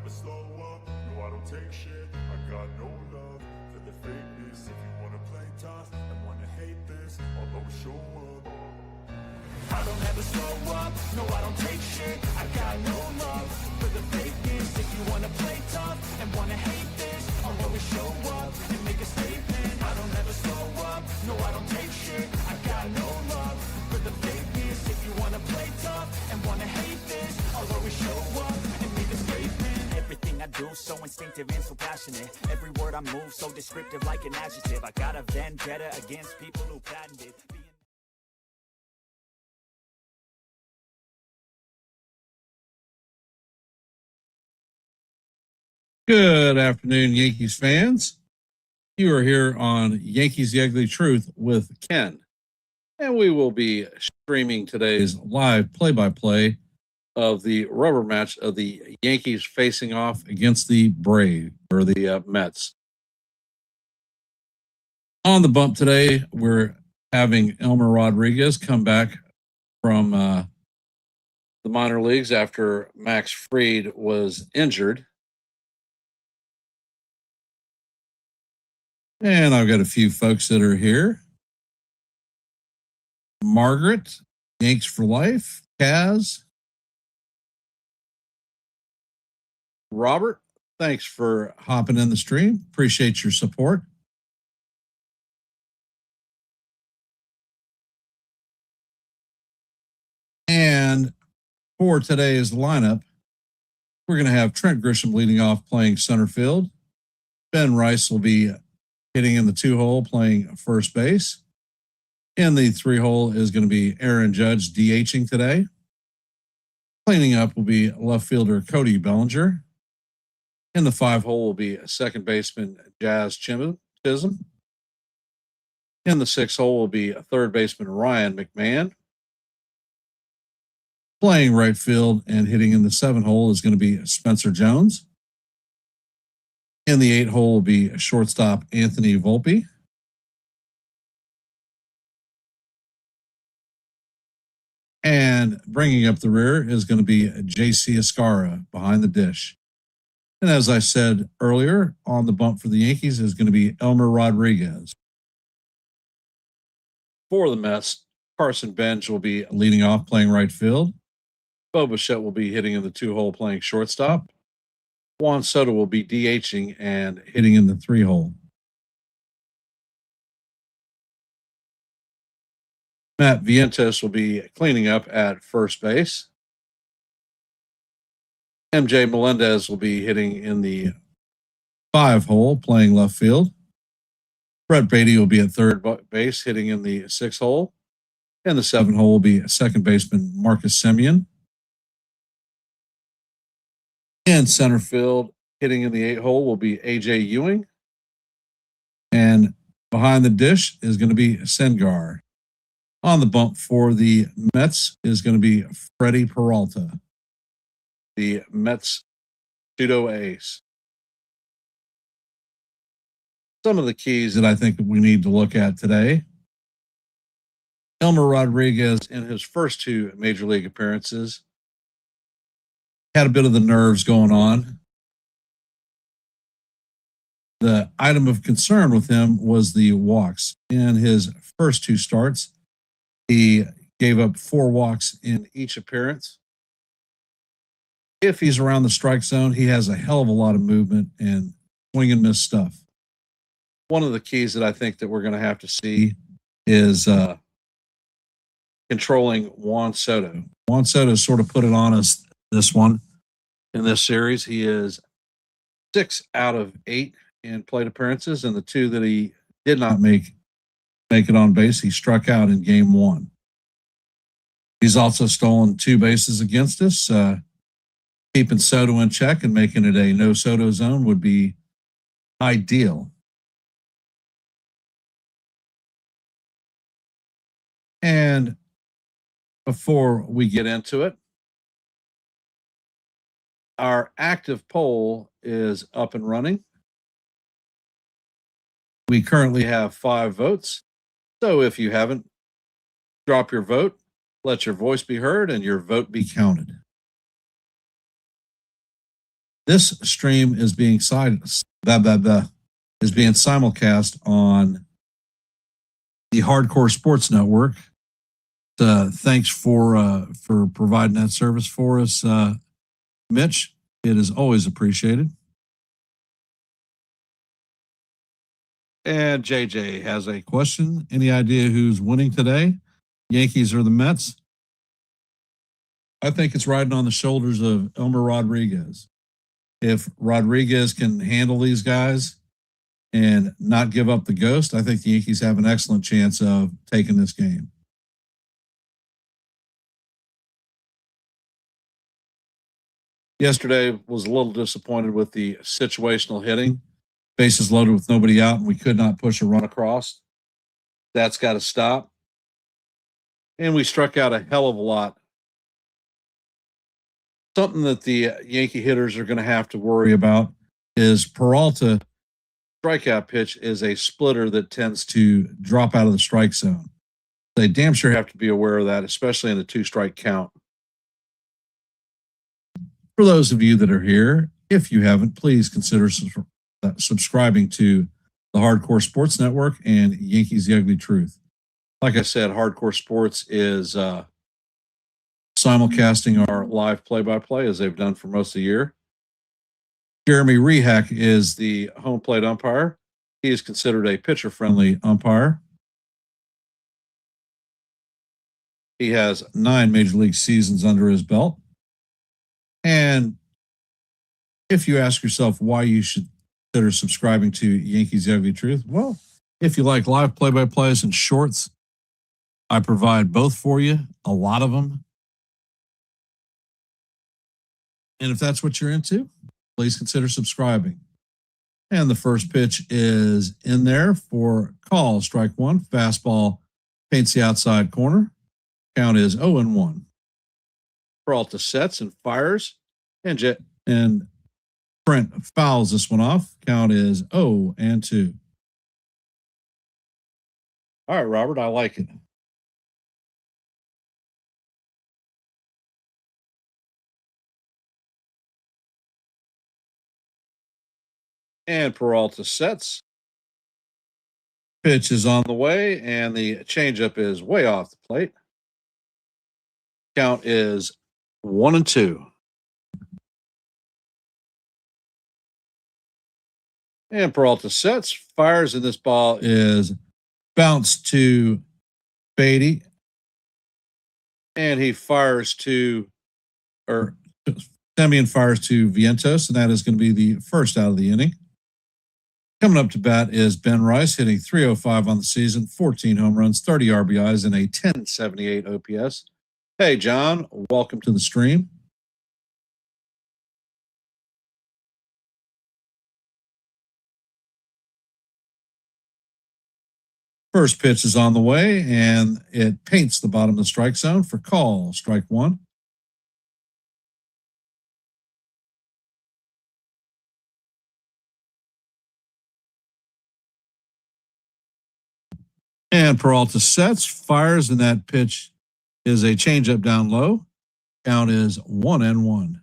never slow up, no I don't take shit. I got no love for the fakeness. If you wanna play tough and wanna hate this, I'll always show up. I don't ever slow up, no I don't take shit. I got no love for the fakeness. If you wanna play tough and wanna hate this, I'll always show up and make a statement. I don't ever slow up, no I don't take shit. I got no love for the fakeness. If you wanna play tough and wanna hate this, I'll always show up and make a statement. Everything I do so instinctive and so passionate. Every word I move so descriptive like an adjective. I got a vendetta against people who patented Good afternoon, Yankees fans. You are here on Yankees The Ugly Truth with Ken, and we will be streaming today's live play-by-play of the rubber match of the Yankees facing off against the Mets. On the bump today, we're having Elmer Rodriguez come back from the minor leagues after Max Fried was injured. And I've got a few folks that are here. Margaret, Yanks for Life, Kaz, Robert, thanks for hopping in the stream. Appreciate your support. And for today's lineup, we're going to have Trent Grisham leading off playing center field. Ben Rice will be hitting in the 2-hole, playing first base. In the 3-hole is going to be Aaron Judge DHing today. Cleaning up will be left fielder Cody Bellinger. In the 5-hole will be second baseman Jazz Chisholm. In the 6-hole will be third baseman Ryan McMahon. Playing right field and hitting in the 7-hole is going to be Spencer Jones. In the 8-hole will be shortstop Anthony Volpe. And bringing up the rear is going to be J.C. Escara behind the dish. And as I said earlier, on the bump for the Yankees is going to be Elmer Rodriguez. For the Mets, Carson Bench will be leading off playing right field. Bo Bichette will be hitting in the 2-hole playing shortstop. Juan Soto will be DHing and hitting in the 3-hole. Matt Vientos will be cleaning up at first base. MJ Melendez will be hitting in the 5-hole, playing left field. Brett Beatty will be at third base, hitting in the 6-hole. And the 7-hole will be second baseman Marcus Semien. In center field, hitting in the 8-hole will be AJ Ewing. And behind the dish is going to be Sengar. On the bump for the Mets is going to be Freddie Peralta, the Mets pseudo ace. Some of the keys that I think that we need to look at today. Elmer Rodriguez, in his first 2 major league appearances, had a bit of the nerves going on. The item of concern with him was the walks. In his first 2 starts, he gave up 4 walks in each appearance. If he's around the strike zone, he has a hell of a lot of movement and swing and miss stuff. One of the keys that I think that we're going to have to see is controlling Juan Soto. Juan Soto sort of put it on us this one in this series. He is 6 out of 8 in plate appearances, and the 2 that he did not make it on base, he struck out in game 1. He's also stolen 2 bases against us. Keeping Soto in check and making it a no Soto zone would be ideal. And before we get into it, our active poll is up and running. We currently have 5 votes. So if you haven't, drop your vote, let your voice be heard, and your vote be counted. This stream is being is being simulcast on the Hardcore Sports Network. Thanks for providing that service for us, Mitch. It is always appreciated. And JJ has a question. Any idea who's winning today? Yankees or the Mets? I think it's riding on the shoulders of Elmer Rodriguez. If Rodriguez can handle these guys and not give up the ghost, I think the Yankees have an excellent chance of taking this game. Yesterday was a little disappointed with the situational hitting. Bases loaded with nobody out, and we could not push a run across. That's got to stop. And we struck out a hell of a lot. Something that the Yankee hitters are going to have to worry about is Peralta strikeout pitch is a splitter that tends to drop out of the strike zone. They damn sure have to be aware of that, especially in a 2-strike count. For those of you that are here, if you haven't, please consider subscribing to the Hardcore Sports Network and Yankees The Ugly Truth. Like I said, Hardcore Sports is simulcasting our live play-by-play as they've done for most of the year. Jeremy Rehak is the home plate umpire. He is considered a pitcher-friendly umpire. He has 9 major league seasons under his belt. And if you ask yourself why you should consider subscribing to Yankees The Ugly Truth, well, if you like live play-by-plays and shorts, I provide both for you, a lot of them. And if that's what you're into, please consider subscribing. And the first pitch is in there for call, strike one. Fastball paints the outside corner. Count is 0-1. Peralta sets and fires, and Brent fouls this one off. Count is 0-2. All right, Robert, I like it. And Peralta sets. Pitch is on the way, and the changeup is way off the plate. Count is 1-2. And Peralta sets, fires, and this ball is bounced to Beatty. And he fires to, Semien fires to Vientos, and that is going to be the first out of the inning. Coming up to bat is Ben Rice, hitting .305 on the season, 14 home runs, 30 RBIs, and a 1078 OPS. Hey, John, welcome to the stream. First pitch is on the way, and it paints the bottom of the strike zone for call, strike one. And Peralta sets, fires, and that pitch is a changeup down low. Count is 1-1.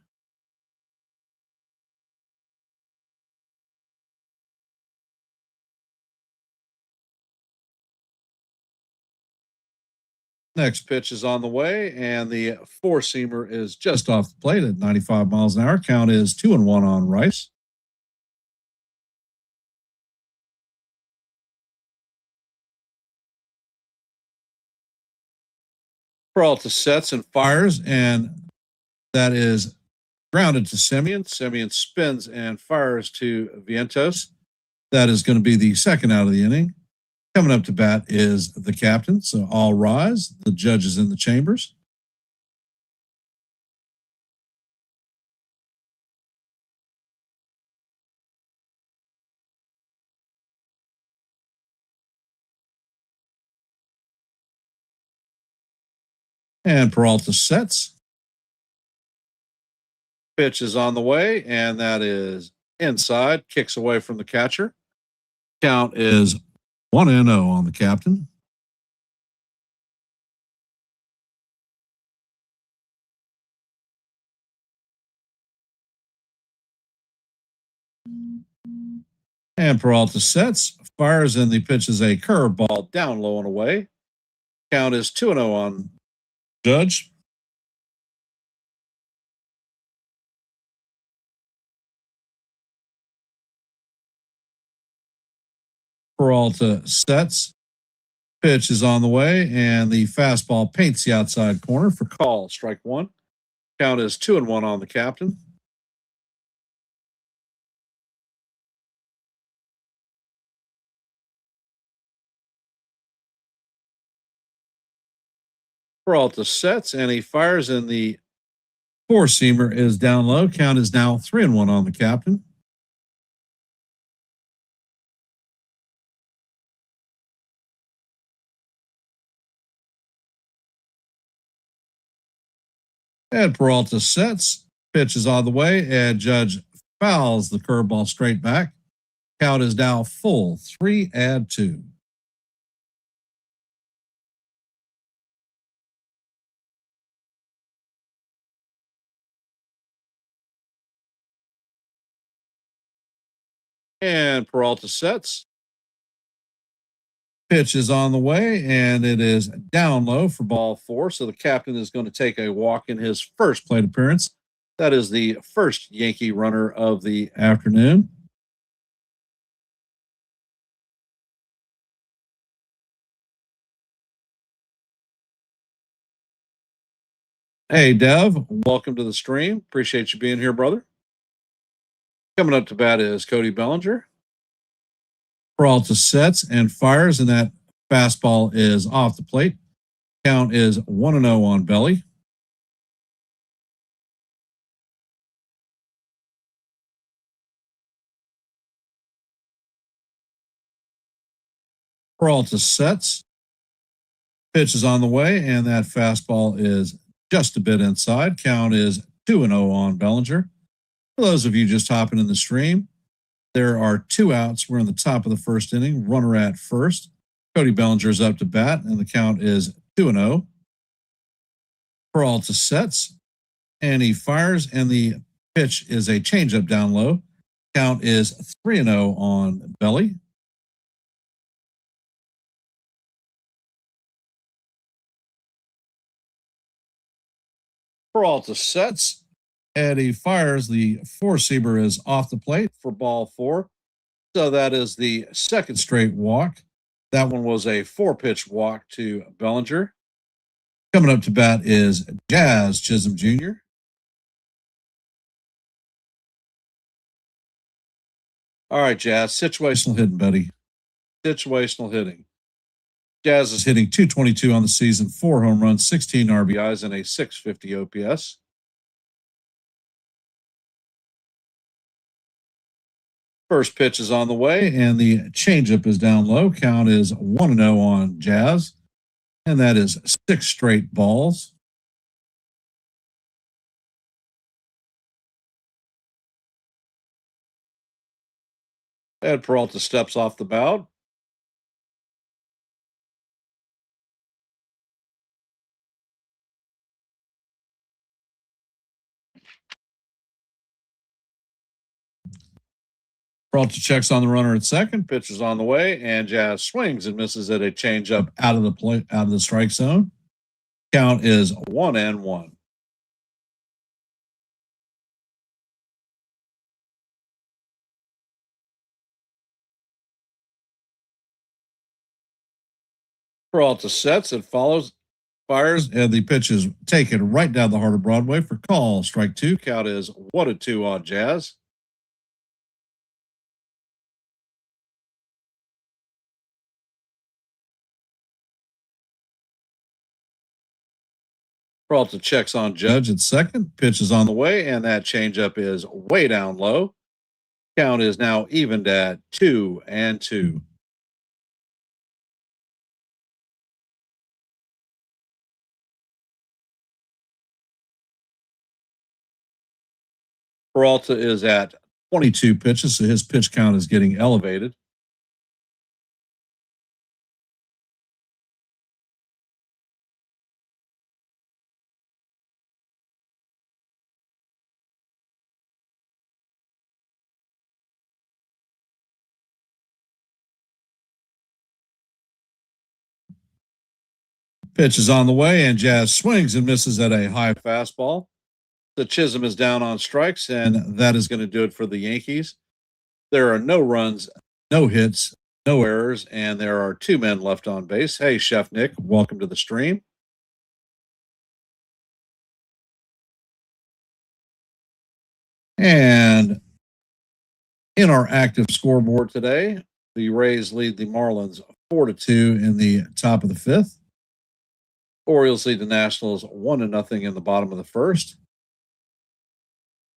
Next pitch is on the way, and the four-seamer is just off the plate at 95 miles an hour. Count is 2-1 on Rice. Peralta sets and fires, and that is grounded to Semien. Semien spins and fires to Vientos. That is going to be the second out of the inning. Coming up to bat is the captain. So all rise. The judge is in the chambers. And Peralta sets. Pitch is on the way, and that is inside. Kicks away from the catcher. Count is 1-0 on the captain. And Peralta sets, fires, and the pitch is a curveball down low and away. Count is 2-0 on Judge. Peralta sets, pitch is on the way, and the fastball paints the outside corner for call. Strike one. Count is 2-1 on the captain. Peralta sets, and he fires, and the four-seamer is down low. Count is now 3-1 on the captain. And Peralta sets, pitch is on the way, and Judge fouls the curveball straight back. Count is now full, 3-2. And Peralta sets. Pitch is on the way, and it is down low for ball four. So the captain is going to take a walk in his first plate appearance. That is the first Yankee runner of the afternoon. Hey, Dev, welcome to the stream. Appreciate you being here, brother. Coming up to bat is Cody Bellinger. Peralta sets and fires, and that fastball is off the plate. Count is 1-0 on Belly. Peralta sets. Pitch is on the way, and that fastball is just a bit inside. Count is 2-0 on Bellinger. For those of you just hopping in the stream, there are 2 outs. We're in the top of the first inning. Runner at first. Cody Bellinger is up to bat, and the count is 2-0. Peralta sets, and he fires, and the pitch is a changeup down low. Count is 3-0 on Belly. Peralta sets, and he fires. The four-seamer is off the plate for ball four. So that is the second straight walk. That one was a 4-pitch walk to Bellinger. Coming up to bat is Jazz Chisholm Jr. All right, Jazz, situational hitting, buddy. Situational hitting. Jazz is hitting .222 on the season, 4 home runs, 16 RBIs, and a .650 OPS. First pitch is on the way, and the changeup is down low. Count is 1-0 on Jazz, and that is 6 straight balls. And Peralta steps off the mound. Peralta checks on the runner at second. Pitch is on the way, and Jazz swings and misses at a changeup out of the strike zone. Count is 1-1. Peralta sets and fires, and the pitch is taken right down the heart of Broadway for call. Strike two. Count is 1-2 on Jazz. Peralta checks on Judge at second. Pitch is on the way, and that changeup is way down low. Count is now evened at 2-2. Peralta is at 22 pitches, so his pitch count is getting elevated. Pitch is on the way, and Jazz swings and misses at a high fastball. The Chisholm is down on strikes, and that is going to do it for the Yankees. There are no runs, no hits, no errors, and there are 2 men left on base. Hey, Chef Nick, welcome to the stream. And in our active scoreboard today, the Rays lead the Marlins 4-2 in the top of the 5th. Orioles lead the Nationals 1-0 in the bottom of the 1st.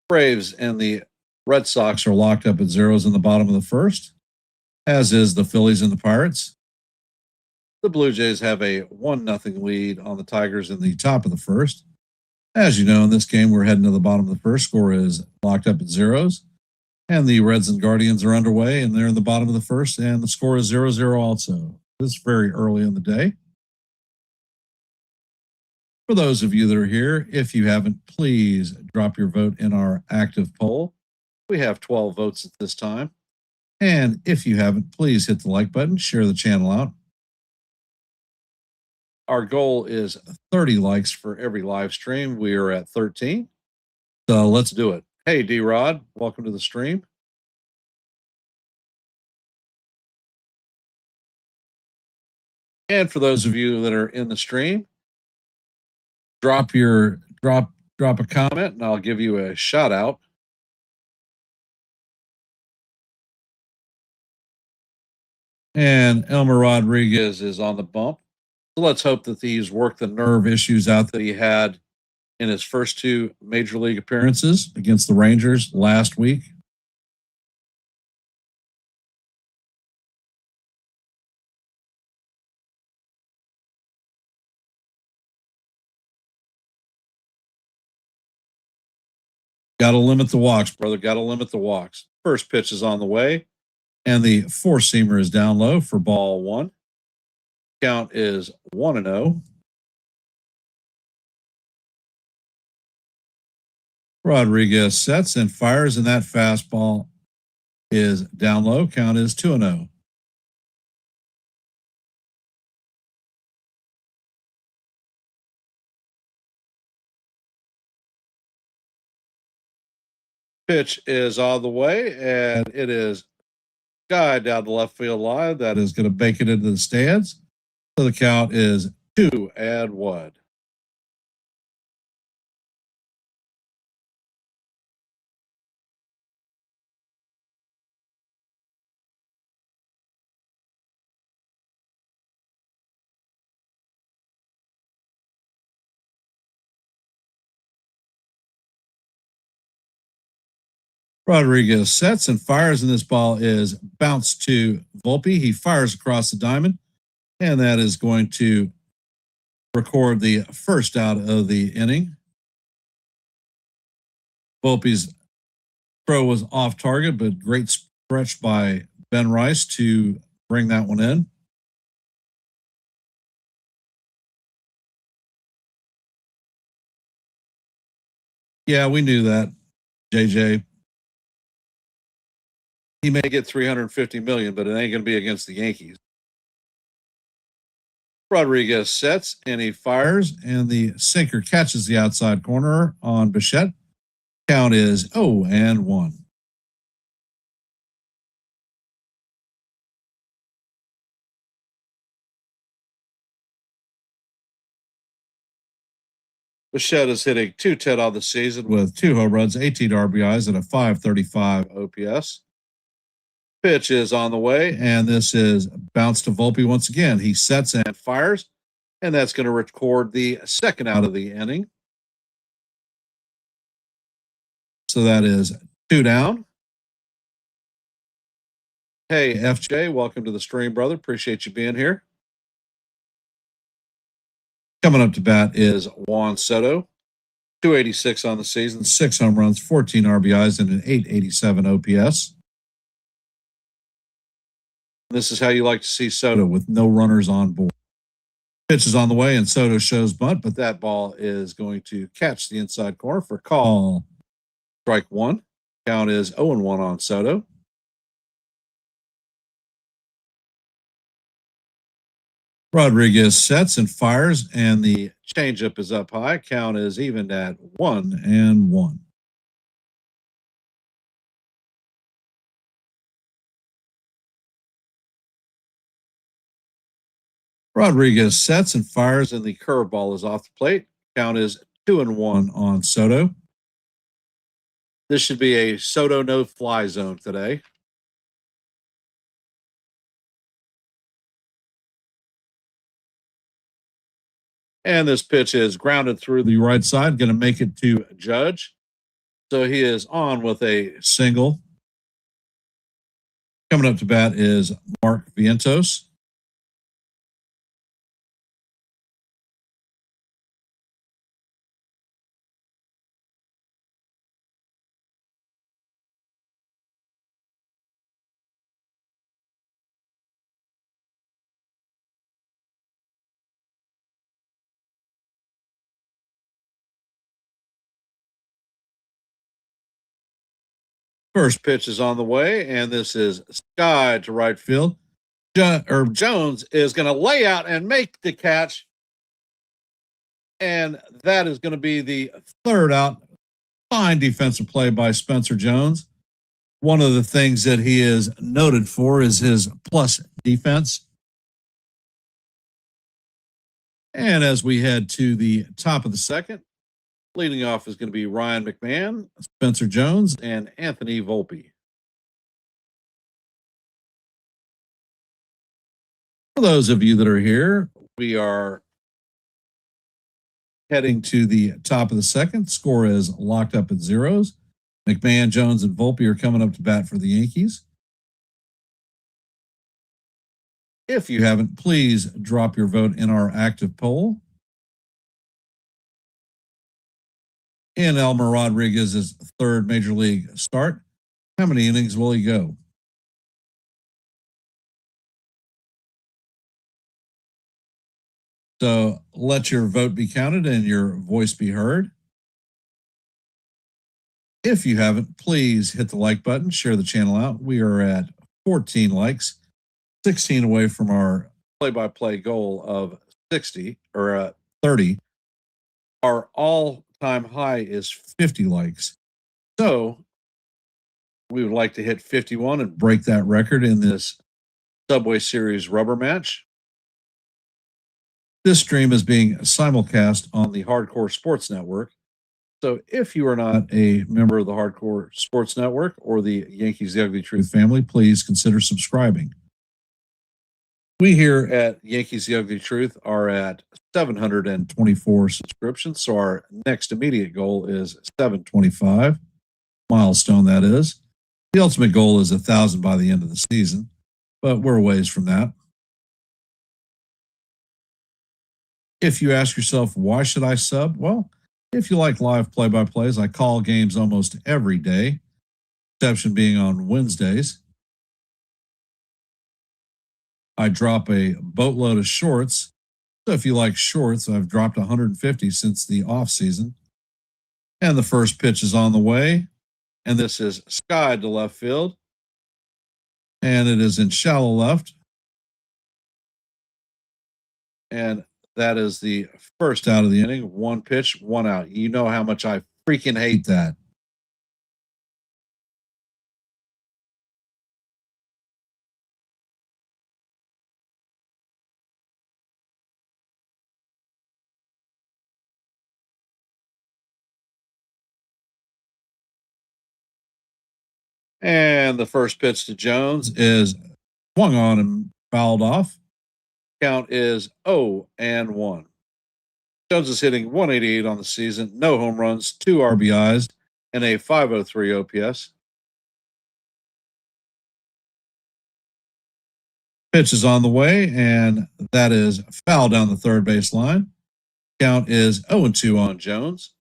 Braves and the Red Sox are locked up at zeros in the bottom of the 1st, as is the Phillies and the Pirates. The Blue Jays have a 1-0 lead on the Tigers in the top of the 1st. As you know, in this game, we're heading to the bottom of the 1st. Score is locked up at zeros. And the Reds and Guardians are underway, and they're in the bottom of the 1st, and the score is 0-0 also. This is very early in the day. For those of you that are here, if you haven't, please drop your vote in our active poll. We have 12 votes at this time. And if you haven't, please hit the like button, share the channel out. Our goal is 30 likes for every live stream. We are at 13. So let's do it. Hey, D-Rod, welcome to the stream. And for those of you that are in the stream, drop a comment and I'll give you a shout out. And Elmer Rodriguez is on the bump. So let's hope that he's worked the nerve issues out that he had in his first 2 major league appearances against the Rangers last week. Got to limit the walks, brother. Got to limit the walks. First pitch is on the way, and the 4-seamer is down low for ball 1. Count is 1-0. Rodriguez sets and fires, and that fastball is down low. Count is 2-0. Pitch is on the way, and it is guy down the left field line that is going to bake it into the stands. So the count is 2-1. Rodriguez sets and fires, and this ball is bounced to Volpe. He fires across the diamond, and that is going to record the first out of the inning. Volpe's throw was off target, but great stretch by Ben Rice to bring that one in. Yeah, we knew that, JJ. He may get $350 million, but it ain't going to be against the Yankees. Rodriguez sets and he fires, and the sinker catches the outside corner on Bichette. Count is 0-1. Bichette is hitting .210 on the season with 2 home runs, 18 RBIs, and a .535 OPS. Pitch is on the way, and this is bounced to Volpe once again. He sets and fires, and that's going to record the second out of the inning. So that is 2 down. Hey, FJ, welcome to the stream, brother. Appreciate you being here. Coming up to bat is Juan Soto, 286 on the season, 6 home runs, 14 RBIs, and an 887 OPS. This is how you like to see Soto with no runners on board. Pitch is on the way, and Soto shows bunt, but that ball is going to catch the inside corner for call. Strike 1. Count is 0-1 on Soto. Rodriguez sets and fires, and the changeup is up high. Count is evened at 1-1. Rodriguez sets and fires, and the curveball is off the plate. Count is 2-1 on Soto. This should be a Soto no fly zone today. And this pitch is grounded through the right side, going to make it to Judge. So he is on with a single. Coming up to bat is Mark Vientos. First pitch is on the way, and this is sky to right field. Jones is going to lay out and make the catch, and that is going to be the third out. Fine defensive play by Spencer Jones. One of the things that he is noted for is his plus defense. And as we head to the top of the second, leading off is going to be Ryan McMahon, Spencer Jones, and Anthony Volpe. For those of you that are here, we are heading to the top of the second. Score is locked up at zeros. McMahon, Jones, and Volpe are coming up to bat for the Yankees. If you haven't, please drop your vote in our active poll. In Elmer Rodriguez's third major league start, how many innings will he go? So let your vote be counted and your voice be heard. If you haven't, please hit the like button, share the channel out. We are at 14 likes, 16 away from our play-by-play goal of 60 or 30. Our all-time high is 50 likes. So we would like to hit 51 and break that record in this Subway Series rubber match. This stream is being simulcast on the Hardcore Sports Network. So if you are not a member of the Hardcore Sports Network or the Yankees The Ugly Truth family, please consider subscribing. We here at Yankees The Ugly Truth are at 724 subscriptions. So our next immediate goal is 725. Milestone, that is. The ultimate goal is 1,000 by the end of the season, but we're a ways from that. If you ask yourself, why should I sub? Well, if you like live play-by-plays, I call games almost every day, exception being on Wednesdays. I drop a boatload of shorts. So if you like shorts, I've dropped 150 since the off season. And the first pitch is on the way. And this is skied to left field. And it is in shallow left. And that is the first out of the inning. One pitch, one out. You know how much I freaking hate that. And the first pitch to Jones is swung on and fouled off. Count is 0-1. Jones is hitting 188 on the season, no home runs, 2 RBIs, and a 503 OPS. Pitch is on the way, and that is foul down the third base line. Count is 0-2 on Jones.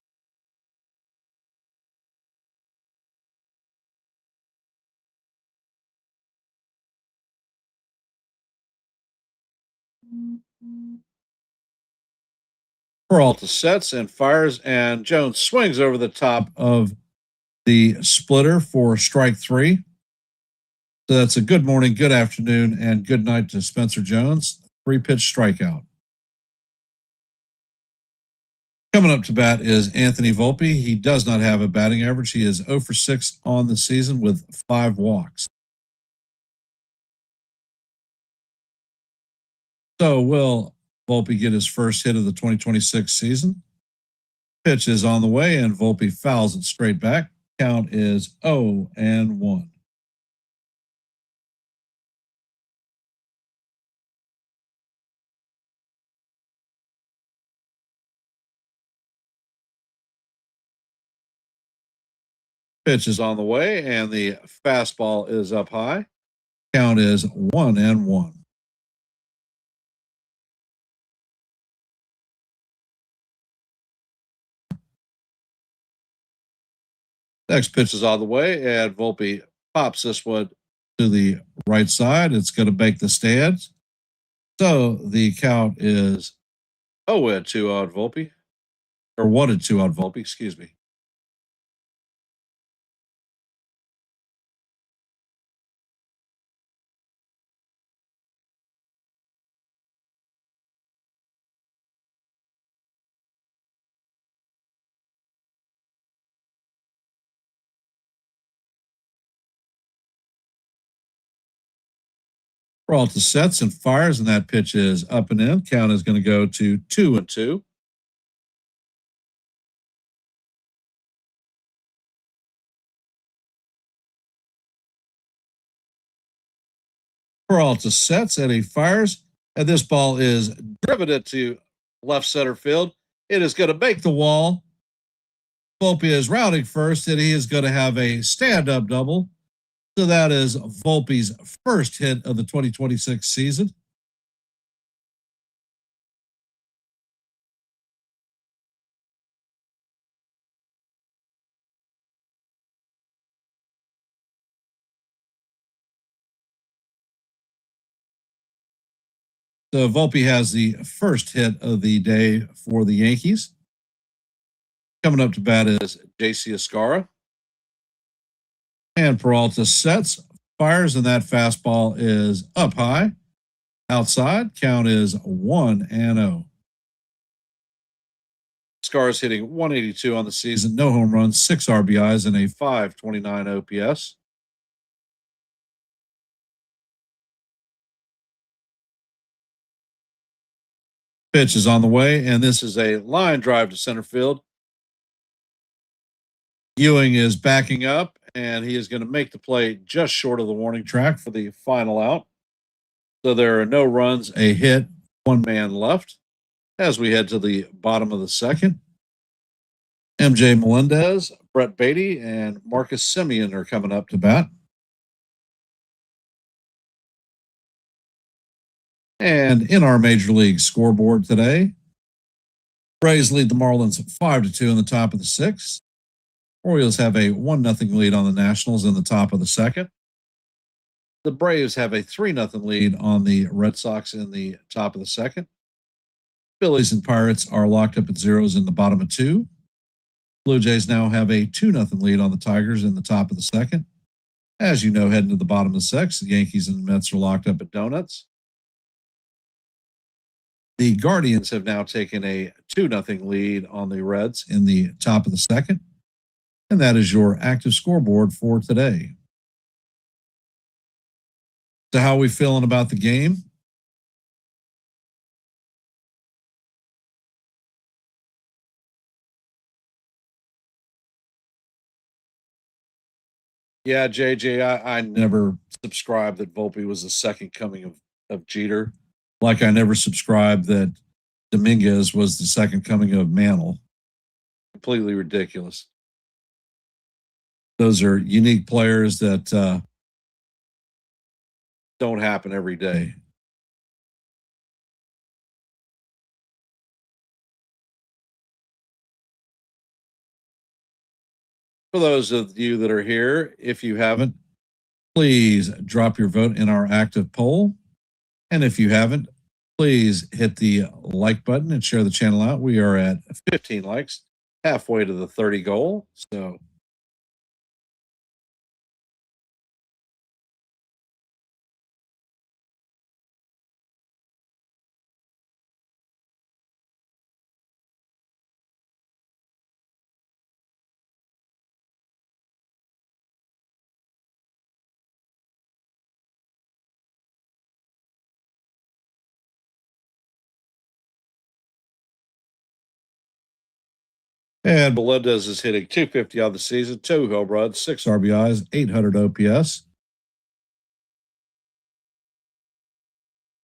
Peralta sets and fires, and Jones swings over the top of the splitter for strike 3. So that's a good morning, good afternoon, and good night to Spencer Jones. 3-pitch strikeout. Coming up to bat is Anthony Volpe. He does not have a batting average. He is 0 for 6 on the season with 5 walks. So will Volpe get his first hit of the 2026 season? Pitch is on the way, and Volpe fouls it straight back. Count is 0-1. Pitch is on the way, and the fastball is up high. Count is 1-1. Next pitch is on the way, and Volpe pops this one to the right side. It's going to make the stands. So the count is 0-2 on Volpe, or 1-2 on Volpe, excuse me. Peralta sets and fires, and that pitch is up and in. Count is going to go to 2-2. Peralta sets and he fires, and this ball is driven into left center field. It is going to make the wall. Volpe is rounding first, and he is going to have a stand-up double. So that is Volpe's first hit of the 2026 season. So Volpe has the first hit of the day for the Yankees. Coming up to bat is J.C. Escara. And Peralta sets, fires, and that fastball is up high. Outside, count is 1-0. Escara's hitting 182 on the season, no home runs, 6 RBIs, and a 529 OPS. Pitch is on the way, and this is a line drive to center field. Ewing is backing up, and he is going to make the play just short of the warning track for the final out. So there are no runs, a hit, 1 man left as we head to the bottom of the second. MJ Melendez, Brett Beatty, and Marcus Semien are coming up to bat. And in our Major League scoreboard today, Braves lead the Marlins 5-2 in the top of the 6th. Orioles have a 1-0 lead on the Nationals in the top of the 2nd. The Braves have a 3-0 lead on the Red Sox in the top of the 2nd. Phillies and Pirates are locked up at zeros in the bottom of 2. Blue Jays now have a 2-0 lead on the Tigers in the top of the 2nd. As you know, heading to the bottom of the 6th, the Yankees and the Mets are locked up at donuts. The Guardians have now taken a 2-0 lead on the Reds in the top of the 2nd. And that is your active scoreboard for today. So how are we feeling about the game? Yeah, JJ, I never subscribed that Volpe was the second coming of Jeter. Like I never subscribed that Dominguez was the second coming of Mantle. Completely ridiculous. Those are unique players that don't happen every day. For those of you that are here, if you haven't, please drop your vote in our active poll. And if you haven't, please hit the like button and share the channel out. We are at 15 likes, halfway to the 30 goal. So And Melendez is hitting 250 on the season, 2 home runs, 6 RBIs, 800 OPS.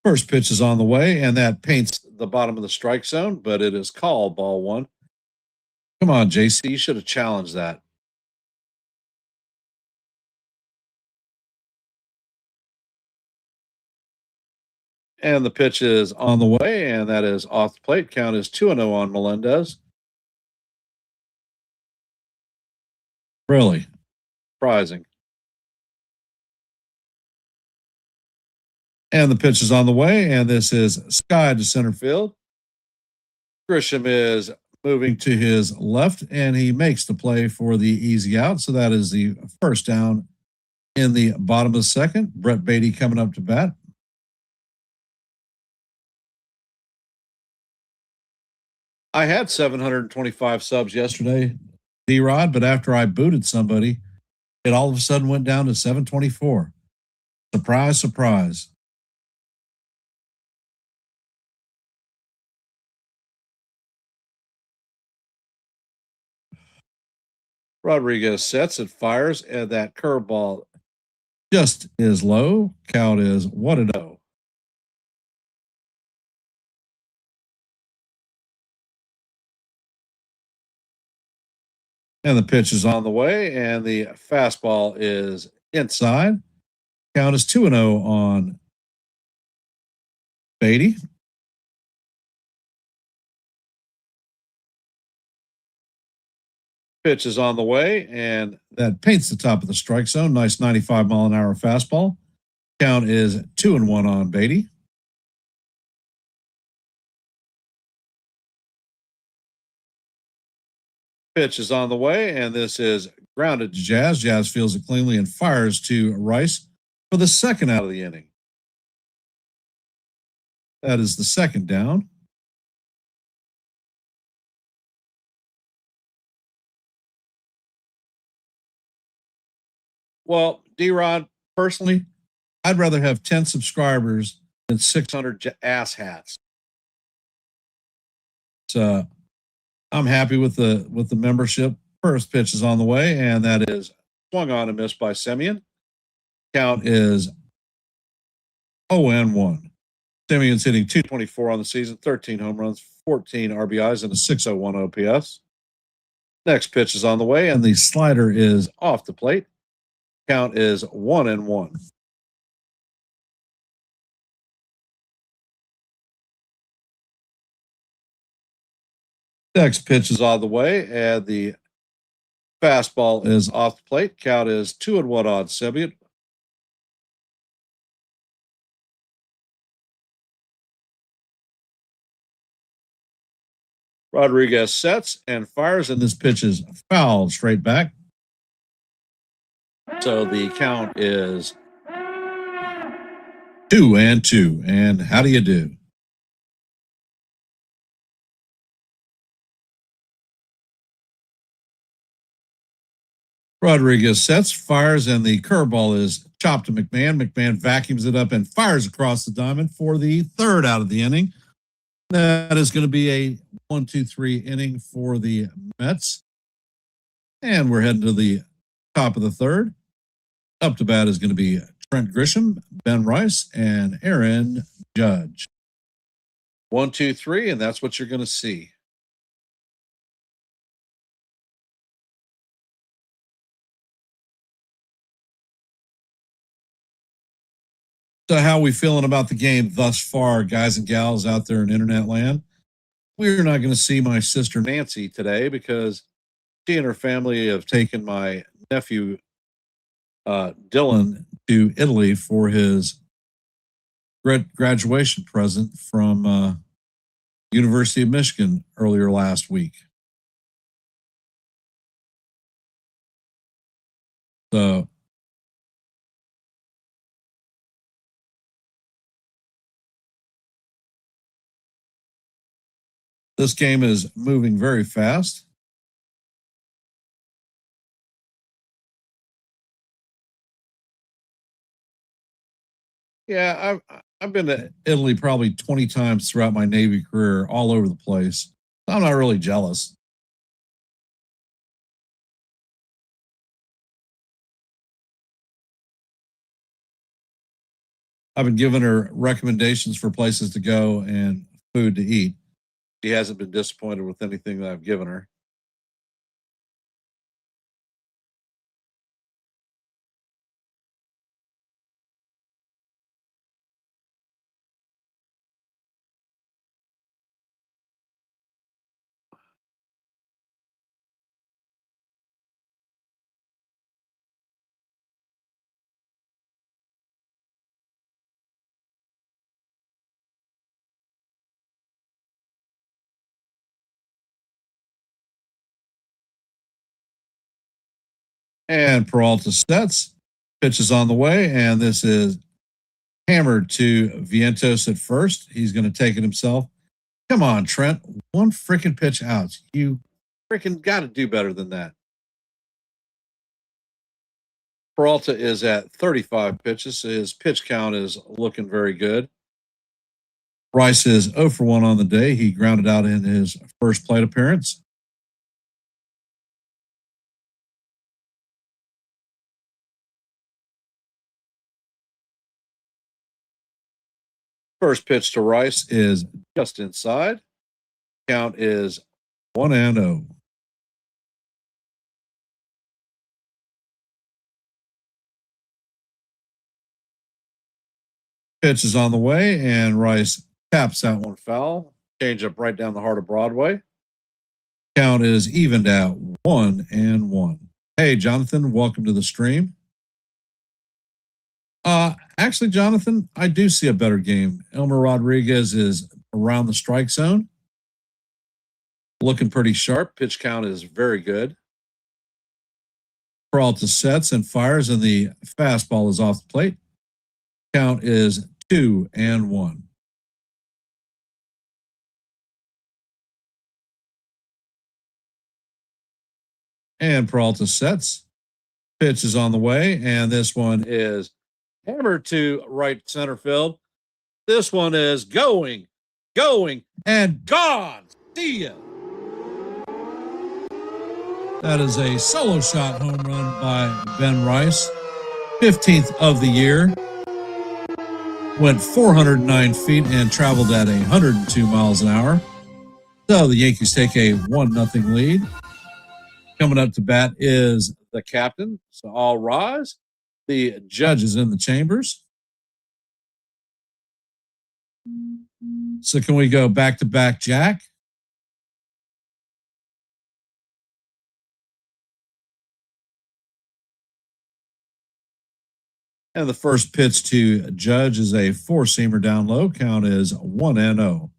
First pitch is on the way, and that paints the bottom of the strike zone, but it is called ball one. Come on, JC, you should have challenged that. And the pitch is on the way, and that is off the plate. Count is 2-0 on Melendez. Really surprising. And the pitch is on the way, and this is sky to center field. Grisham is moving to his left, and he makes the play for the easy out. So that is the first down in the bottom of the second. Brett Beatty coming up to bat. I had 725 subs yesterday, D-Rod, but after I booted somebody, it all of a sudden went down to 724. Surprise, surprise. Rodriguez sets and fires, and that curveball just is low. Count is 1-0. And the pitch is on the way, and the fastball is inside. Count is 2-0 on Beatty. Pitch is on the way, and that paints the top of the strike zone. Nice 95-mile-an-hour fastball. Count is 2-1 on Beatty. Pitch is on the way, and this is grounded to Jazz. Jazz feels it cleanly and fires to Rice for the second out of the inning. That is the second down. Well, D-Rod, personally, I'd rather have 10 subscribers than 600 ass hats. So I'm happy with the membership. First pitch is on the way, and that is swung on and missed by Semien. Count is 0-1. Semien's hitting 224 on the season, 13 home runs, 14 RBIs, and a 601 OPS. Next pitch is on the way, and the slider is off the plate. Count is 1-1. Next pitch is on the way, and the fastball is off the plate. Count is 2-1 on Semien. Rodriguez sets and fires, and this pitch is fouled straight back. So the count is 2-2. And how do you do? Rodriguez sets, fires, and the curveball is chopped to McMahon. McMahon vacuums it up and fires across the diamond for the third out of the inning. That is going to be a 1-2-3 inning for the Mets. And we're heading to the top of the third. Up to bat is going to be Trent Grisham, Ben Rice, and Aaron Judge. 1-2-3, and that's what you're going to see. So how are we feeling about the game thus far, guys and gals out there in internet land? We're not going to see my sister Nancy today because she and her family have taken my nephew Dylan to Italy for his graduation present from University of Michigan earlier last week. So this game is moving very fast. Yeah, I've been to Italy probably 20 times throughout my Navy career, all over the place. I'm not really jealous. I've been giving her recommendations for places to go and food to eat. She hasn't been disappointed with anything that I've given her. And Peralta sets, pitches on the way, and this is hammered to Vientos at first. He's going to take it himself. Come on, Trent. One freaking pitch out. You freaking got to do better than that. Peralta is at 35 pitches. His pitch count is looking very good. Rice is 0 for 1 on the day. He grounded out in his first plate appearance. First pitch to Rice is just inside. Count is 1-0. Pitch is on the way, and Rice taps that one foul. Change up right down the heart of Broadway. Count is evened out 1-1. Hey, Jonathan, welcome to the stream. Actually, Jonathan, I do see a better game. Elmer Rodriguez is around the strike zone. Looking pretty sharp. Pitch count is very good. Peralta sets and fires, and the fastball is off the plate. Count is 2-1. And Peralta sets. Pitch is on the way, and this one is hammered to right center field. This one is going, and gone. See ya. That is a solo shot home run by Ben Rice. 15th of the year. Went 409 feet and traveled at 102 miles an hour. So the Yankees take a 1-0 lead. Coming up to bat is the captain. So all rise. The judge is in the chambers. So can we go back to back, Jack? And the first pitch to Judge is a four-seamer down low. Count is 1-0.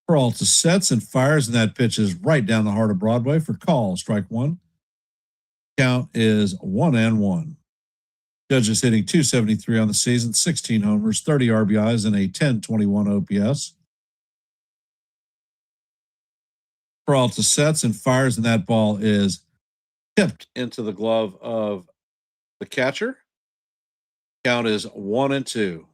Peralta sets and fires, and that pitch is right down the heart of Broadway for call. Strike one. Count is 1-1. Judge is hitting .273 on the season, 16 homers, 30 RBIs, and a 10.21 OPS. Peralta sets and fires, and that ball is tipped into the glove of the catcher. Count is 1-2.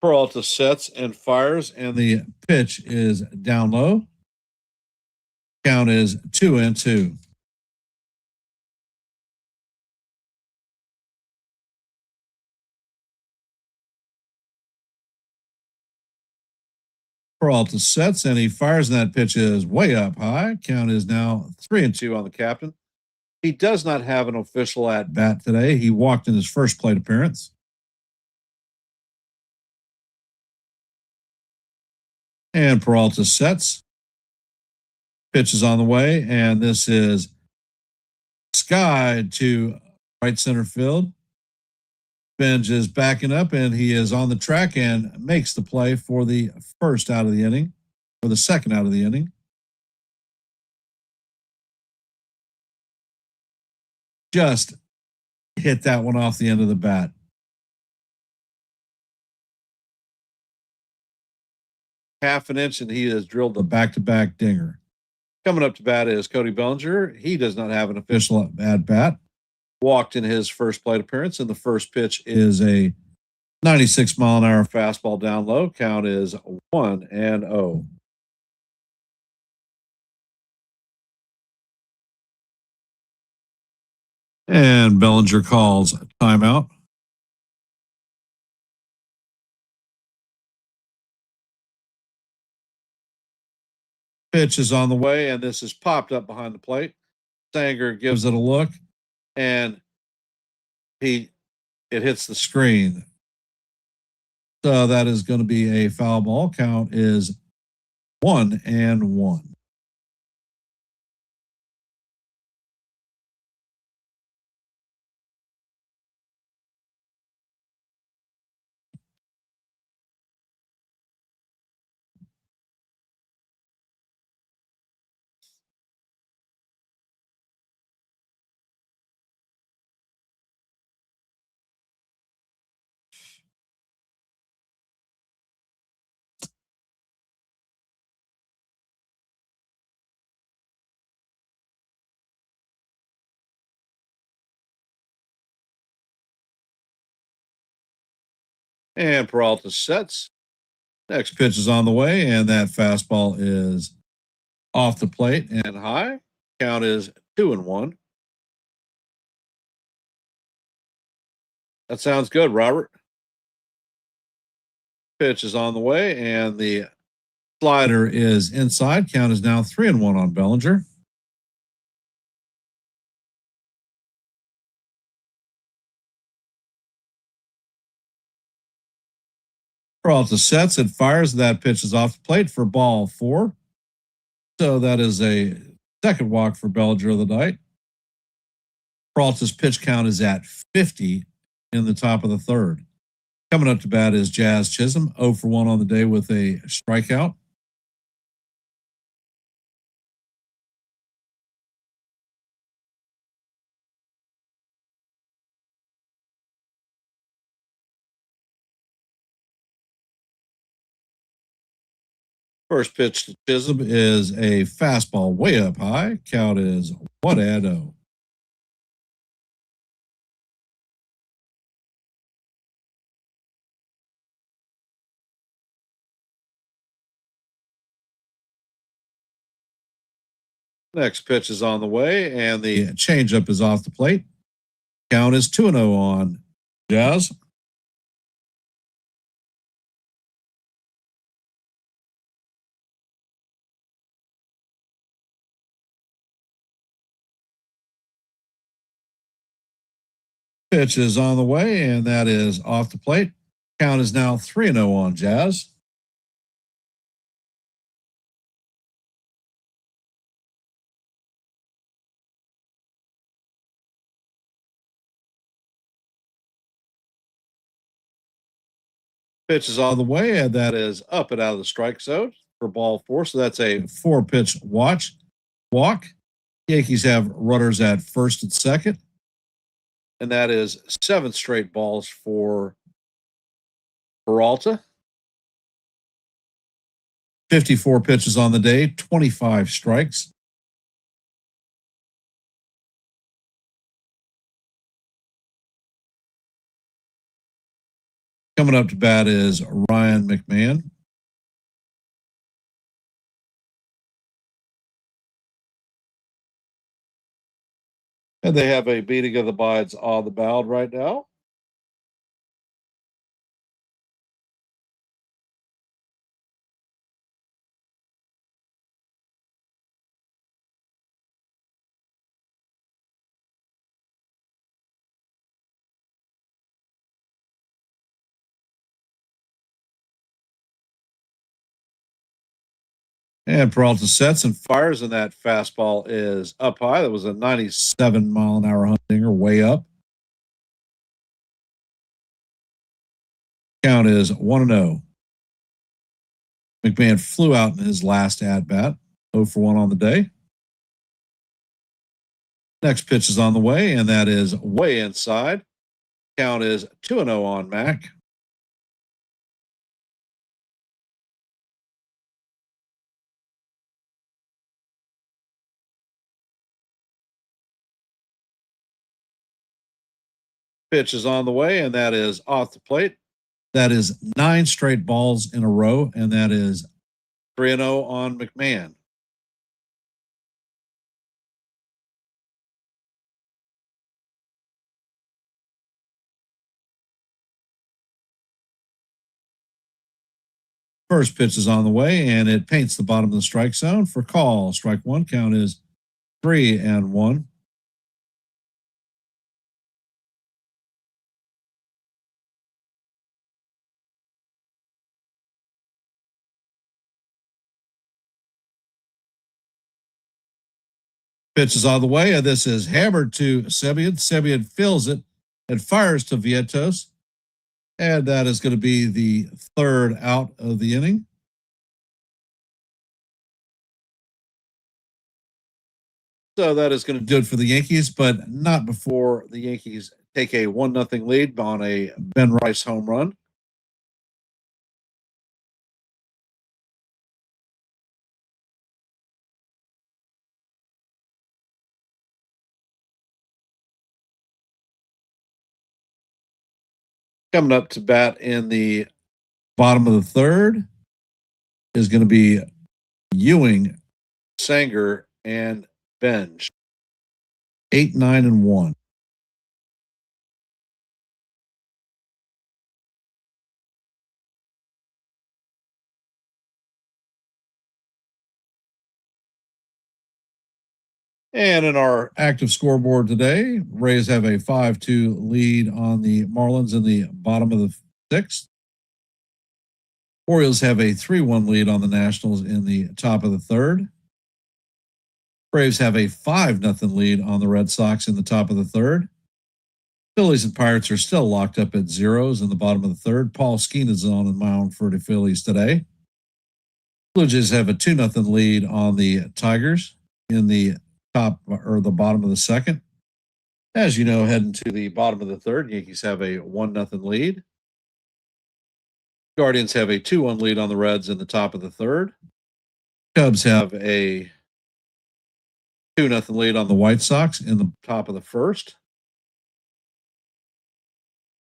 Peralta sets and fires, and the pitch is down low. Count is 2-2. Peralta sets and he fires, and that pitch is way up high. Count is now 3-2 on the captain. He does not have an official at bat today. He walked in his first plate appearance. And Peralta sets. Pitch is on the way, and this is skied to right center field. Benj is backing up, and he is on the track and makes the play for the first out of the inning, or the second out of the inning. Just hit that one off the end of the bat. Half an inch, and he has drilled a back-to-back dinger. Coming up to bat is Cody Bellinger. He does not have an official at bat. Walked in his first plate appearance, and the first pitch is a 96-mile-an-hour fastball down low. Count is 1-0. And Bellinger calls timeout. Pitch is on the way, and this is popped up behind the plate. Sanger gives it a look, and it hits the screen. So that is going to be a foul ball. Count is 1-1. And Peralta sets. Next pitch is on the way, and that fastball is off the plate and high. Count is 2-1. That sounds good, Robert. Pitch is on the way, and the slider is inside. Count is now 3-1 on Bellinger. Peralta sets and fires. That pitch is off the plate for ball 4. So that is a second walk for Bellinger of the night. Peralta's pitch count is at 50 in the top of the third. Coming up to bat is Jazz Chisholm, 0 for 1 on the day with a strikeout. First pitch to Chisholm is a fastball way up high. Count is 1-0. Next pitch is on the way, and the changeup is off the plate. Count is 2-0 on Jazz. Pitch is on the way, and that is off the plate. Count is now 3-0 on Jazz. Pitch is on the way, and that is up and out of the strike zone for ball 4. So that's a 4-pitch walk. Yankees have runners at first and second. And that is 7 straight balls for Peralta. 54 pitches on the day, 25 strikes. Coming up to bat is Ryan McMahon. And they have a beating of the minds on the mound right now. And Peralta sets and fires, and that fastball is up high. That was a 97-mile-an-hour dinger, way up. Count is 1-0. McMahon flew out in his last at-bat, 0 for 1 on the day. Next pitch is on the way, and that is way inside. Count is 2-0 on Mac. Pitch is on the way, and that is off the plate. That is 9 straight balls in a row, and that is 3-0 on McMahon. First pitch is on the way, and it paints the bottom of the strike zone for call. Strike one, count is 3-1. Pitch is on the way, and this is hammered to Semien. Semien fills it and fires to Vientos. And that is going to be the third out of the inning. So that is going to do it for the Yankees, but not before the Yankees take a 1-0 lead on a Ben Rice home run. Coming up to bat in the bottom of the third is going to be Ewing, Sanger, and Benj. 8, 9, and 1. And in our active scoreboard today, Rays have a 5-2 lead on the Marlins in the bottom of the sixth. Orioles have a 3-1 lead on the Nationals in the top of the third. Braves have a 5-0 lead on the Red Sox in the top of the third. Phillies and Pirates are still locked up at zeros in the bottom of the third. Paul Skeen is on the mound for the Phillies today. Blue Jays have a 2-0 lead on the Tigers in the top or the bottom of the second. As you know, heading to the bottom of the third, Yankees have a 1-0 lead. Guardians have a 2-1 lead on the Reds in the top of the third. Cubs have a 2-0 lead on the White Sox in the top of the first.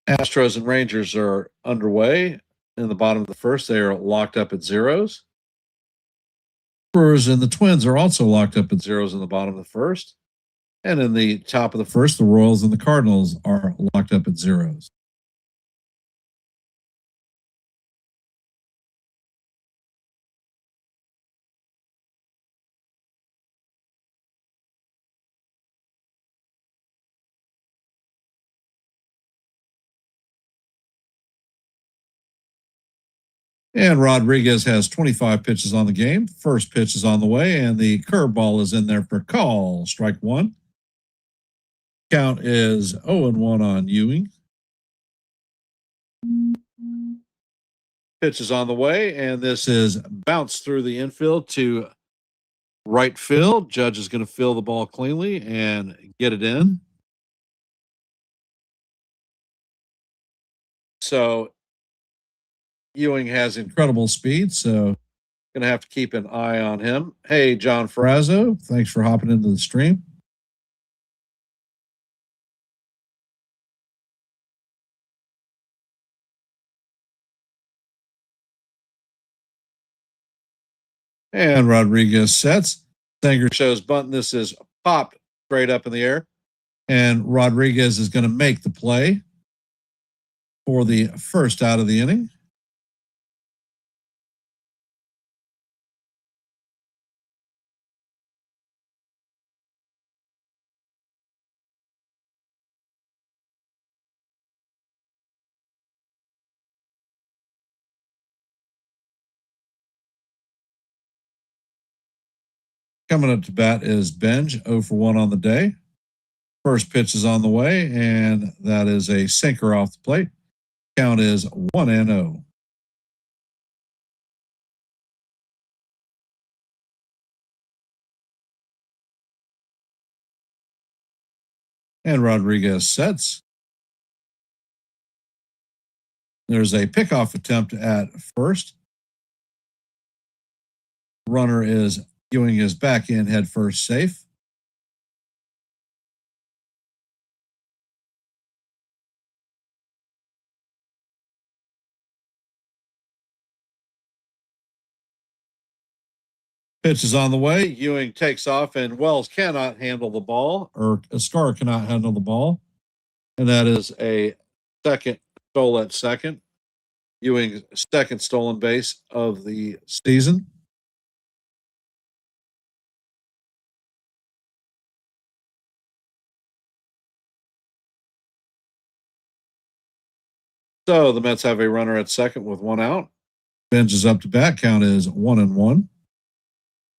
Astros and Rangers are underway in the bottom of the first. They are locked up at zeros. Brewers and the Twins are also locked up at zeros in the bottom of the first. And in the top of the first, the Royals and the Cardinals are locked up at zeros. And Rodriguez has 25 pitches on the game. First pitch is on the way, and the curveball is in there for call. Strike one. Count is 0-1 on Ewing. Pitch is on the way, and this is bounced through the infield to right field. Judge is going to fill the ball cleanly and get it in. So Ewing has incredible speed, so going to have to keep an eye on him. Hey, John Ferrazzo, thanks for hopping into the stream. And Rodriguez sets. Sanger shows bunt. This is popped straight up in the air. And Rodriguez is going to make the play for the first out of the inning. Coming up to bat is Benj, 0 for 1 on the day. First pitch is on the way, and that is a sinker off the plate. Count is 1-0. And Rodriguez sets. There's a pickoff attempt at first. Runner is Ewing is back in head first safe. Pitch is on the way. Ewing takes off, and Wells cannot handle the ball, or Escar cannot handle the ball. And that is a second stole at second. Ewing's second stolen base of the season. So the Mets have a runner at second with one out. Bench is up to bat. Count is 1-1.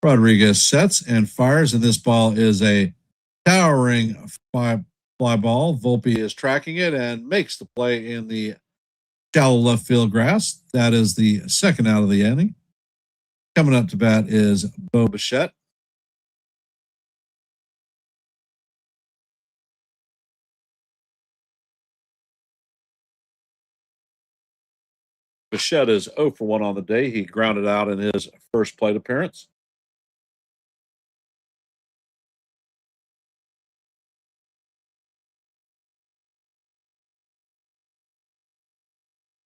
Rodriguez sets and fires, and this ball is a towering fly ball. Volpe is tracking it and makes the play in the shallow left field grass. That is the second out of the inning. Coming up to bat is Bo Bichette. Bichette is 0 for 1 on the day. He grounded out in his first plate appearance.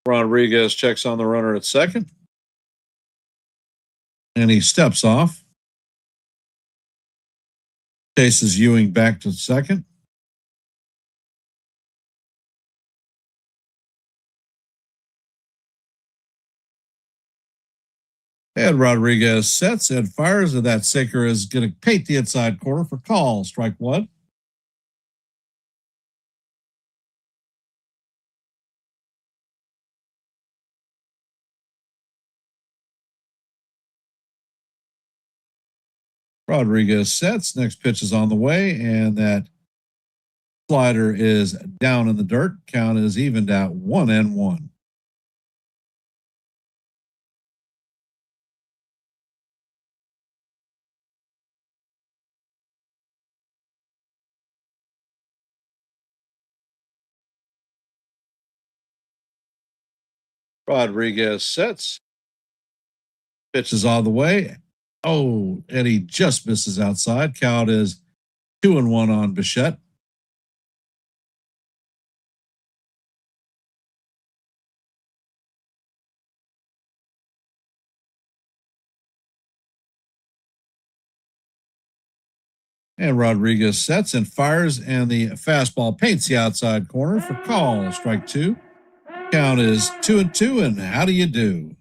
Rodriguez checks on the runner at second. And he steps off. Chases Ewing back to second. And Rodriguez sets and fires, and that sinker is going to paint the inside corner for call. Strike one. Rodriguez sets. Next pitch is on the way, and that slider is down in the dirt. Count is evened at 1-1. Rodriguez sets. Pitch is on the way. Oh, and he just misses outside. Count is 2-1 on Bichette. And Rodriguez sets and fires, and the fastball paints the outside corner for call. Strike two. Count is 2-2, and how do you do?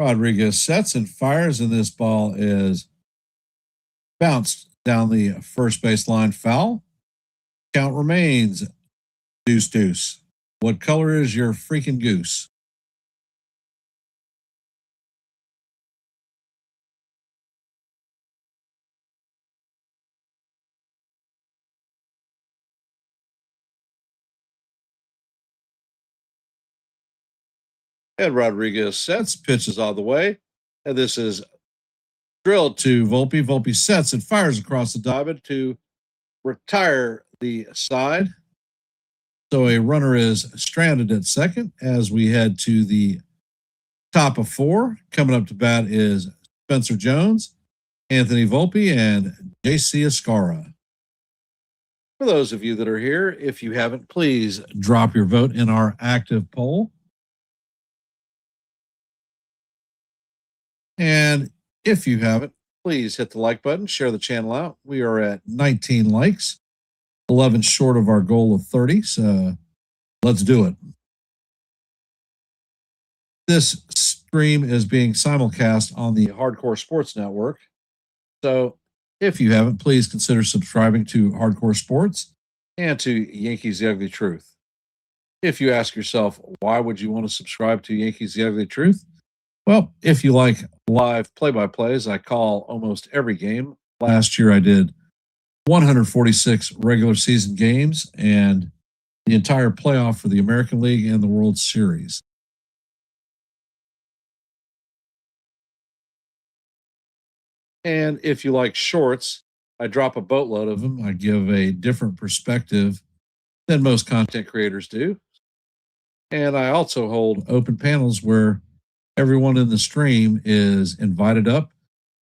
Rodriguez sets and fires, and this ball is bounced down the first baseline foul. Count remains deuce. What color is your freaking goose? And Rodriguez sets, pitches all the way. And this is drilled to Volpe. Volpe sets and fires across the diamond to retire the side. So a runner is stranded at second as we head to the top of four. Coming up to bat is Spencer Jones, Anthony Volpe, and JC Escara. For those of you that are here, if you haven't, please drop your vote in our active poll. And if you haven't, please hit the like button, share the channel out. We are at 19 likes, 11 short of our goal of 30. So let's do it. This stream is being simulcast on the Hardcore Sports Network. So if you haven't, please consider subscribing to Hardcore Sports and to Yankees The Ugly Truth. If you ask yourself, why would you want to subscribe to Yankees The Ugly Truth? Well, if you like live play-by-plays, I call almost every game. Last year I did 146 regular season games and the entire playoff for the American League and the World Series. And if you like shorts, I drop a boatload of them. I give a different perspective than most content creators do. And I also hold open panels where everyone in the stream is invited up,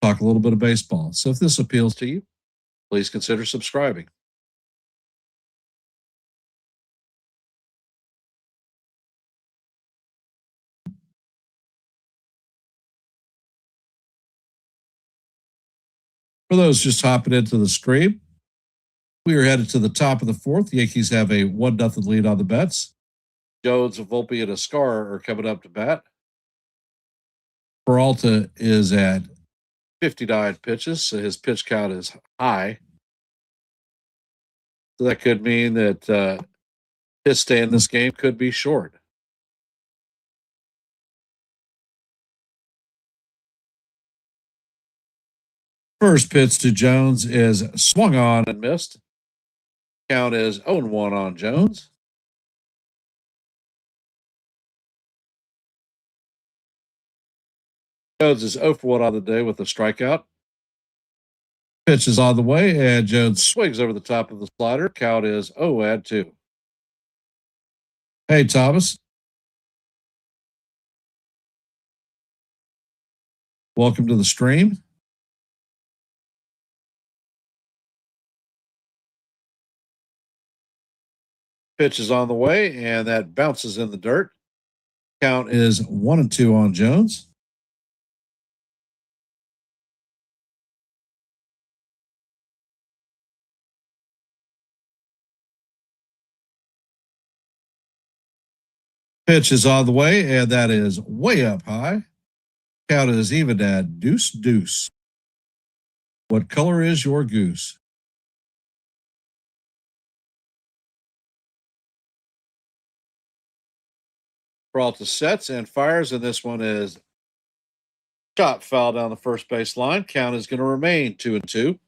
talk a little bit of baseball. So if this appeals to you, please consider subscribing. For those just hopping into the stream, we are headed to the top of the fourth. The Yankees have a 1-0 lead on the Mets. Jones, Volpe, and Ascar are coming up to bat. Peralta is at 59 pitches, so his pitch count is high. So that could mean that his stay in this game could be short. First pitch to Jones is swung on and missed. Count is 0-1 on Jones. Jones is 0 for 1 on the day with a strikeout. Pitch is on the way, and Jones swings over the top of the slider. Count is 0-2. Hey, Thomas. Welcome to the stream. Pitch is on the way, and that bounces in the dirt. Count is 1-2 on Jones. Pitch is on the way, and that is way up high. Count is even at 2-2. What color is your goose? Peralta sets and fires, and this one is shot foul down the first base line. Count is going to remain 2-2.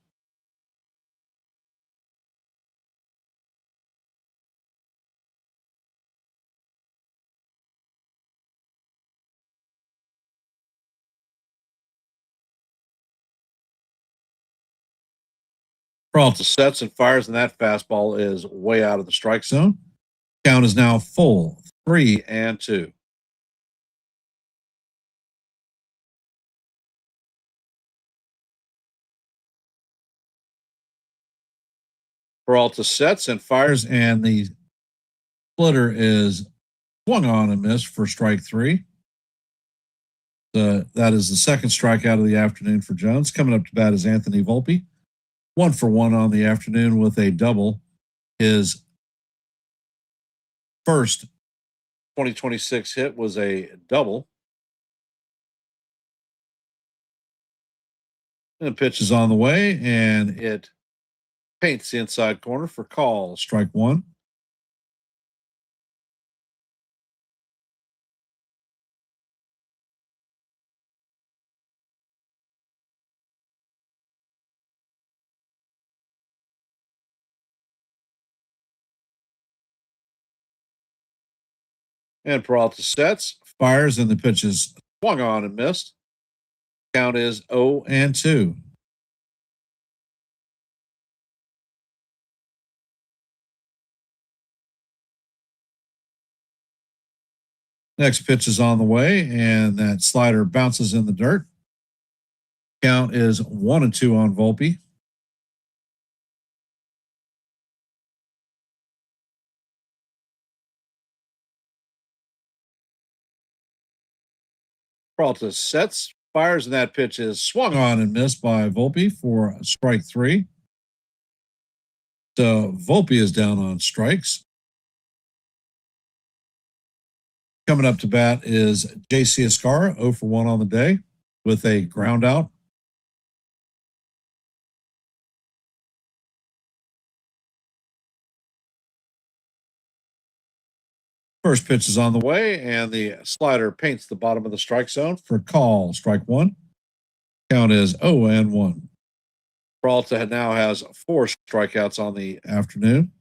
Peralta sets and fires, and that fastball is way out of the strike zone. Count is now full 3-2. Peralta sets and fires, and the splitter is swung on and missed for strike 3. That is the second strikeout of the afternoon for Jones. Coming up to bat is Anthony Volpe. 1 for 1 on the afternoon with a double. His first 2026 hit was a double. And pitch is on the way, and it paints the inside corner for call. Strike 1. And Peralta sets, fires, and the pitch is swung on and missed. Count is 0-2. Next pitch is on the way, and that slider bounces in the dirt. Count is 1-2 on Volpe. Peralta sets, fires, and that pitch is swung on and missed by Volpe for strike 3. So Volpe is down on strikes. Coming up to bat is J.C. Ascara, 0 for 1 on the day with a ground out. First pitch is on the way, and the slider paints the bottom of the strike zone for call. Strike 1. Count is 0-1. Peralta now has 4 strikeouts on the afternoon.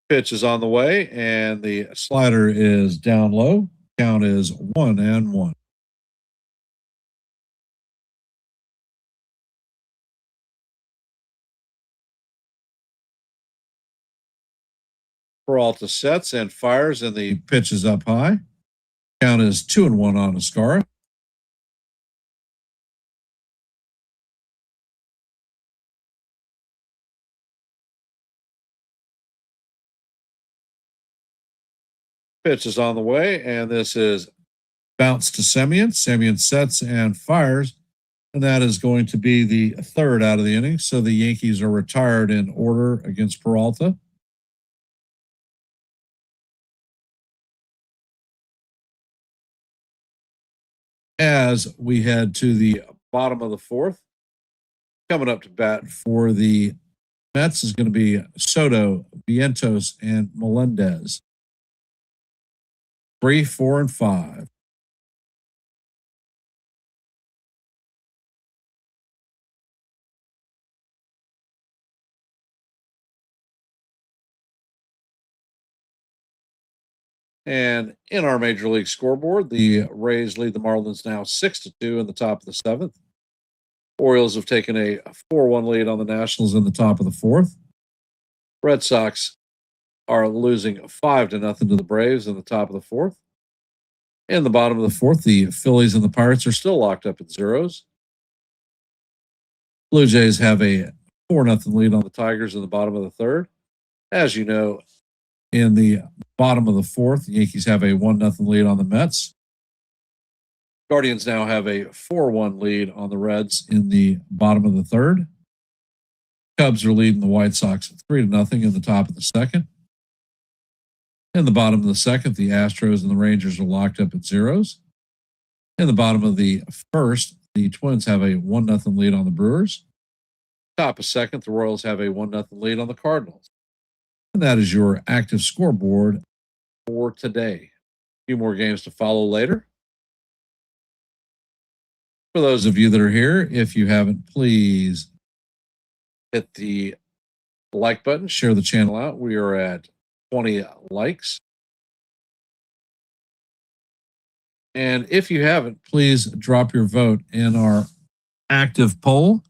Pitch is on the way, and the slider is down low. Count is 1-1. Peralta sets and fires, and the pitch is up high. Count is 2-1 on Ascara. Pitch is on the way, and this is bounce to Semyon. Semyon sets and fires, and that is going to be the third out of the inning. So the Yankees are retired in order against Peralta. As we head to the bottom of the fourth, coming up to bat for the Mets is going to be Soto, Vientos, and Melendez. 3, 4, and 5. And in our Major League scoreboard, the Rays lead the Marlins now 6-2 in the top of the seventh. Orioles have taken a 4-1 lead on the Nationals in the top of the fourth. Red Sox are losing 5-0 to the Braves in the top of the fourth. In the bottom of the fourth, the Phillies and the Pirates are still locked up at zeros. Blue Jays have a 4-0 lead on the Tigers in the bottom of the third. As you know, in the bottom of the fourth, the Yankees have a 1-0 lead on the Mets. Guardians now have a 4-1 lead on the Reds in the bottom of the third. Cubs are leading the White Sox 3-0 in the top of the second. In the bottom of the second, the Astros and the Rangers are locked up at zeros. In the bottom of the first, the Twins have a 1-0 lead on the Brewers. Top of second, the Royals have a 1-0 lead on the Cardinals. And that is your active scoreboard for today. A few more games to follow later. For those of you that are here, if you haven't, please hit the like button, share the channel out. We are at 20 likes. And if you haven't, please drop your vote in our active poll.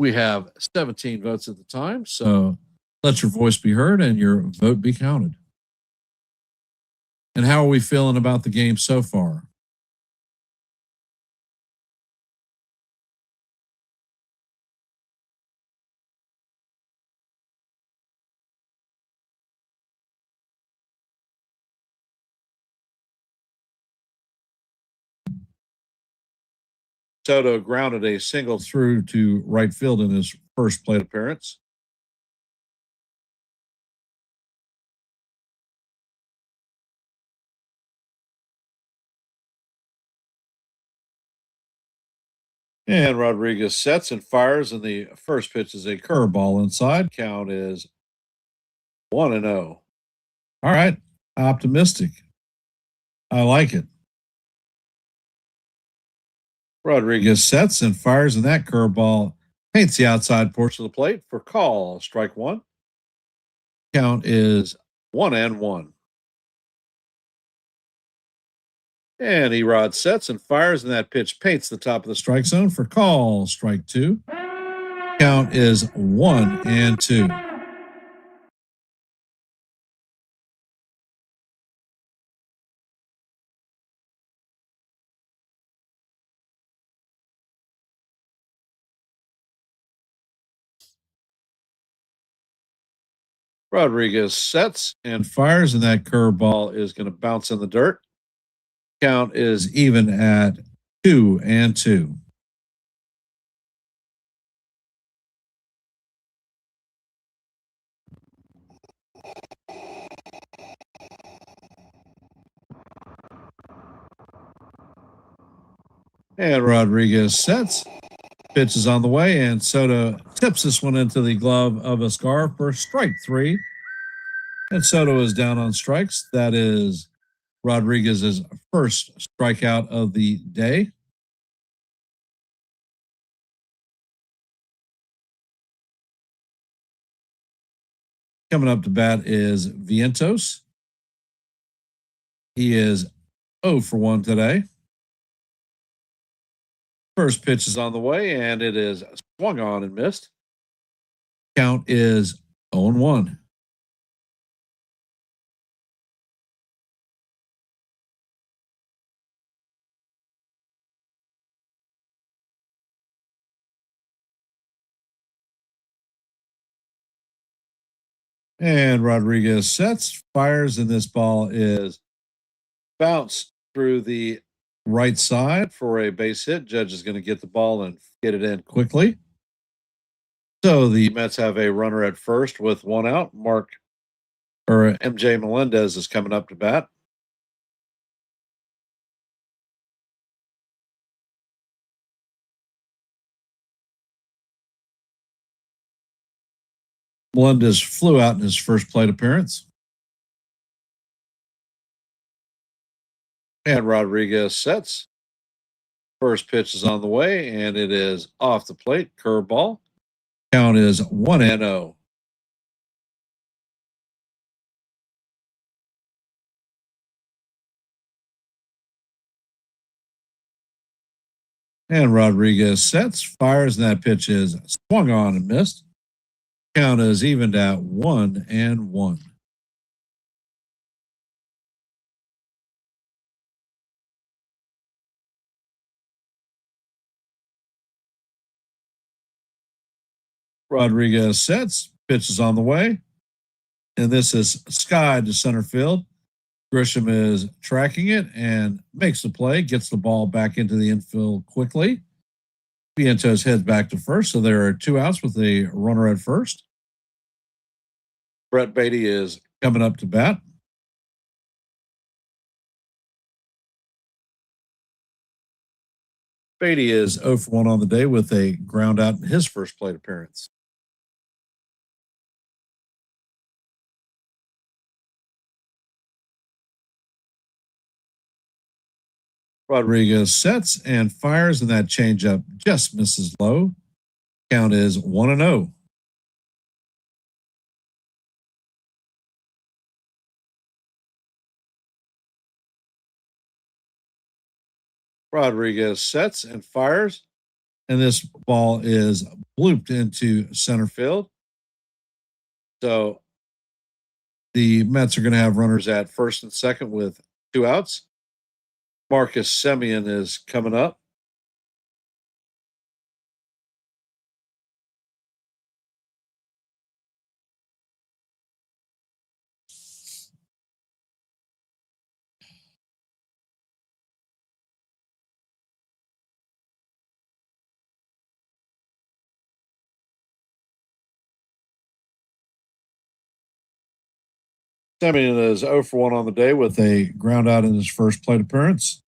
We have 17 votes at the time, so let your voice be heard and your vote be counted. And how are we feeling about the game so far? Soto grounded a single through to right field in his first plate appearance. And Rodriguez sets and fires, and the first pitch is a curveball inside. Count is 1-0. All right, optimistic. I like it. Rodriguez sets and fires, and that curveball paints the outside portion of the plate for call. Strike one. Count is 1-1. And Erod sets and fires, and that pitch paints the top of the strike zone for call. Strike two. Count is 1-2. Rodriguez sets and fires, and that curveball is going to bounce in the dirt. Count is even at 2-2. And Rodriguez sets. Pitch is on the way, and Soto tips this one into the glove of Escar for strike three. And Soto is down on strikes. That is Rodriguez's first strikeout of the day. Coming up to bat is Vientos. He is 0 for 1 today. First pitch is on the way, and it is swung on and missed. Count is 0-1. And Rodriguez sets, fires, and this ball is bounced through the right side for a base hit. Judge is going to get the ball and get it in quickly. So the Mets have a runner at first with one out. MJ Melendez is coming up to bat. Melendez flew out in his first plate appearance. And Rodriguez sets. First pitch is on the way, and it is off the plate. Curveball. Count is 1-0. And Rodriguez sets, fires, and that pitch is swung on and missed. Count is evened at 1-1. Rodriguez sets, pitch is on the way, and this is sky to center field. Grisham is tracking it and makes the play, gets the ball back into the infield quickly. Vientos heads back to first, so there are two outs with a runner at first. Brett Beatty is coming up to bat. Beatty is 0 for 1 on the day with a ground out in his first plate appearance. Rodriguez sets and fires, and that changeup just misses low. Count is 1-0. Rodriguez sets and fires, and this ball is blooped into center field. So the Mets are going to have runners at first and second with two outs. Marcus Semien is coming up. Semien is 0 for 1 on the day with a ground out in his first plate appearance.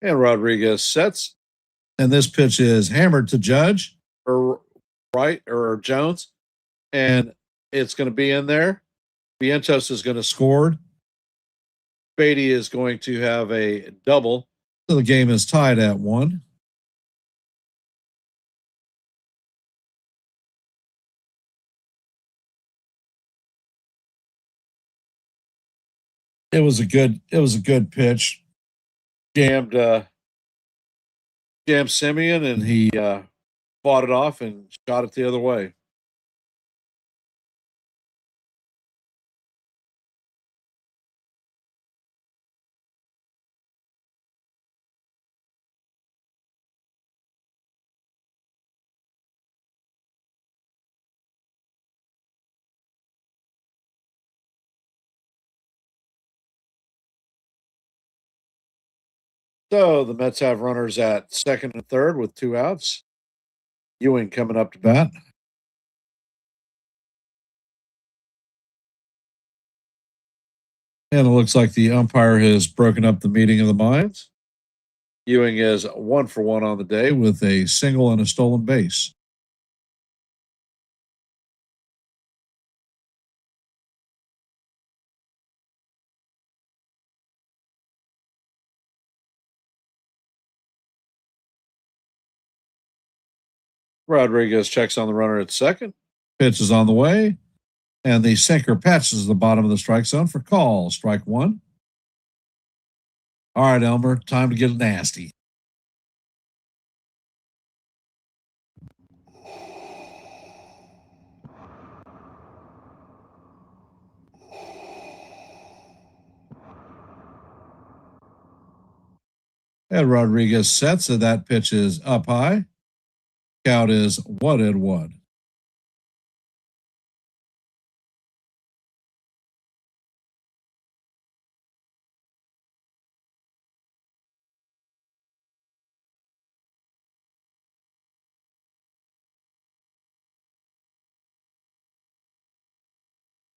And Rodriguez sets, and this pitch is hammered to Judge or Jones, and it's going to be in there. Vientos is going to score. Beatty is going to have a double. So the game is tied at 1. It was a good pitch. Jammed Semien, and he fought it off and shot it the other way. So the Mets have runners at second and third with two outs. Ewing coming up to bat. And it looks like the umpire has broken up the meeting of the minds. Ewing is 1 for 1 on the day with a single and a stolen base. Rodriguez checks on the runner at second. Pitch is on the way. And the sinker patches the bottom of the strike zone for call. Strike 1. All right, Elmer, time to get nasty. And Rodriguez sets, and that pitch is up high. Count is 1-1.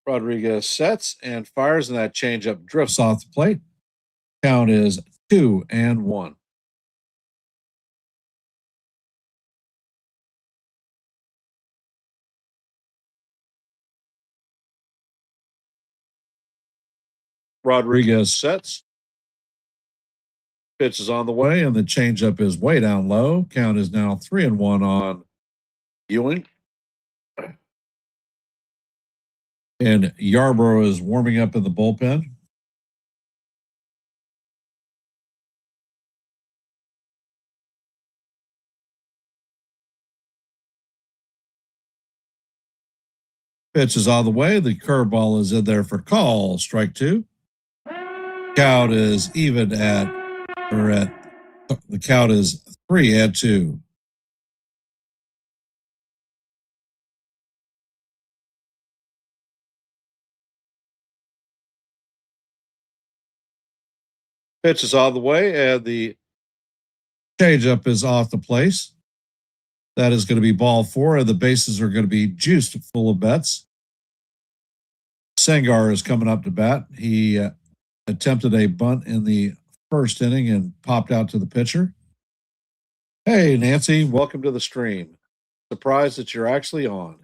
Rodriguez sets and fires, and that changeup drifts off the plate. Count is 2-1. Rodriguez sets. Pitch is on the way, and the changeup is way down low. Count is now 3-1 on Ewing. And Yarbrough is warming up in the bullpen. Pitch is on the way. The curveball is in there for call. Strike two. Count is even the count is 3-2. Pitch is on the way, and the changeup is off the place. That is going to be ball four, and the bases are going to be juiced full of bets. Sengar is coming up to bat. He attempted a bunt in the first inning and popped out to the pitcher. Hey, Nancy, welcome to the stream. Surprised that you're actually on.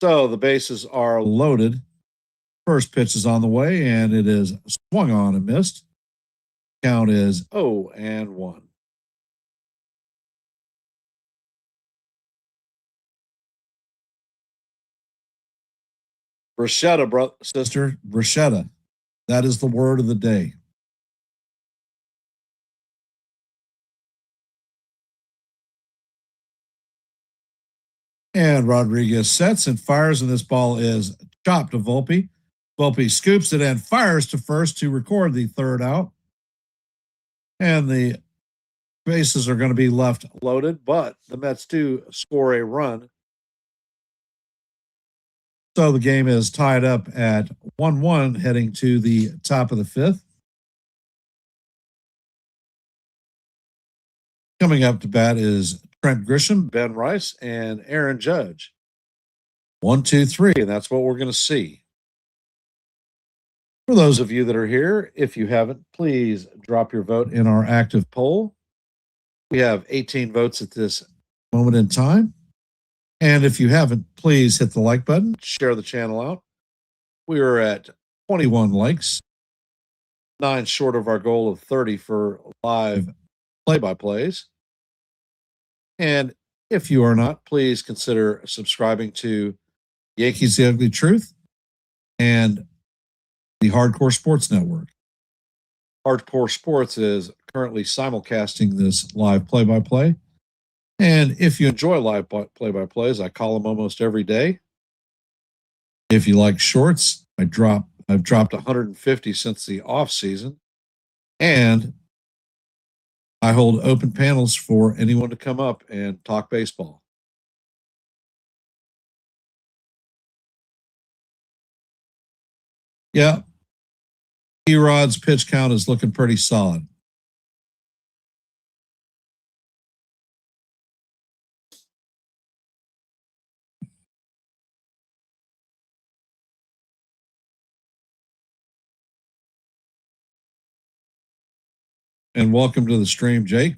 So the bases are loaded. First pitch is on the way, and it is swung on and missed. Count is 0-1. Bruschetta, sister, bruschetta. That is the word of the day. And Rodriguez sets and fires, and this ball is chopped to Volpe. Volpe scoops it and fires to first to record the third out. And the bases are going to be left loaded, but the Mets do score a run. So the game is tied up at 1-1 heading to the top of the fifth. Coming up to bat is Trent Grisham, Ben Rice, and Aaron Judge. 1, 2, 3, and that's what we're going to see. For those of you that are here, if you haven't, please drop your vote in our active poll. We have 18 votes at this moment in time. And if you haven't, please hit the like button, share the channel out. We are at 21 likes, 9 short of our goal of 30 for live play-by-plays. And if you are not, please consider subscribing to Yankees The Ugly Truth and the Hardcore Sports Network. Hardcore Sports is currently simulcasting this live play-by-play. And if you enjoy live play-by-plays, I call them almost every day. If you like shorts, I've dropped 150 since the off season. And I hold open panels for anyone to come up and talk baseball. Yeah. Erod's pitch count is looking pretty solid. And welcome to the stream, Jake.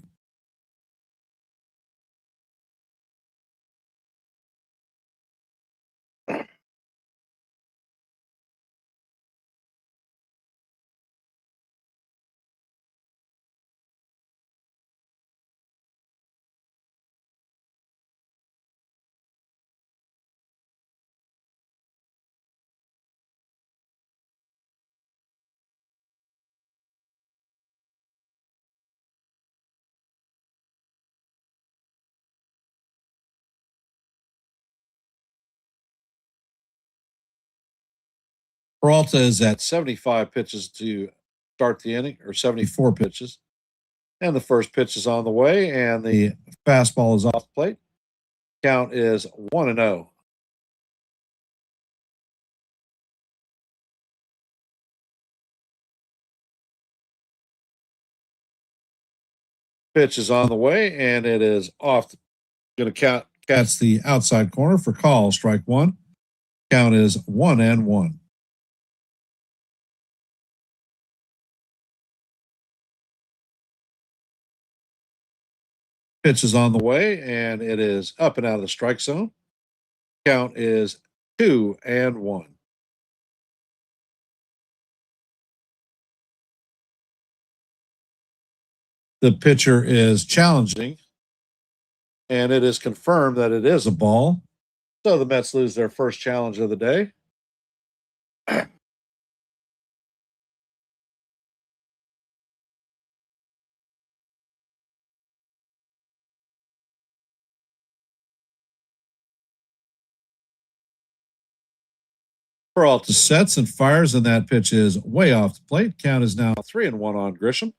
Peralta is at 75 pitches to start the inning, or 74 pitches. And the first pitch is on the way, and the fastball is off the plate. Count is 1-0. Pitch is on the way, and it is off. Going to catch the outside corner for call, strike one. Count is 1-1. Pitch is on the way, and it is up and out of the strike zone. Count is 2-1. The pitcher is challenging, and it is confirmed that it is a ball. So the Mets lose their first challenge of the day. Peralta sets and fires, and that pitch is way off the plate. Count is now 3-1 on Grisham.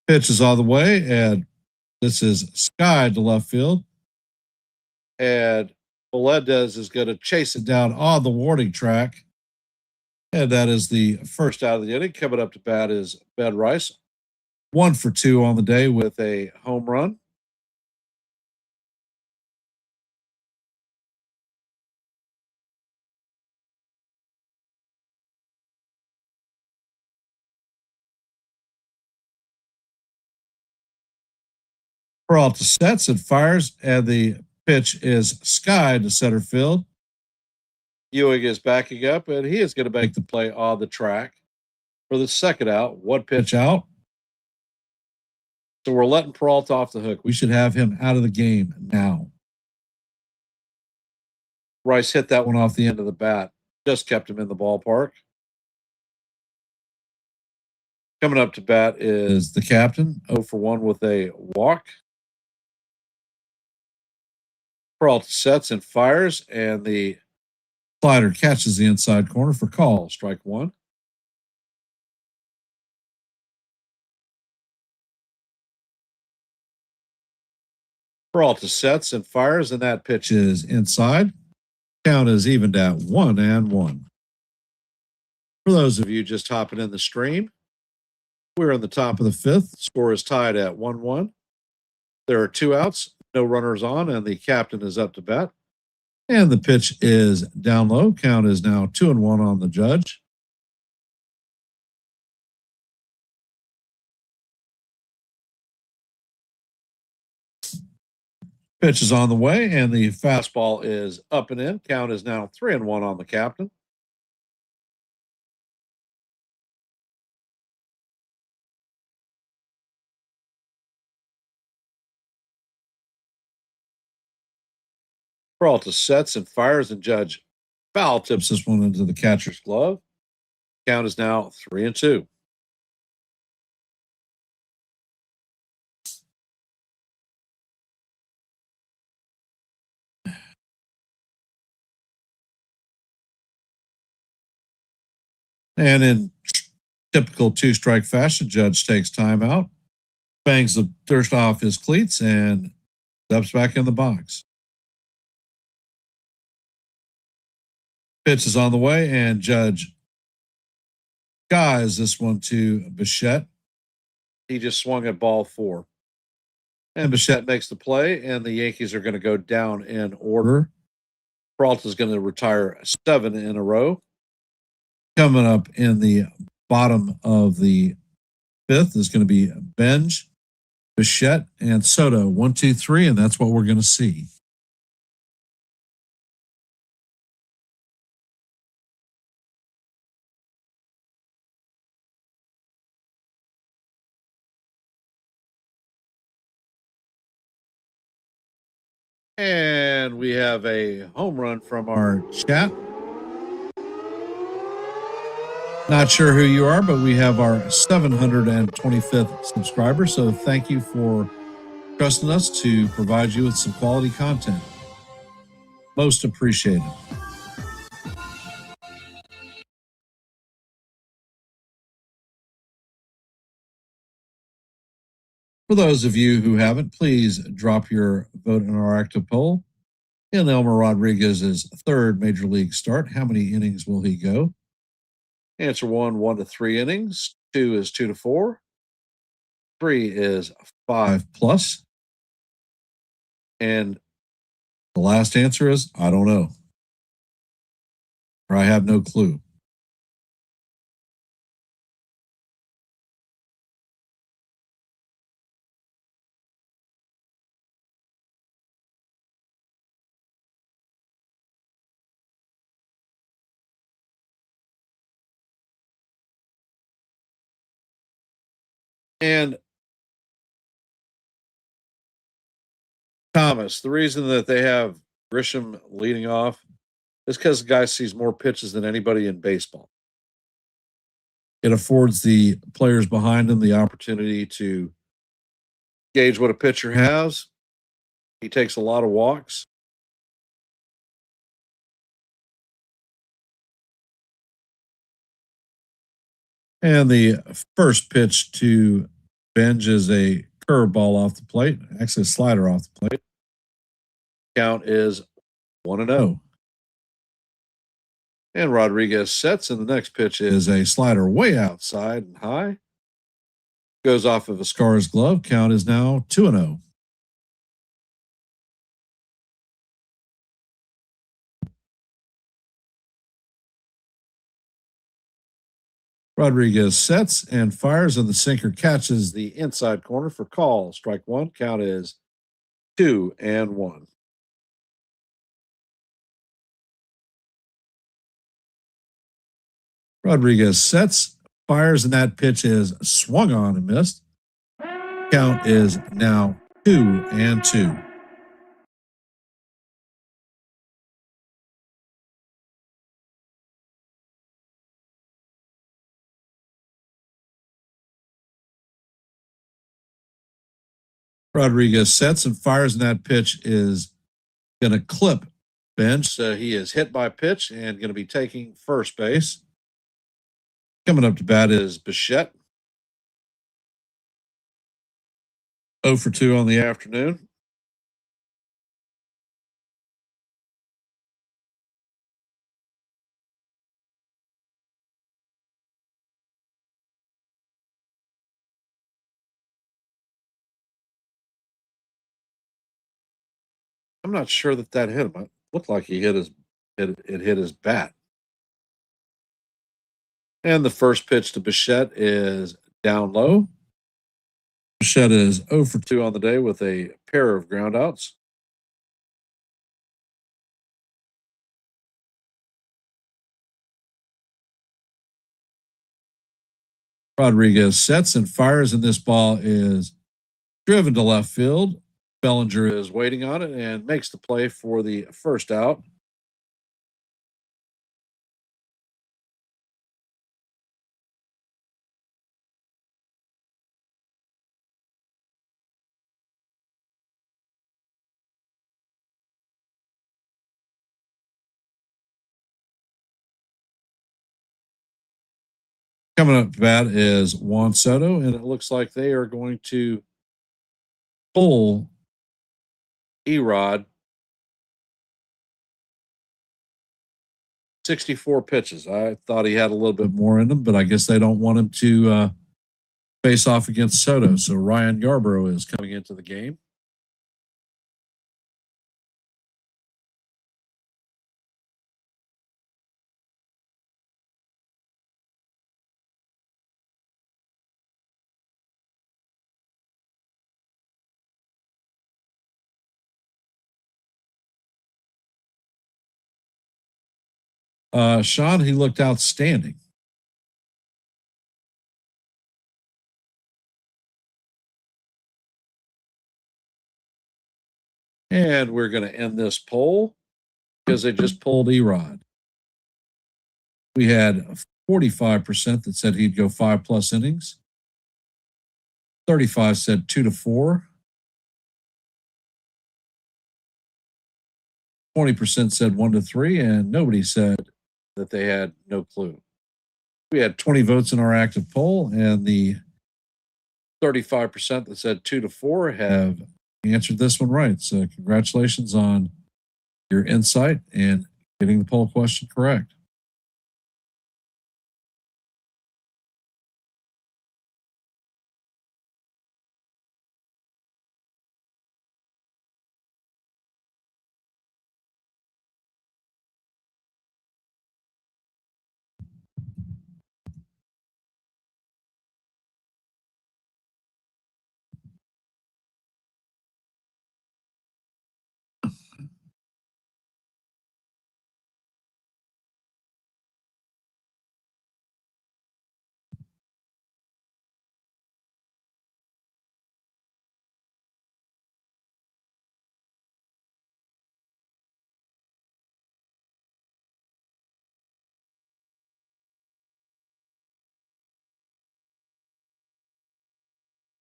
Pitch is on the way, and this is skied to left field. And Melendez is going to chase it down on the warning track. And that is the first out of the inning. Coming up to bat is Ben Rice. 1 for 2 on the day with a home run. Peralta sets and fires, and the pitch is skied to center field. Ewing is backing up, and he is going to make the play on the track for the second out. 1 pitch out. So we're letting Peralta off the hook. We should have him out of the game now. Rice hit that one off the end of the bat. Just kept him in the ballpark. Coming up to bat is the captain, 0 for 1 with a walk. Peralta sets and fires, and the slider catches the inside corner for call, strike one. Peralta sets and fires, and that pitch is inside. Count is evened at 1-1. For those of you just hopping in the stream, we're in the top of the fifth. Score is tied at 1-1. There are 2 outs, no runners on, and the captain is up to bat. And the pitch is down low. Count is now 2-1 on the judge. Pitch is on the way, and the fastball is up and in. Count is now 3-1 on the captain. Peralta sets and fires, and Judge foul tips this one into the catcher's glove. Count is now 3-2. And in typical 2-strike fashion, Judge takes time out, bangs the dirt off his cleats, and steps back in the box. Pitch is on the way, and Judge guys this one to Bichette. He just swung at ball 4. And Bichette makes the play, and the Yankees are going to go down in order. Peralta is going to retire 7 in a row. Coming up in the bottom of the 5th is going to be Benj, Bichette, and Soto. 1, 2, 3, and that's what we're going to see. And we have a home run from our chat. Not sure who you are, but we have our 725th subscriber. So thank you for trusting us to provide you with some quality content. Most appreciated. For those of you who haven't, please drop your vote in our active poll. In Elmer Rodriguez's third major league start, how many innings will he go? Answer 1 to 3 innings. 2 is 2 to 4. 3 is 5 plus. And the last answer is I don't know. Or I have no clue. And Thomas, the reason that they have Grisham leading off is because the guy sees more pitches than anybody in baseball. It affords the players behind him the opportunity to gauge what a pitcher has. He takes a lot of walks. And the first pitch to Benj is a curveball off the plate, actually a slider off the plate. Count is 1-0. And Rodriguez sets, and the next pitch is a slider way outside and high. Goes off of Vizcarra's glove. Count is now 2-0. Rodriguez sets and fires, and the sinker catches the inside corner for call. Strike one. Count is 2-1. Rodriguez sets, fires, and that pitch is swung on and missed. Count is now 2-2. Rodriguez sets and fires, and that pitch is going to clip Bench. So he is hit by pitch and going to be taking first base. Coming up to bat is Bichette. 0 for 2 on the afternoon. I'm not sure that hit him. It looked like he hit his bat. And the first pitch to Bichette is down low. Bichette is 0 for 2 on the day with a pair of groundouts. Rodriguez sets and fires, and this ball is driven to left field. Bellinger is waiting on it and makes the play for the first out. Coming up to bat is Juan Soto, and it looks like they are going to pull Erod 64 pitches. I thought he had a little bit more in him, but I guess they don't want him to face off against Soto. So Ryan Yarbrough is coming into the game. Sean, he looked outstanding. And we're going to end this poll because they just pulled Erod. We had 45% that said he'd go 5+ innings. 35 said 2 to 4. 20% said 1 to 3, and nobody said that they had no clue. We had 20 votes in our active poll, and the 35% that said 2 to 4 have answered this one right. So congratulations on your insight and getting the poll question correct.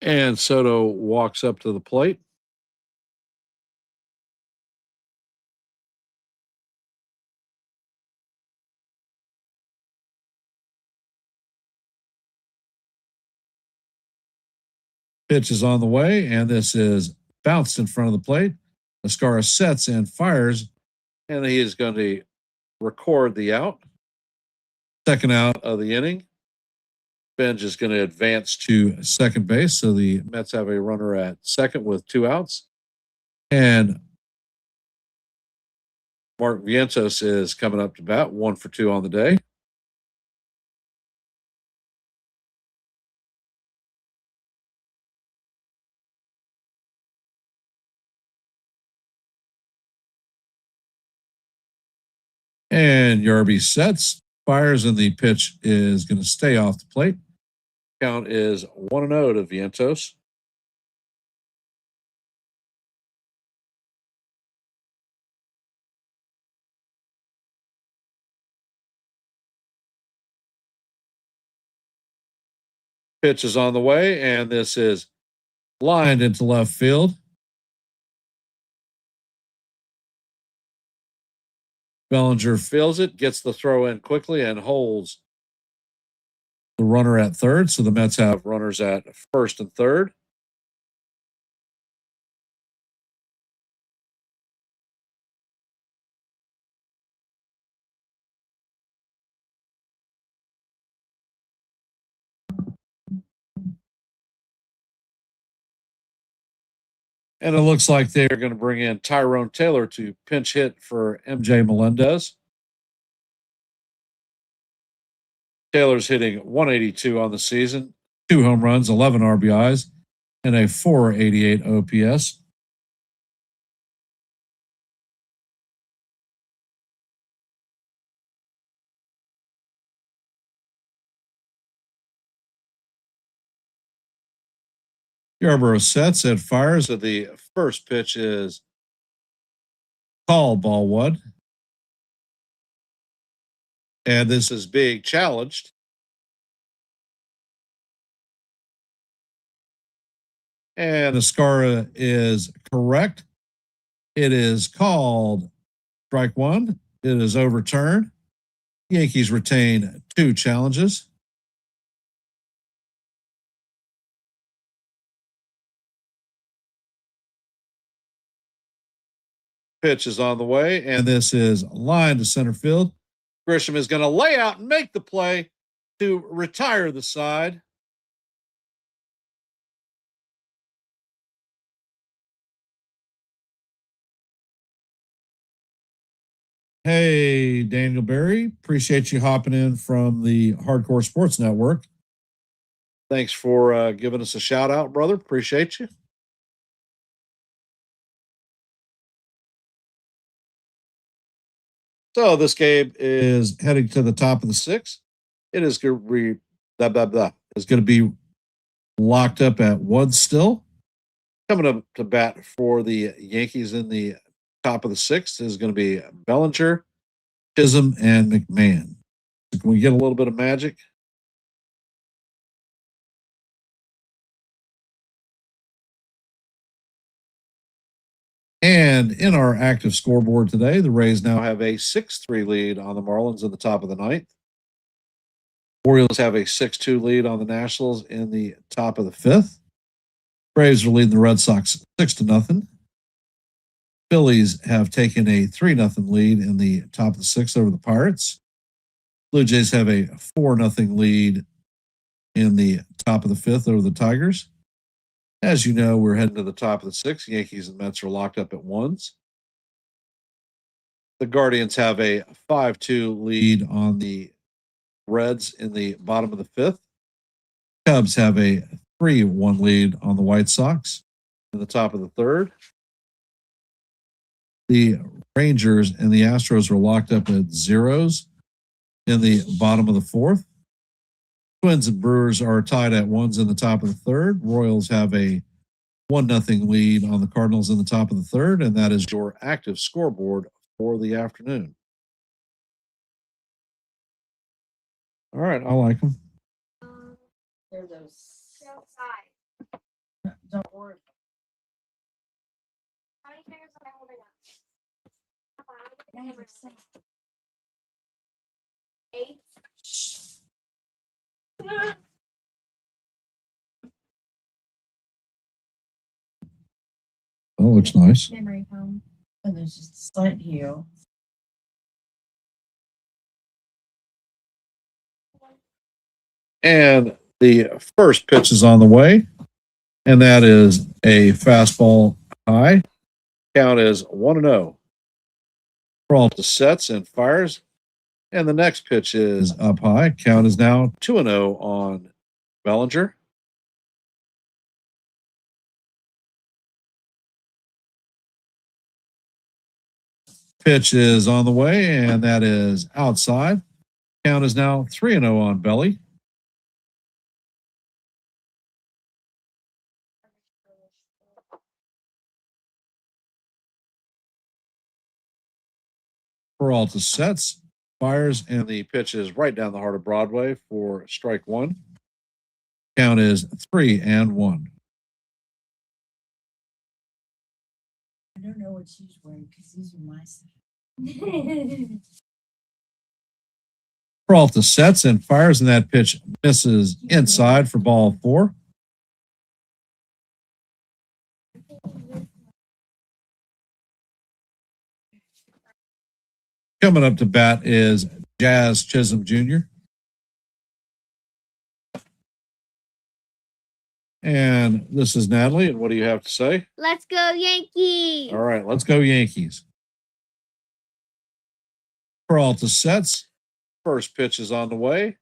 And Soto walks up to the plate. Pitch is on the way, and this is bounced in front of the plate. Mascara sets and fires, and he is going to record the out. Second out of the inning. Benj is going to advance to second base, so the Mets have a runner at second with 2 outs. And Mark Vientos is coming up to bat, 1 for 2 on the day. And Yarby sets, fires, and the pitch is going to stay off the plate. Count is 1-0 to Vientos. Pitch is on the way, and this is lined into left field. Bellinger fields it, gets the throw in quickly, and holds the runner at third. So the Mets have runners at first and third. And it looks like they're going to bring in Tyrone Taylor to pinch hit for MJ Melendez. Taylor's hitting 182 on the season, 2 home runs, 11 RBIs, and a 488 OPS. Yarborough sets and fires, and the first pitch is called ball 1. And this is being challenged. And Ascara is correct. It is called strike 1. It is overturned. Yankees retain 2 challenges. Pitch is on the way, and this is lined to center field. Grisham is going to lay out and make the play to retire the side. Hey, Daniel Berry, appreciate you hopping in from the Hardcore Sports Network. Thanks for giving us a shout out, brother. Appreciate you. So this game is heading to the top of the 6th. It is going to be It's going to be locked up at 1 still. Coming up to bat for the Yankees in the top of the 6th is going to be Bellinger, Chisholm, and McMahon. Can we get a little bit of magic? And in our active scoreboard today, the Rays now have a 6-3 lead on the Marlins in the top of the ninth. Orioles have a 6-2 lead on the Nationals in the top of the fifth. Braves are leading the Red Sox 6-0. Phillies have taken a 3-0 lead in the top of the sixth over the Pirates. Blue Jays have a 4-0 lead in the top of the fifth over the Tigers. As you know, we're heading to the top of the sixth. Yankees and Mets are locked up at ones. The Guardians have a 5-2 lead on the Reds in the bottom of the fifth. Cubs have a 3-1 lead on the White Sox in the top of the third. The Rangers and the Astros are locked up at zeros in the bottom of the fourth. Twins and Brewers are tied at ones in the top of the third. Royals have a 1-0 lead on the Cardinals in the top of the third, and that is your active scoreboard for the afternoon. All right, I like them. They're outside. Don't worry. How many fingers am I holding up? I have 8. Oh, looks nice. Memory foam. And there's just a slight heel. And the first pitch is on the way, and that is a fastball high. Count is 1-0. Crawl to sets and fires. And the next pitch is up high. Count is now 2-0 on Bellinger. Pitch is on the way, and that is outside. Count is now 3-0 on Belly. Peralta sets, fires, and the pitch is right down the heart of Broadway for strike one. Count is 3-1. I don't know what she's wearing because these are my stuff. Peralta sets and fires, and that pitch misses inside for ball 4. Coming up to bat is Jazz Chisholm Jr. And this is Natalie. And what do you have to say? Let's go Yankees. All right, let's go Yankees. Peralta sets. First pitch is on the way.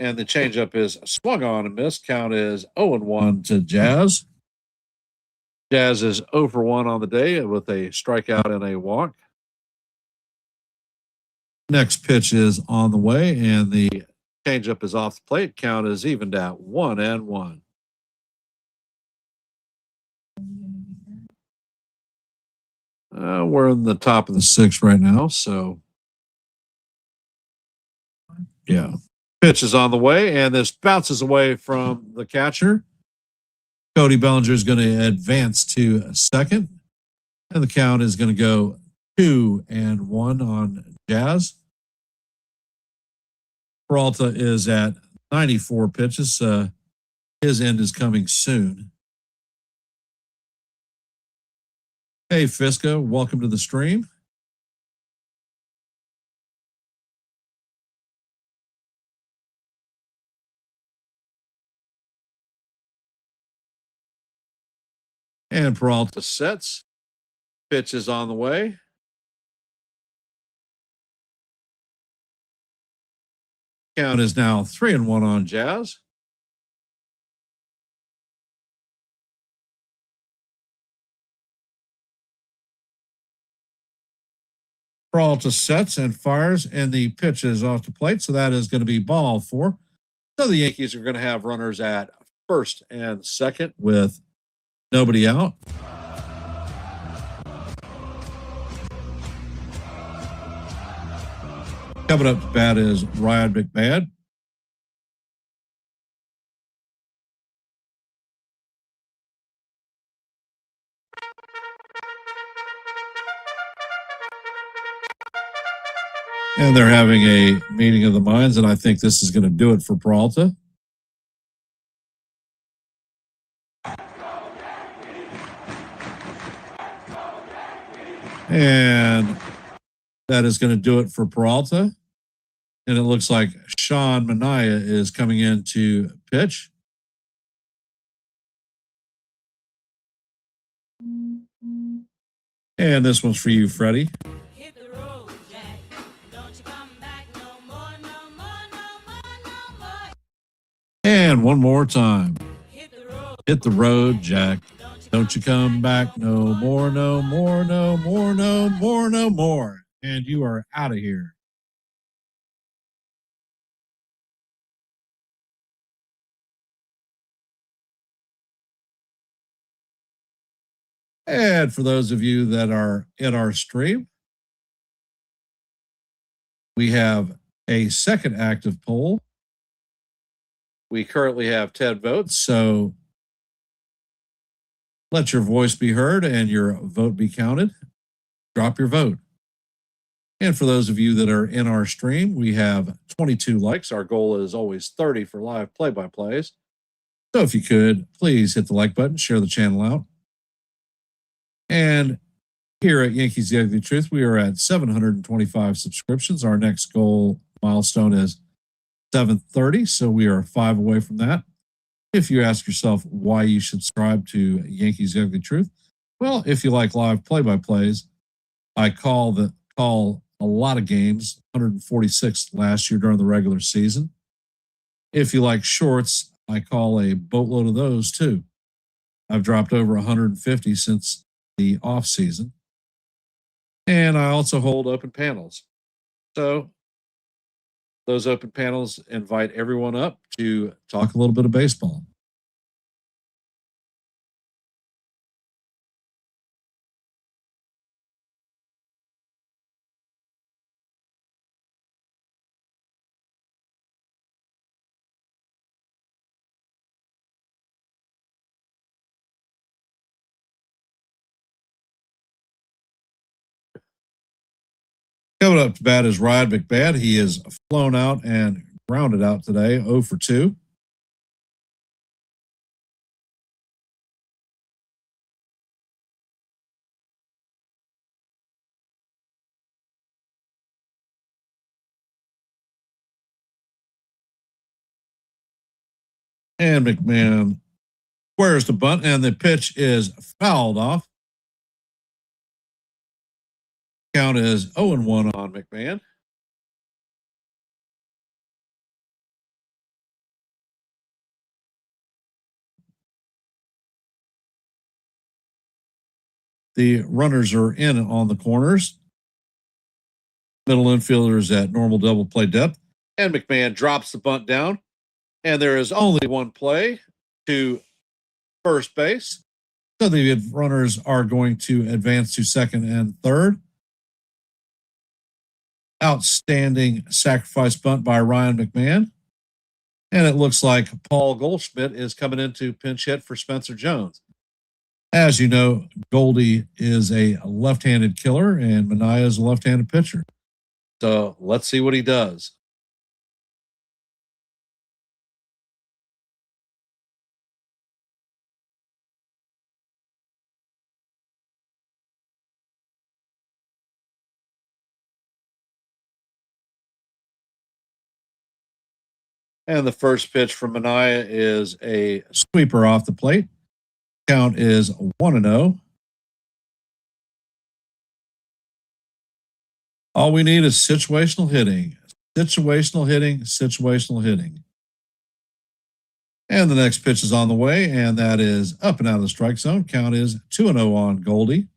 And the changeup is swung on and missed. Count is 0-1 to Jazz. Jazz is 0 for 1 on the day with a strikeout and a walk. Next pitch is on the way, and the changeup is off the plate. Count is evened out 1-1. We're in the top of the sixth right now, so yeah. Pitch is on the way, and this bounces away from the catcher. Cody Bellinger is going to advance to second, and the count is going to go 2-1 on Jazz. Peralta is at 94 pitches. His end is coming soon. Hey, Fisca, welcome to the stream. And Peralta sets. Pitch is on the way. Count is now 3-1 on Jazz. Peralta sets and fires, and the pitch is off the plate, so that is going to be ball 4. So the Yankees are going to have runners at first and second with nobody out. Coming up to bat is Ryan McMahon. And they're having a meeting of the minds, and I think this is going to do it for Peralta. And that is going to do it for Peralta. And it looks like Sean Manaea is coming in to pitch. And this one's for you, Freddie. Hit the road, Jack. Don't you come back no more, no more, no more, no more. And one more time. Hit the road. Hit the road, Jack. Don't you come back no more, no more, no more, no more, no more. And you are out of here. And for those of you that are in our stream, we have a second active poll. We currently have 10 votes, so let your voice be heard and your vote be counted. Drop your vote. And for those of you that are in our stream, we have 22 likes. Our goal is always 30 for live play-by-plays. So if you could, please hit the like button, share the channel out. And here at Yankees The Ugly Truth, we are at 725 subscriptions. Our next goal milestone is 730, so we are 5 away from that. If you ask yourself why you should subscribe to Yankees The Ugly Truth, well, if you like live play-by-plays, I call a lot of games, 146 last year during the regular season. If you like shorts, I call a boatload of those too. I've dropped over 150 since the off season. And I also hold open panels. So those open panels invite everyone up to talk a little bit of baseball. Coming up to bat is Ryan McMahon. He is flown out and grounded out today, 0 for 2. And McMahon squares the bunt, and the pitch is fouled off. Count is 0-1 on McMahon. The runners are in on the corners. Middle infielders at normal double play depth. And McMahon drops the bunt down. And there is only one play to first base. So the runners are going to advance to second and third. Outstanding sacrifice bunt by Ryan McMahon. And it looks like Paul Goldschmidt is coming in to pinch hit for Spencer Jones. As you know, Goldie is a left-handed killer and Manaea is a left-handed pitcher. So let's see what he does. And the first pitch from Manaea is a sweeper off the plate. Count is 1-0. All we need is situational hitting. Situational hitting, situational hitting. And the next pitch is on the way, and that is up and out of the strike zone. Count is 2-0 on Goldie.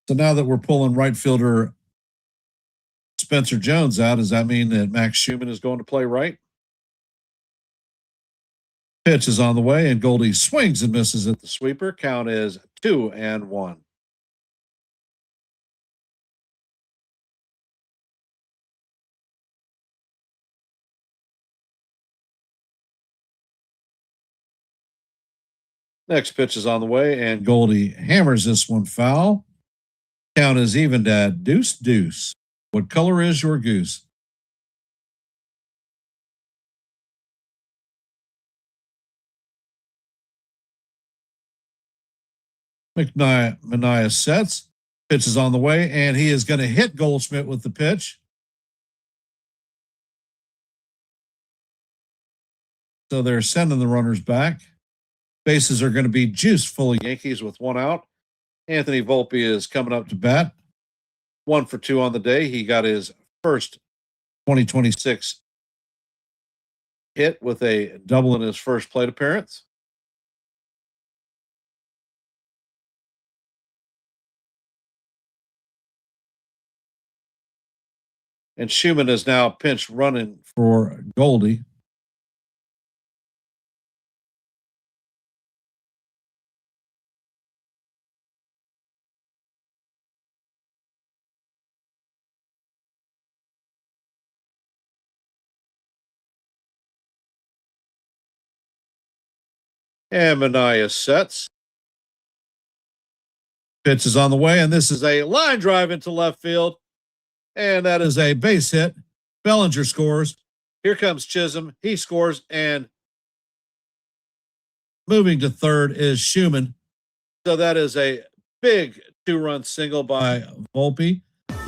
So now that we're pulling right fielder Spencer Jones out. Does that mean that Max Schumann is going to play right? Pitch is on the way, and Goldie swings and misses at the sweeper. Count is 2-1. Next pitch is on the way, and Goldie hammers this one foul. Count is even at 2-2. What color is your goose? Mania sets. Pitch is on the way, and he is going to hit Goldschmidt with the pitch. So they're sending the runners back. Bases are going to be juiced full of Yankees with one out. Anthony Volpe is coming up to bat. 1 for 2 on the day. He got his first 2026 hit with a double in his first plate appearance. And Schumann is now pinch running for Goldie. And Mania sets. Pitch is on the way, and this is a line drive into left field. And that is a base hit. Bellinger scores. Here comes Chisholm. He scores, and moving to third is Schumann. So that is a big 2-run single by Volpe.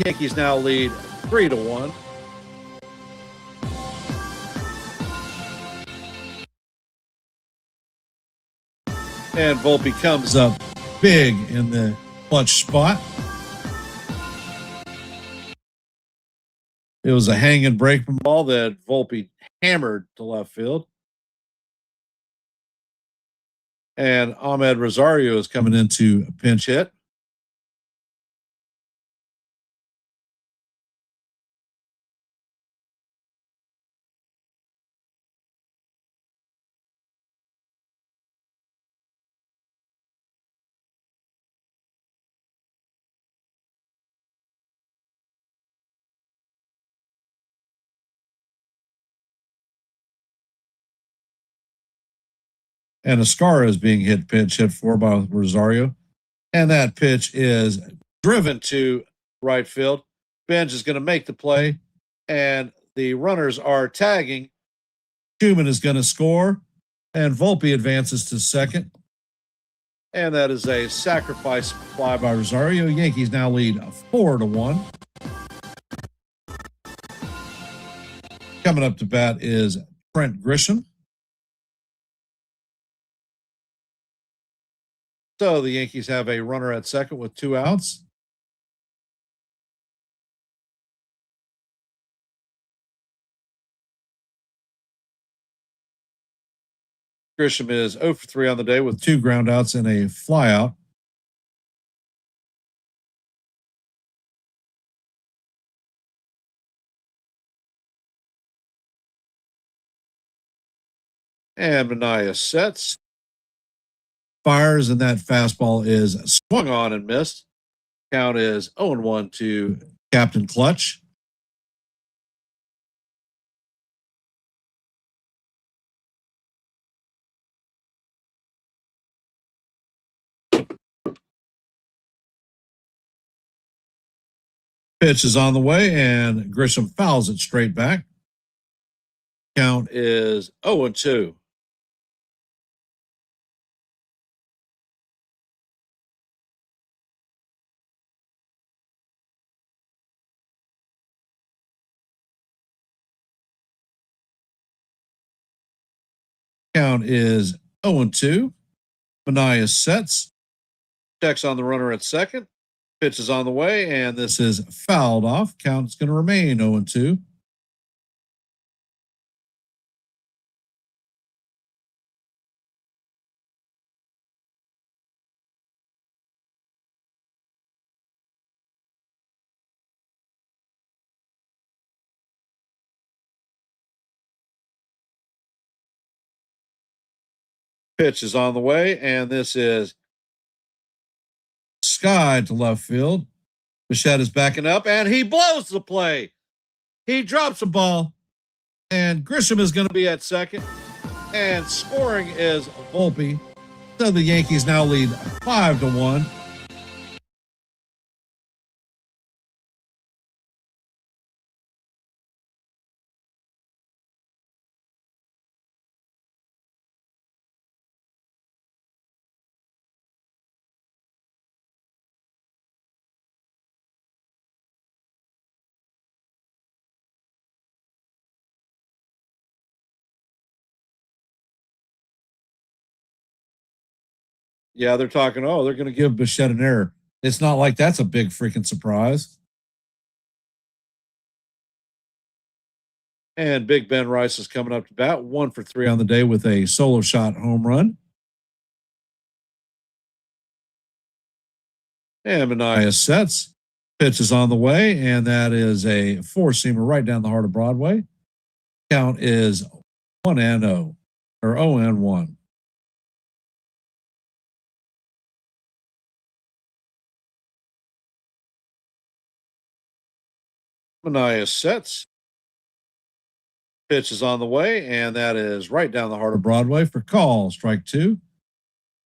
Yankees now lead 3-1. And Volpe comes up big in the clutch spot. It was a hanging breaking ball that Volpe hammered to left field. And Ahmed Rosario is coming into a pinch hit. And Escara is being pinch hit for by Rosario. And that pitch is driven to right field. Benj is going to make the play, and the runners are tagging. Schumann is going to score, and Volpe advances to second. And that is a sacrifice fly by Rosario. Yankees now lead 4-1. Coming up to bat is Trent Grisham. So the Yankees have a runner at second with 2 outs. Grisham is 0 for 3 on the day with 2 groundouts and a flyout. And Mania sets. Fires, and that fastball is swung on and missed. Count is 0-1 to Captain Clutch. Pitch is on the way, and Grisham fouls it straight back. Count is 0-2. Count is 0-2. Mania sets. Checks on the runner at second. Pitch is on the way, and this is fouled off. Count is going to remain 0-2. Pitch is on the way, and this is sky to left field. Bichette is backing up, and he blows the play. He drops a ball, and Grisham is going to be at second, and scoring is Volpe. So the Yankees now lead 5-1. Yeah, they're talking, oh, they're going to give Bichette an error. It's not like that's a big freaking surprise. And Big Ben Rice is coming up to bat, 1 for 3 on the day with a solo shot home run. And Mania sets. Pitch is on the way, and that is a four-seamer right down the heart of Broadway. Count is 1-0, or 0-1. Mania sets. Pitch is on the way, and that is right down the heart of Broadway for call. Strike 2.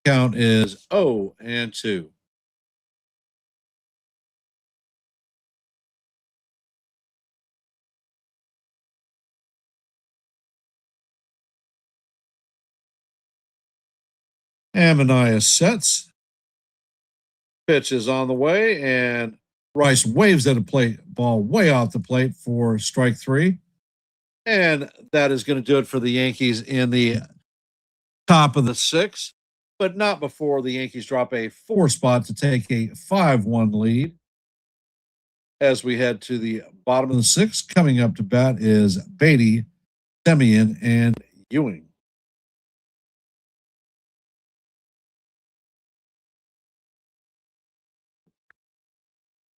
Count is 0-2. And Mania sets. Pitch is on the way, and Rice waves at a plate ball way off the plate for strike 3. And that is going to do it for the Yankees in the top of the 6th, but not before the Yankees drop a 4 spot to take a 5-1 lead. As we head to the bottom of the 6th, coming up to bat is Beatty, Semien, and Ewing.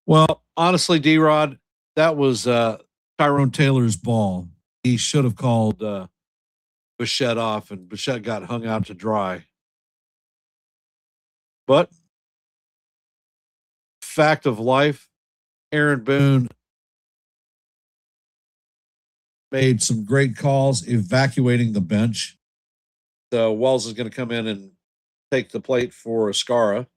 Well, honestly, D-Rod, that was Tyrone Taylor's ball. He should have called Bichette off, and Bichette got hung out to dry. But fact of life, Aaron Boone made some great calls evacuating the bench. So Wells is going to come in and take the plate for Ascara.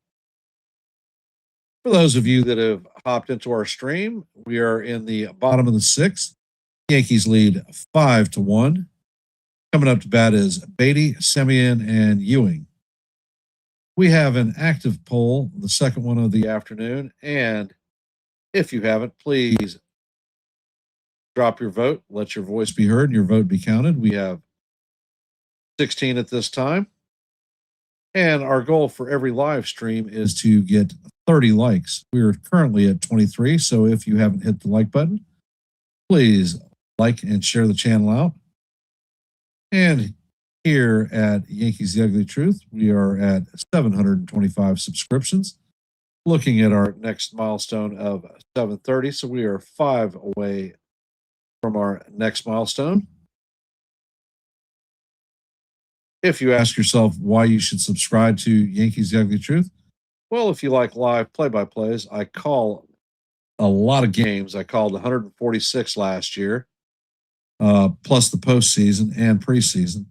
For those of you that have hopped into our stream, we are in the bottom of the 6th. Yankees lead 5-1. Coming up to bat is Beatty, Semien, and Ewing. We have an active poll, the second one of the afternoon. And if you haven't, please drop your vote. Let your voice be heard and your vote be counted. We have 16 at this time. And our goal for every live stream is to get 30 likes. We are currently at 23. So if you haven't hit the like button, please like and share the channel out. And here at Yankees The Ugly Truth, we are at 725 subscriptions, looking at our next milestone of 730. So we are 5 away from our next milestone. If you ask yourself why you should subscribe to Yankees The Ugly Truth, well, if you like live play-by-plays, I call a lot of games. I called 146 last year, plus the postseason and preseason.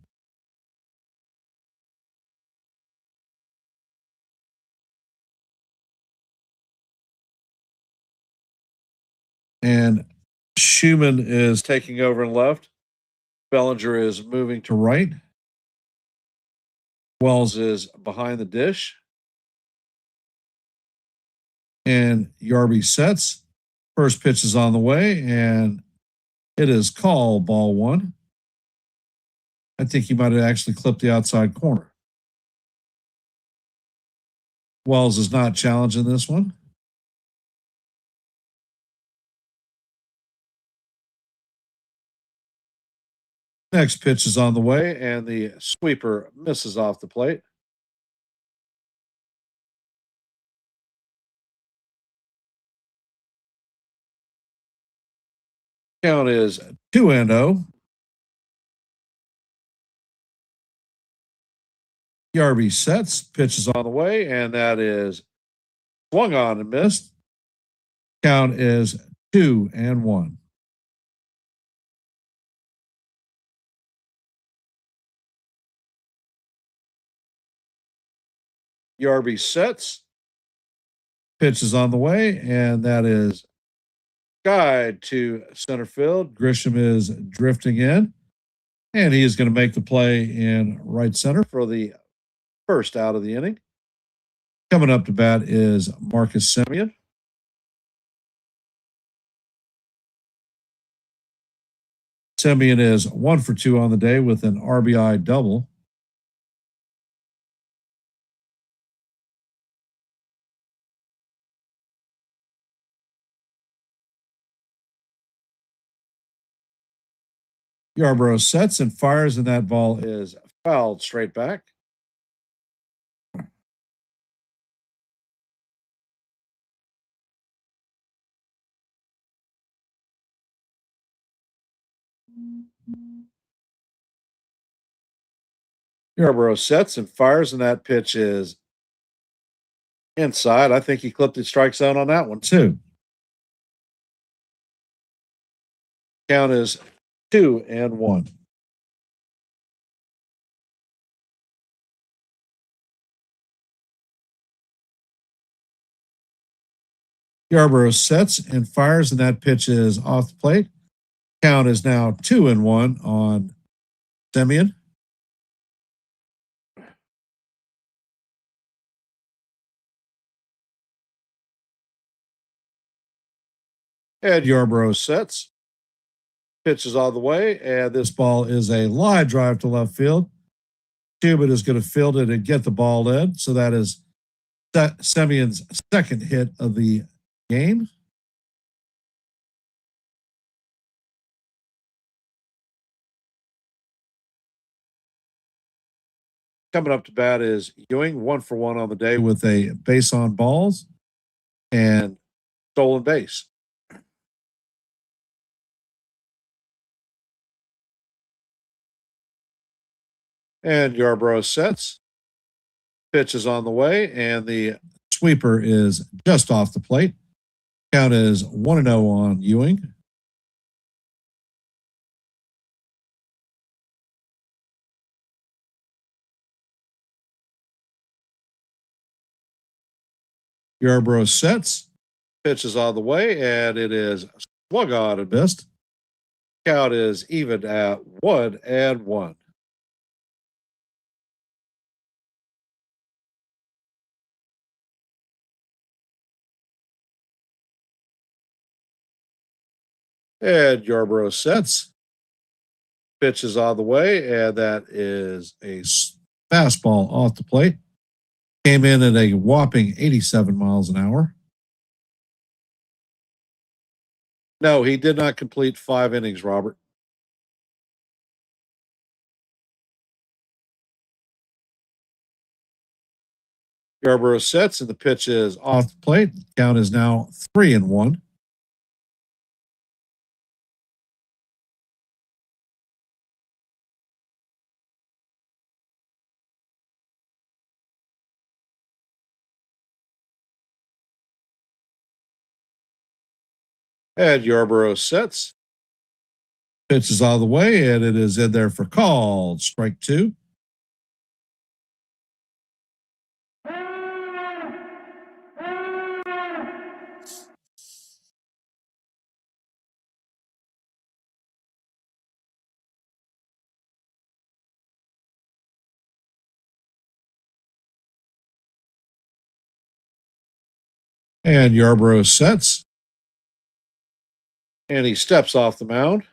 And Schumann is taking over and left. Bellinger is moving to right. Wells is behind the dish. And Yarby sets. First pitch is on the way, and it is called ball 1. I think he might have actually clipped the outside corner. Wells is not challenging this one. Next pitch is on the way, and the sweeper misses off the plate. Count is 2-0. Yarby sets, pitches on the way, and that is swung on and missed. Count is 2-1. Yarby sets, pitches on the way, and that is guide to center field. Grisham is drifting in, and he is going to make the play in right center for the first out of the inning. Coming up to bat is Marcus Semien. Semien is 1 for 2 on the day with an RBI double. Yarbrough sets and fires, and that ball is fouled straight back. Yarbrough sets and fires, and that pitch is inside. I think he clipped his strike zone on that one, too. Count is 2-1. Yarbrough sets and fires, and that pitch is off the plate. Count is now 2-1 on Semien. And Yarbrough sets, pitches all the way, and this ball is a line drive to left field. Cuban is going to field it and get the ball in. So that is Semien's second hit of the game. Coming up to bat is Ewing, 1 for 1 on the day with a base on balls and stolen base. And Yarbrough sets, pitches on the way, and the sweeper is just off the plate. Count is 1-0 on Ewing. Yarbrough sets, pitches on the way, and it is swung on and missed. Count is even at 1-1. And Yarbrough sets, pitches on the way, and that is a fastball off the plate. Came in at a whopping 87 miles an hour. No, he did not complete 5 innings, Robert. Yarbrough sets, and the pitch is off the plate. Count is now 3-1. And Yarbrough sets, pitches all the way, and it is in there for called strike 2. And Yarbrough sets, and he steps off the mound.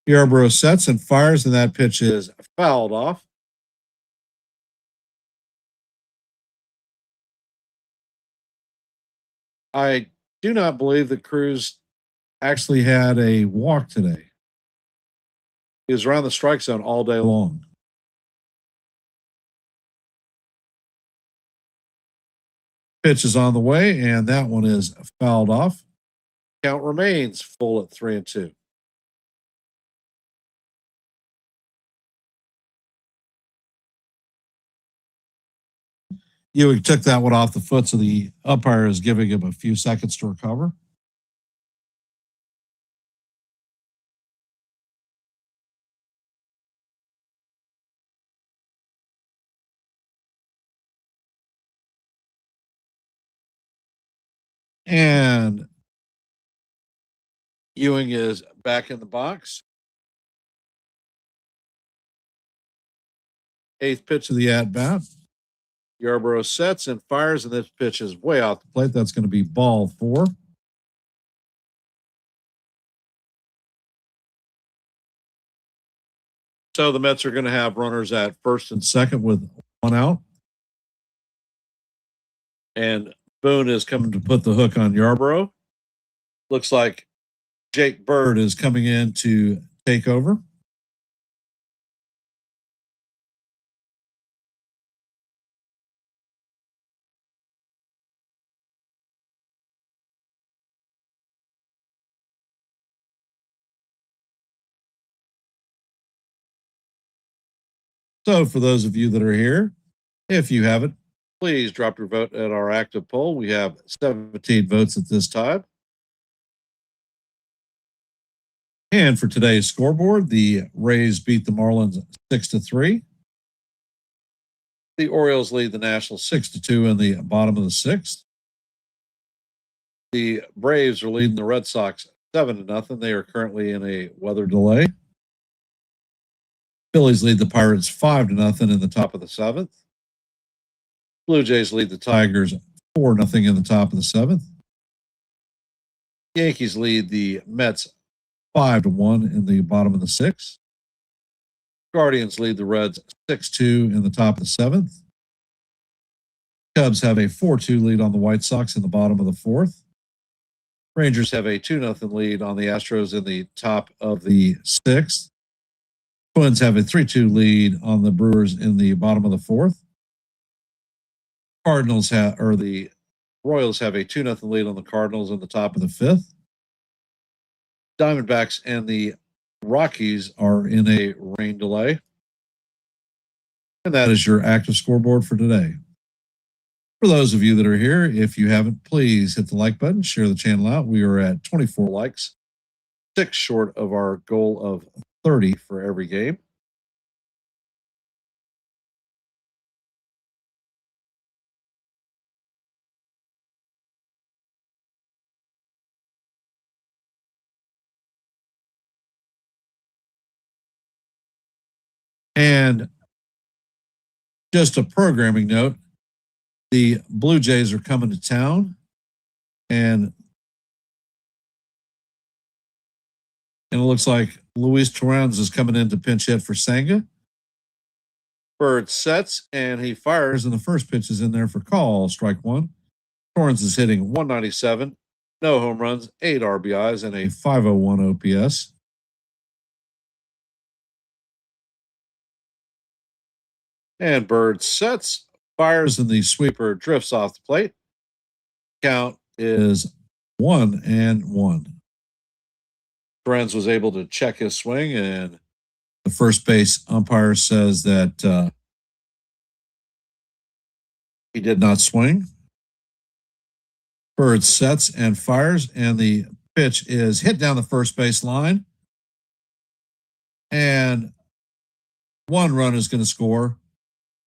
Yarbrough sets and fires, and that pitch is fouled off. I do not believe that Cruz actually had a walk today. He was around the strike zone all day long. Pitch is on the way, and that one is fouled off. Count remains full at 3-2. Ewing took that one off the foot, so the umpire is giving him a few seconds to recover. And Ewing is back in the box. 8th pitch of the at bat. Yarborough sets and fires, and this pitch is way off the plate. That's going to be ball 4. So the Mets are going to have runners at first and second with 1 out. And Boone is coming to put the hook on Yarborough. Looks like Jake Bird is coming in to take over. So for those of you that are here, if you haven't, please drop your vote at our active poll. We have 17 votes at this time. And for today's scoreboard, the Rays beat the Marlins 6-3. The Orioles lead the Nationals 6-2 in the bottom of the 6th. The Braves are leading the Red Sox 7-0. They are currently in a weather delay. Phillies lead the Pirates 5-0 in the top of the 7th. Blue Jays lead the Tigers 4-0 in the top of the 7th. Yankees lead the Mets 5-1 in the bottom of the 6th. Guardians lead the Reds 6-2 in the top of the 7th. Cubs have a 4-2 lead on the White Sox in the bottom of the 4th. Rangers have a 2-0 lead on the Astros in the top of the 6th. Twins have a 3-2 lead on the Brewers in the bottom of the 4th. The Royals have a 2-0 lead on the Cardinals in the top of the 5th. Diamondbacks and the Rockies are in a rain delay. And that is your active scoreboard for today. For those of you that are here, if you haven't, please hit the like button, share the channel out. We are at 24 likes, 6 short of our goal of 30 for every game. And just a programming note, the Blue Jays are coming to town, and it looks like Luis Torrens is coming in to pinch hit for Senga. Bird sets, and he fires, and the first pitch is in there for call, strike 1. Torrens is hitting 197, no home runs, 8 RBIs, and a 501 OPS. And Bird sets, fires, and the sweeper drifts off the plate. Count is 1-1. Torrens was able to check his swing, and the first base umpire says that he did not swing. Bird sets and fires, and the pitch is hit down the first base line. And 1 run is going to score.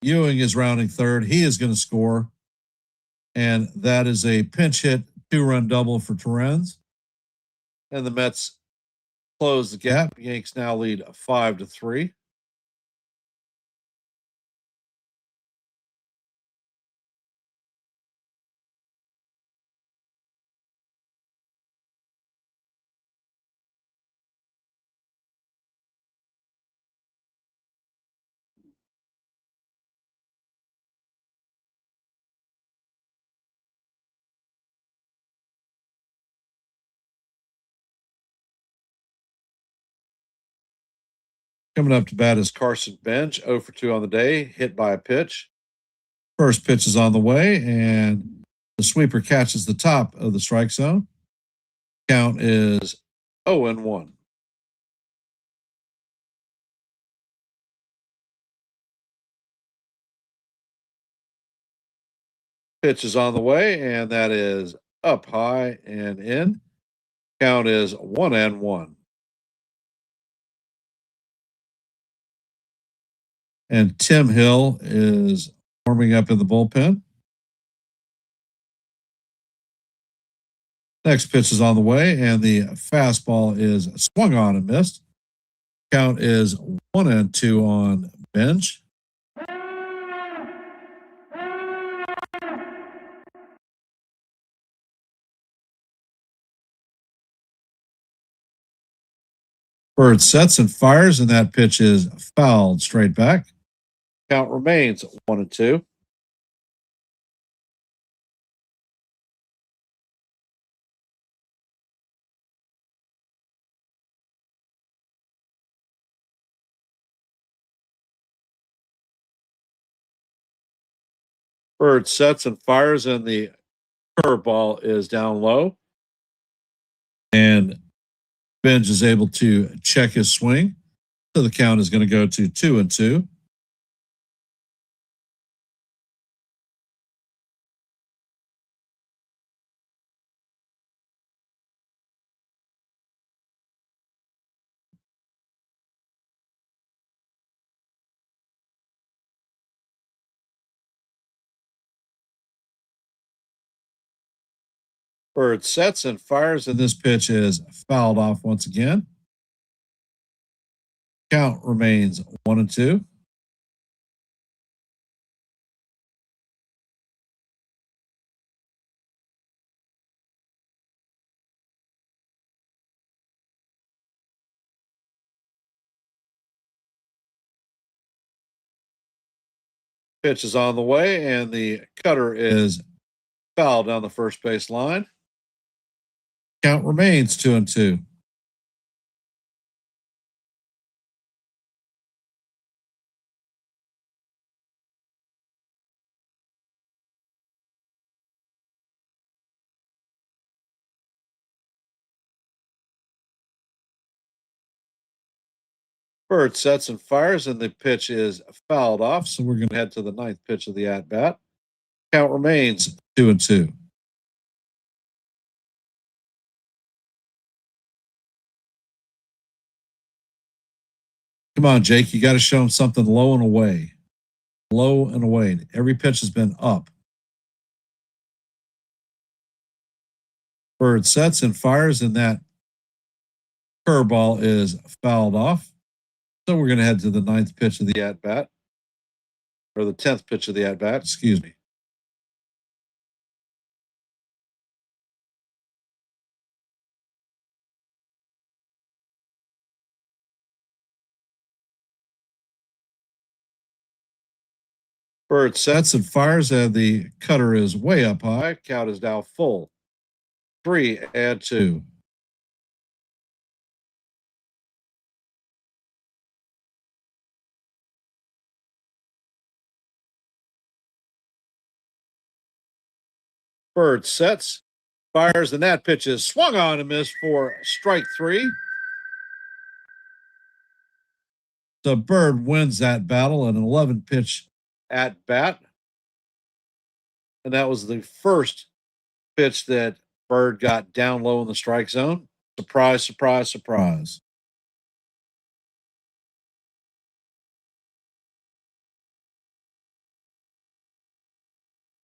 Ewing is rounding third. He is going to score. And that is a pinch hit 2-run double for Torrens. And the Mets close the gap. Yanks now lead 5-3. Coming up to bat is Carson Bench, 0 for 2 on the day, hit by a pitch. First pitch is on the way, and The sweeper catches the top of the strike zone. Count is 0-1. Pitch is on the way, and that is up high and in. Count is 1-1. And Tim Hill is warming up in the bullpen. Next pitch is on the way, and the fastball is swung on and missed. Count is 1-2 on bench. Bird sets and fires, and that pitch is fouled straight back. Count remains 1-2. Bird sets and fires, and the curveball is down low. And Benj is able to check his swing. So the count is going to go to 2-2. Bird sets and fires, and this pitch is fouled off once again. Count remains 1-2. Pitch is on the way, and the cutter is fouled down the first base line. Count remains 2-2. Bird sets and fires, and the pitch is fouled off. So we're going to head to the ninth pitch of the at bat. Count remains 2-2. Come on, Jake. You got to show him something low and away. Low and away. Every pitch has been up. Bird sets and fires, and that curveball is fouled off. So we're going to head to the ninth pitch of the at bat, or the 10th pitch of the at bat, excuse me. Bird sets and fires, and the cutter is way up high. Count is now full. 3-2. Bird sets, fires, and that pitch is swung on and missed for strike 3. So Bird wins that battle, an 11 pitch at bat. And that was the first pitch that Bird got down low in the strike zone. Surprise, surprise, surprise.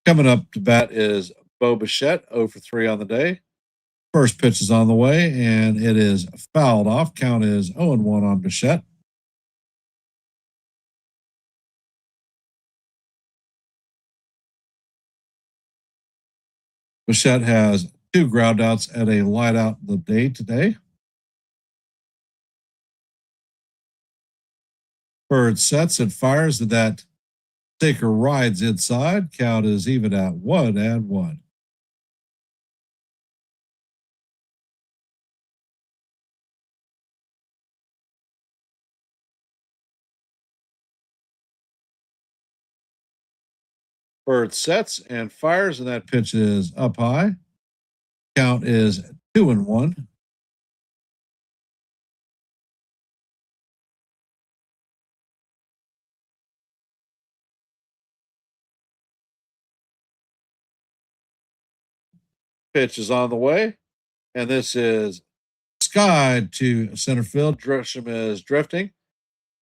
Coming up to bat is Bo Bichette, 0 for 3 on the day. First pitch is on the way, and it is fouled off. Count is 0-1 on Bichette. Bichette has 2 ground outs at a light out the day today. Bird sets and fires, and that sinker rides inside. Count is even at 1-1. Bird sets and fires, and that pitch is up high. Count is 2-1. Pitch is on the way, and this is skied to center field. Grisham is drifting,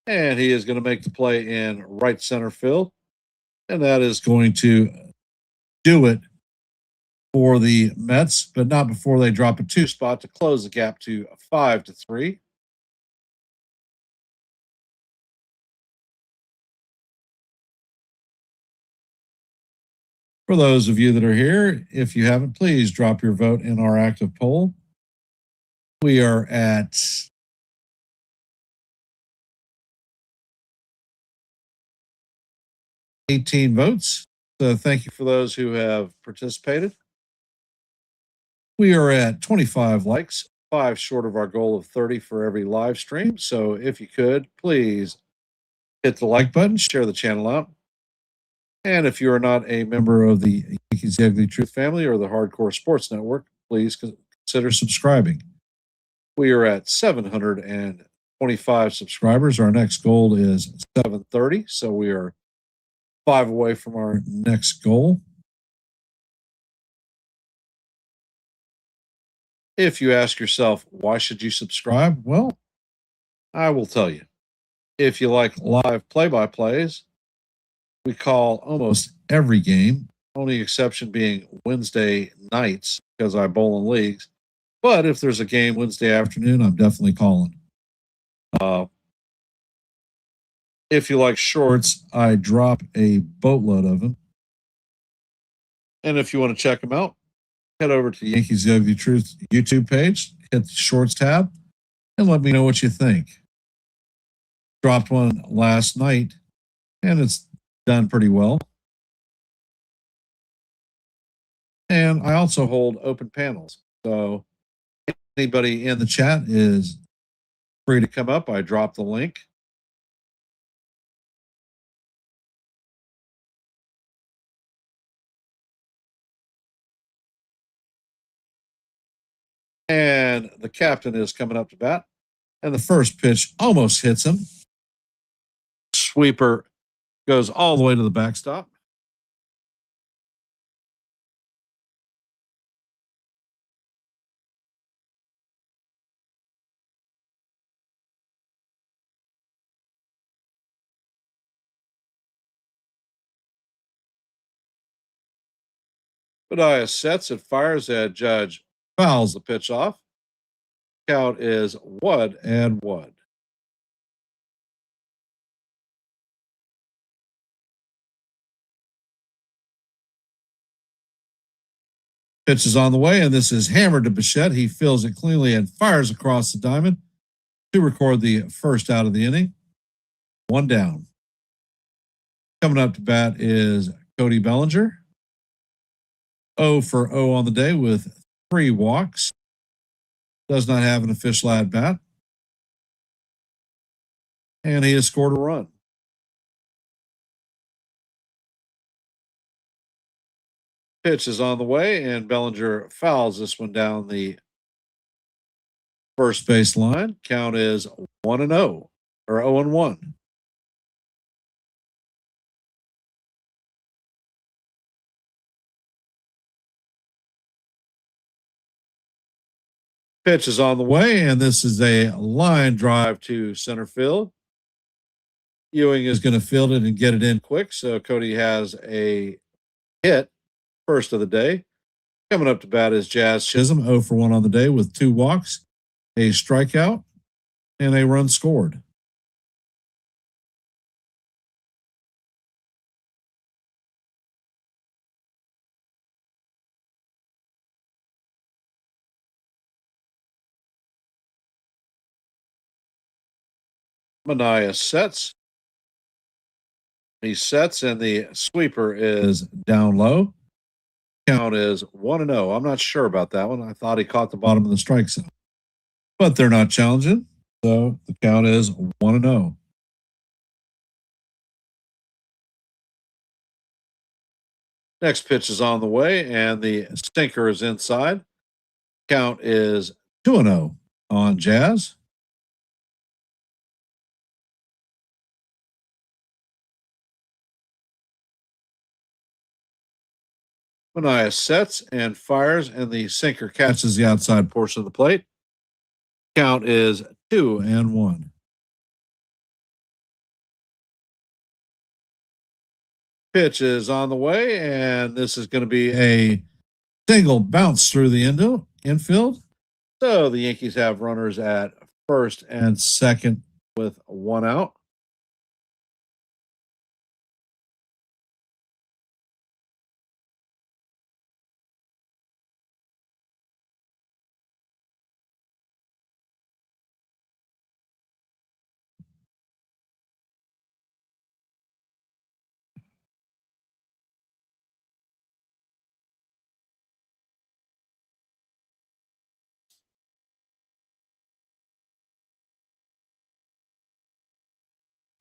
and he is going to make the play in right center field, and that is going to do it for the Mets, but not before they drop a 2 spot to close the gap to 5-3. For those of you that are here, if you haven't, please drop your vote in our active poll. We are at 18 votes. So thank you for those who have participated. We are at 25 likes, 5 short of our goal of 30 for every live stream. So if you could, please hit the like button, share the channel out. And if you are not a member of the Yankees The Ugly Truth family or the Hardcore Sports Network, please consider subscribing. We are at 725 subscribers. Our next goal is 730. So we are 5 away from our next goal. If you ask yourself, why should you subscribe? Well, I will tell you. If you like live play-by-plays, we call almost every game, only exception being Wednesday nights because I bowl in leagues. But if there's a game Wednesday afternoon, I'm definitely calling. If you like shorts, I drop a boatload of them. And if you want to check them out, head over to Yankees The Ugly Truth YouTube page, hit the shorts tab, and let me know what you think. Dropped one last night, and it's done pretty well. And I also hold open panels. So anybody in the chat is free to come up. I dropped the link. And the captain is coming up to bat. And the first pitch almost hits him. Sweeper goes all the way to the backstop. Badiah sets and fires at Judge. Fouls the pitch off. Count is 1-1. Pitch is on the way, and this is hammered to Bichette. He fills it cleanly and fires across the diamond to record the first out of the inning. 1 down. Coming up to bat is Cody Bellinger. 0 for 0 on the day with 3 walks. Does not have an official at bat. And he has scored a run. Pitch is on the way, and Bellinger fouls this one down the first base line. Count is 1-0 or 0-1. Pitch is on the way, and this is a line drive to center field. Ewing is going to field it and get it in quick, so Cody has a hit, first of the day. Coming up to bat is Jazz Chisholm, 0 for 1 on the day with 2 walks, a strikeout, and a run scored. Mania sets. He sets, and the sweeper is down low. Count is 1-0. I'm not sure about that one. I thought he caught the bottom of the strike zone, but they're not challenging. So the count is 1-0. Next pitch is on the way, and the sinker is inside. Count is 2-0 on Jazz. Mania sets and fires, and the sinker catches the outside portion of the plate. Count is 2-1. Pitch is on the way, and this is going to be a single bounce through the infield. So the Yankees have runners at first and second with one out.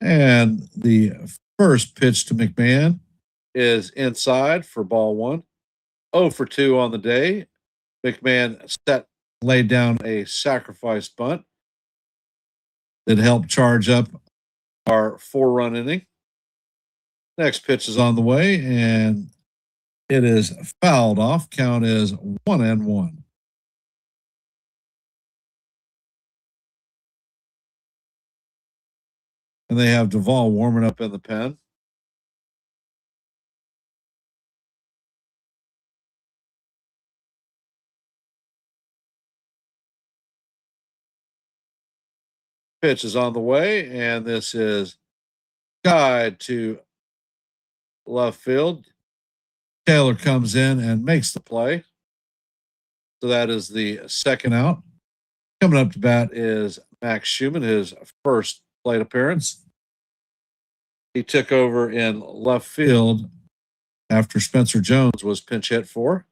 And the first pitch to McMahon is inside for ball one. 0 for 2 on the day. McMahon laid down a sacrifice bunt that helped charge up our 4-run inning. Next pitch is on the way, and it is fouled off. Count is 1-1. And they have Duvall warming up in the pen. Pitch is on the way, and this is guide to left field. Taylor comes in and makes the play. So that is the second out. Coming up to bat is Max Schumann, his first plate appearance. He took over in left field after Spencer Jones was pinch hit for.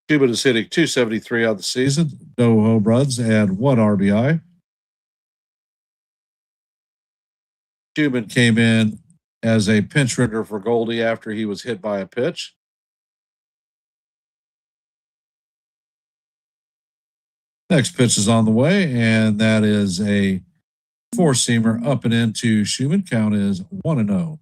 Schumann is hitting .273 on the season. No home runs and 1 RBI. Schumann came in as a pinch hitter for Goldie after he was hit by a pitch. Next pitch is on the way, and that is a four-seamer up and into Schumann. Count is 1-0.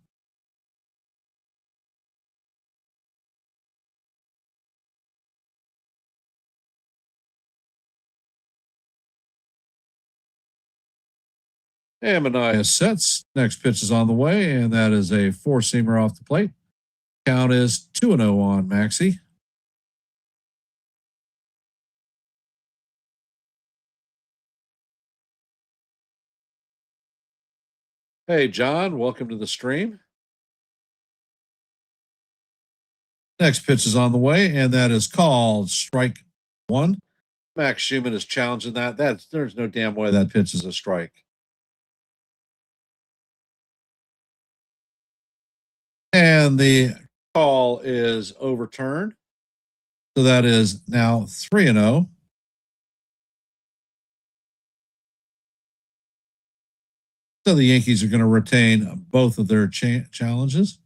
And Mania sets. Next pitch is on the way, and that is a four-seamer off the plate. Count is 2-0 on Maxie. Hey, John, welcome to the stream. Next pitch is on the way, and that is called strike one. Max Schumann is challenging that. There's no damn way that pitch is a strike. And the call is overturned. So that is now 3-0. So the Yankees are going to retain both of their challenges.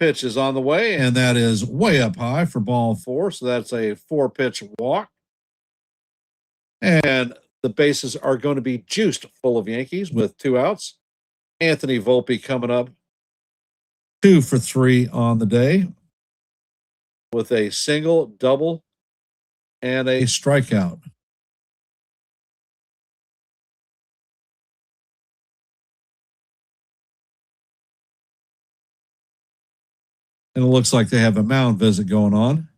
Pitch is on the way, and that is way up high for ball 4. So that's a 4-pitch walk. And the bases are going to be juiced full of Yankees with 2 outs. Anthony Volpe coming up 2 for 3 on the day with a single, double, and a strikeout. And it looks like they have a mound visit going on.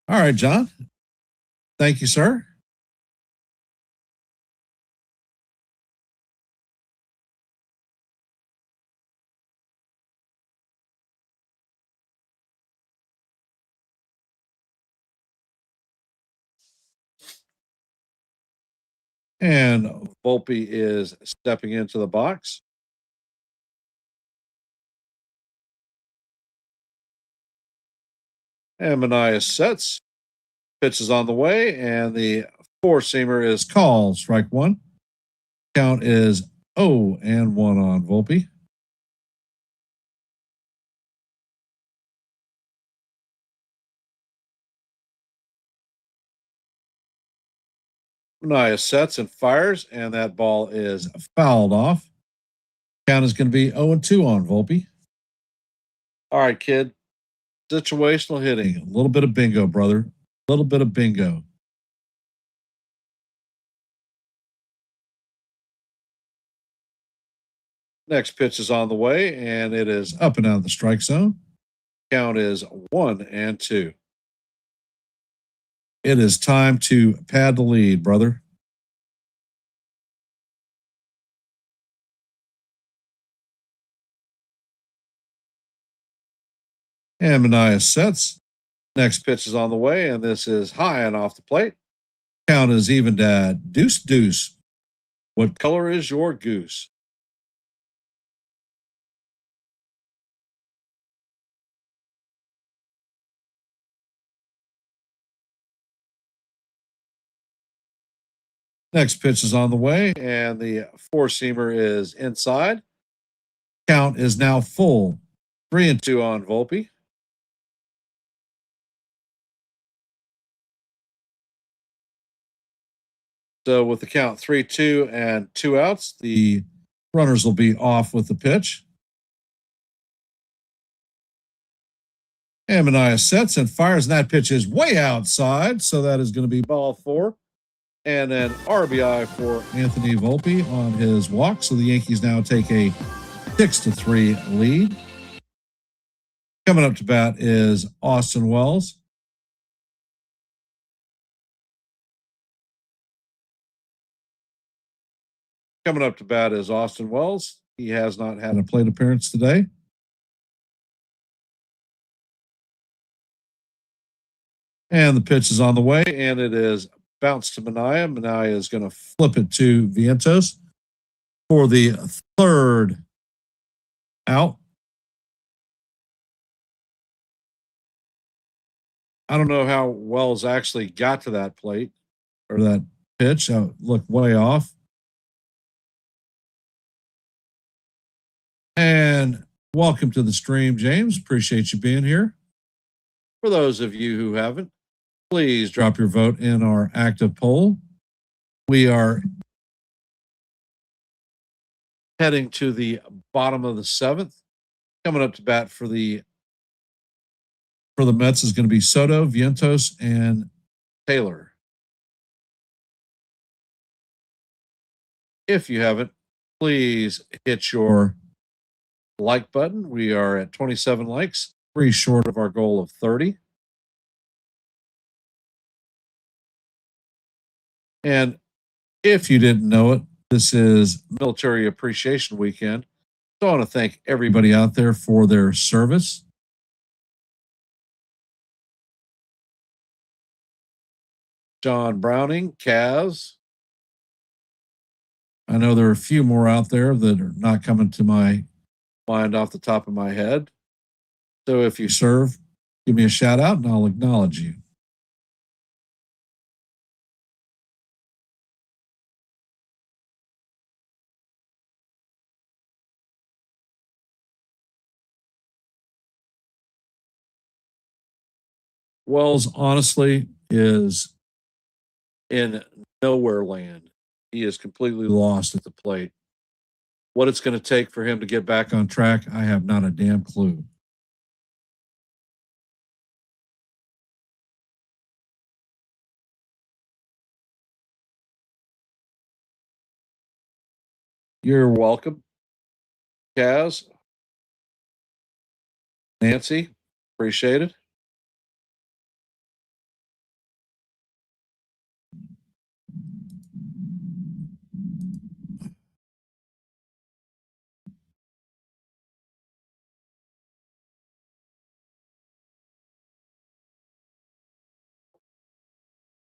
All right, John. Thank you, sir. And Volpe is stepping into the box. And Manias sets. Pitch is on the way, and the four-seamer is called. Strike one. Count is 0-1 on Volpe. Manias sets and fires, and that ball is fouled off. Count is going to be 0-2 on Volpe. All right, kid. Situational hitting. A little bit of bingo, brother. A little bit of bingo. Next pitch is on the way, and it is up and out of the strike zone. Count is 1-2. It is time to pad the lead, brother. And Manias sets. Next pitch is on the way, and this is high and off the plate. Count is evened at 2-2. What color is your goose? Next pitch is on the way, and the four-seamer is inside. Count is now full. 3-2 on Volpe. So with the count 3-2 and 2 outs, the runners will be off with the pitch. And Manias sets and fires, and that pitch is way outside. So that is going to be ball 4. And then RBI for Anthony Volpe on his walk. So the Yankees now take a 6-3 lead. Coming up to bat is Austin Wells. Coming up to bat is Austin Wells. He has not had a plate appearance today. And the pitch is on the way, and it is bounced to Manaea. Manaea is going to flip it to Vientos for the third out. I don't know how Wells actually got to that plate or that pitch. I looked way off. And welcome to the stream, James. Appreciate you being here. For those of you who haven't, please drop your vote in our active poll. We are heading to the bottom of the 7th. Coming up to bat for the Mets is going to be Soto, Vientos, and Taylor. If you haven't, please hit your like button. We are at 27 likes, 3 short of our goal of 30. And if you didn't know it, this is Military Appreciation Weekend. So I want to thank everybody out there for their service. John Browning, Kaz. I know there are a few more out there that are not coming to my mind off the top of my head. So if you serve, give me a shout out and I'll acknowledge you. Wells honestly is in nowhere land. He is completely lost at the plate. What it's going to take for him to get back on track, I have not a damn clue. You're welcome, Kaz. Nancy, appreciate it.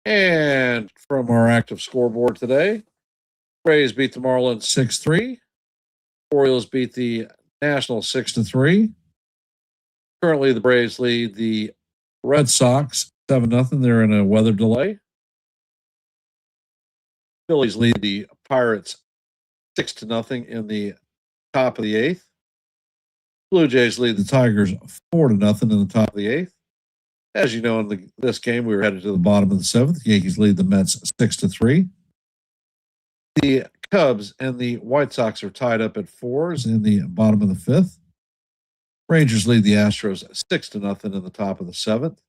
And from our active scoreboard today, Braves beat the Marlins 6-3. Orioles beat the Nationals 6-3. Currently, the Braves lead the Red Sox 7-0. They're in a weather delay. Phillies lead the Pirates 6-0 in the top of the eighth. Blue Jays lead the Tigers 4-0 in the top of the eighth. As you know, in this game, we were headed to the bottom of the seventh. The Yankees lead the Mets 6-3. The Cubs and the White Sox are tied up at 4s in the bottom of the fifth. Rangers lead the Astros 6-0 in the top of the seventh.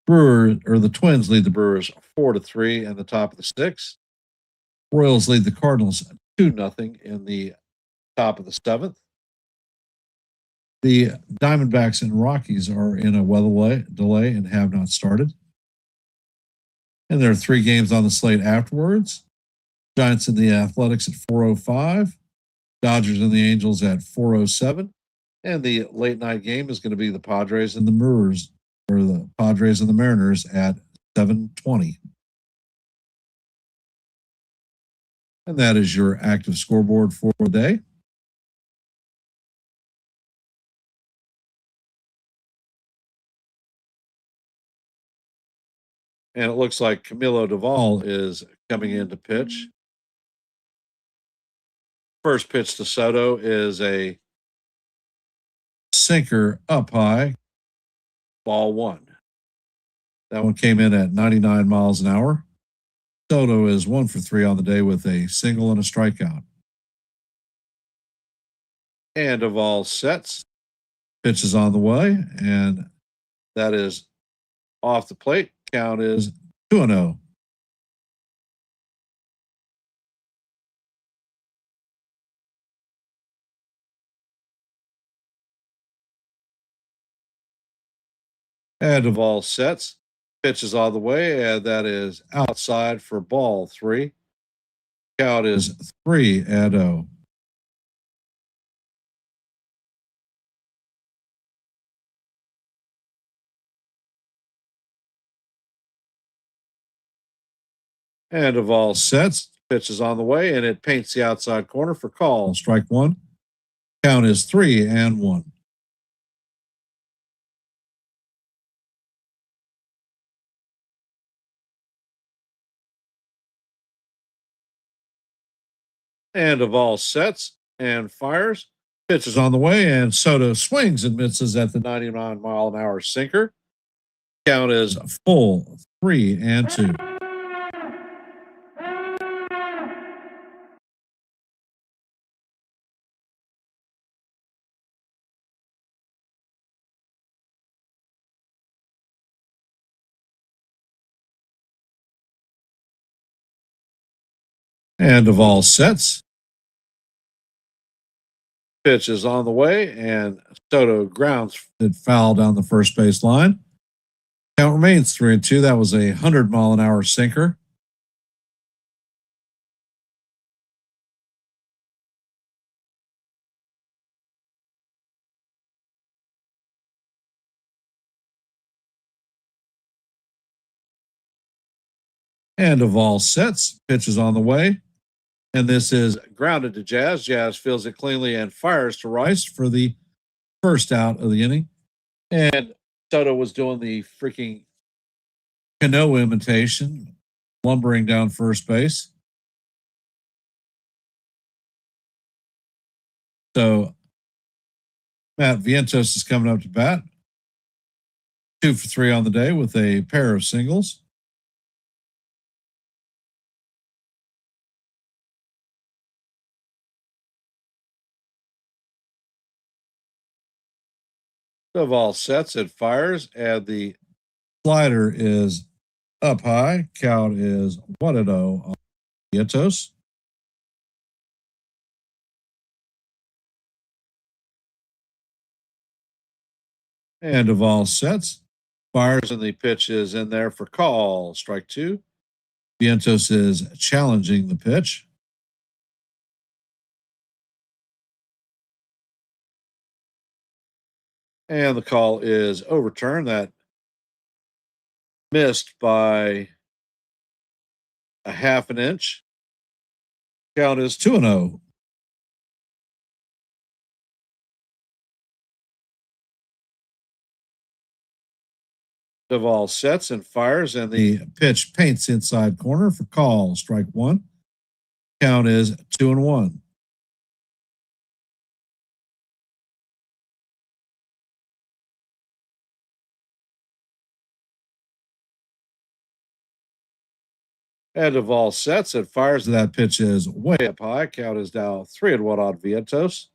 The Twins lead the Brewers 4-3 in the top of the sixth. Royals lead the Cardinals 2-0 in the top of the seventh. The Diamondbacks and Rockies are in a weather delay and have not started. And there are 3 games on the slate afterwards. Giants and the Athletics at 4:05. Dodgers and the Angels at 4:07. And the late night game is going to be the Padres and the Brewers, or the Padres and the Mariners at 7:20. And that is your active scoreboard for the day. And it looks like Camilo Doval is coming in to pitch. First pitch to Soto is a sinker up high, ball 1. That one came in at 99 miles an hour. Soto is 1 for 3 on the day with a single and a strikeout. And Doval sets, pitches on the way, and that is off the plate. Count is 2-0. And Doval sets, pitches all the way, and that is outside for ball 3. Count is 3-0. And Doval sets, pitches on the way, and it paints the outside corner for call. Strike 1. Count is 3-1. And Doval sets and fires. Pitches on the way, and Soto swings and misses at the 99-mile-an-hour sinker. Count is full 3-2. And Doval sets. Pitch is on the way, and Soto grounds it foul down the first base line. Count remains 3-2. That was a 100-mile-an-hour sinker. And Doval sets, pitches on the way. And this is grounded to Jazz. Jazz fields it cleanly and fires to Rice for the first out of the inning. And Soto was doing the freaking Cano imitation, lumbering down first base. So Matt Vientos is coming up to bat. 2 for 3 on the day with a pair of singles. Doval sets, it fires, and the slider is up high. Count is 1-0 on Vientos. And Doval sets, fires, and the pitch is in there for call. Strike 2. Vientos is challenging the pitch. And the call is overturned. That missed by a half an inch. Count is 2-0. Duvall sets and fires, and the pitch paints inside corner for call. Strike one. Count is 2-1. And Duvall sets and fires. That pitch is way up high. Count is now 3-1 on Vientos.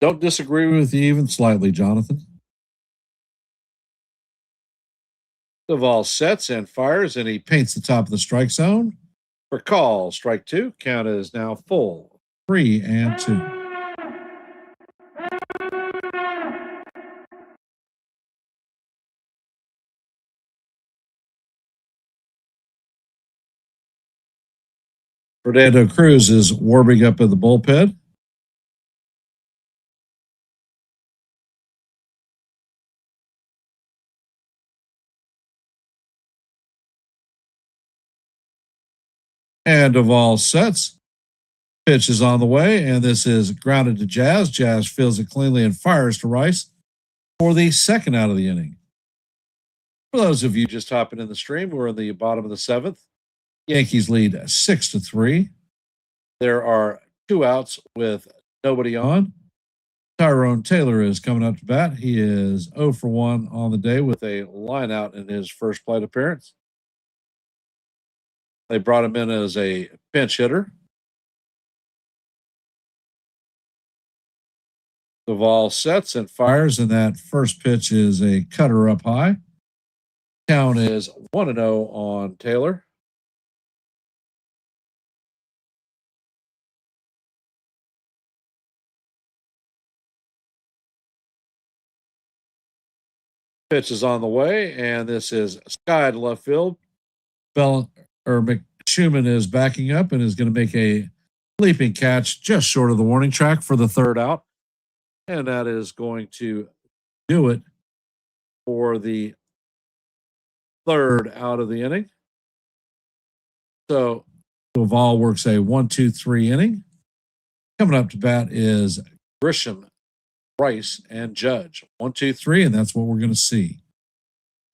Don't disagree with you even slightly, Jonathan. Duvall sets and fires, and he paints the top of the strike zone for call. Strike two. Count is now full. 3-2. Fernando Cruz is warming up in the bullpen. And Duvall sets. Pitch is on the way, and this is grounded to Jazz. Jazz fields it cleanly and fires to Rice for the second out of the inning. For those of you just hopping in the stream, we're in the bottom of the seventh. Yankees lead 6-3. There are 2 outs with nobody on. Tyrone Taylor is coming up to bat. He is 0 for 1 on the day with a line out in his first plate appearance. They brought him in as a pinch hitter. Duvall sets and fires, and that first pitch is a cutter up high. Count is 1-0 on Taylor. Pitch is on the way, and this is sky to left field. McSchumann is backing up and is going to make a leaping catch just short of the warning track for the third out. And that is going to do it for the third out of the inning. So Duvall works a 1-2-3 inning. Coming up to bat is Grisham, Rice, and Judge. 1, 2, 3, and that's what we're going to see.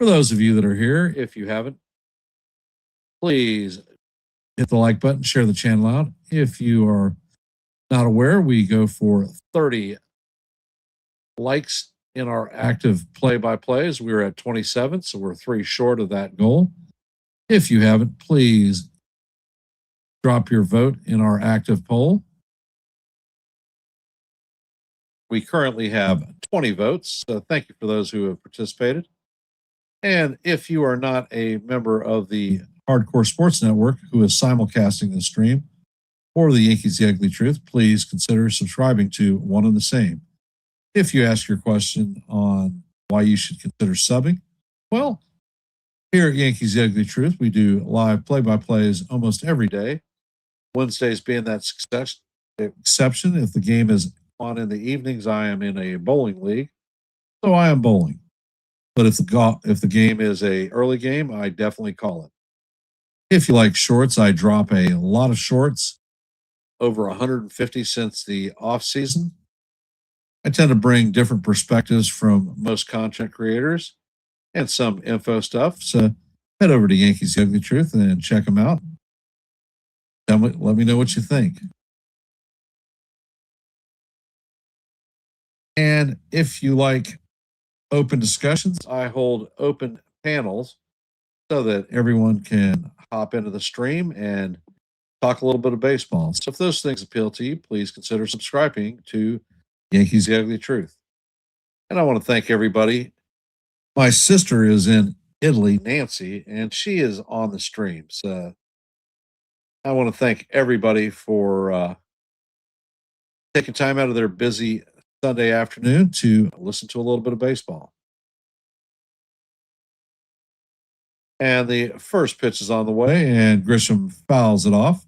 For those of you that are here, if you haven't, please hit the like button, share the channel out. If you are not aware, we go for 30 likes in our active play-by-plays. We're at 27, so we're 3 short of that goal. If you haven't, please drop your vote in our active poll. We currently have 20 votes, so thank you for those who have participated. And if you are not a member of the Hardcore Sports Network who is simulcasting the stream or the Yankees The Ugly Truth, please consider subscribing to one and the same. If you ask your question on why you should consider subbing, well, here at Yankees The Ugly Truth, we do live play-by-plays almost every day. Wednesdays being that exception. If the game is on in the evenings, I am in a bowling league, so I am bowling. But if the game is a early game, I definitely call it. If you like shorts, I drop a lot of shorts, over 150 since the off season. I tend to bring different perspectives from most content creators and some info stuff. So head over to Yankees The Ugly Truth and check them out. Let me know what you think. And if you like open discussions, I hold open panels so that everyone can hop into the stream and talk a little bit of baseball. So if those things appeal to you, please consider subscribing to Yankees The Ugly Truth. And I want to thank everybody. My sister is in Italy, Nancy, and she is on the stream. So I want to thank everybody for taking time out of their busy Sunday afternoon to listen to a little bit of baseball. And the first pitch is on the way, and Grisham fouls it off.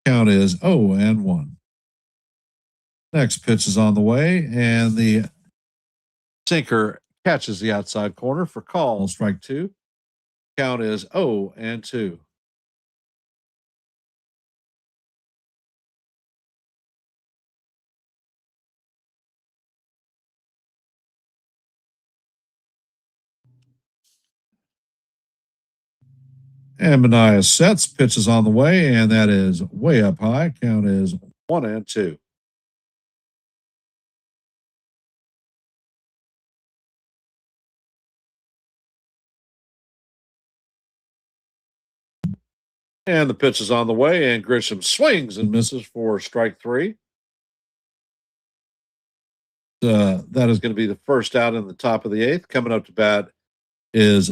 Count is 0-1. Next pitch is on the way, and the sinker catches the outside corner for call. Strike two. Count is 0-2. And Mania sets, pitches on the way, and that is way up high. Count is 1-2. And the pitch is on the way, and Grisham swings and misses for strike 3. That is going to be the first out in the top of the 8th. Coming up to bat is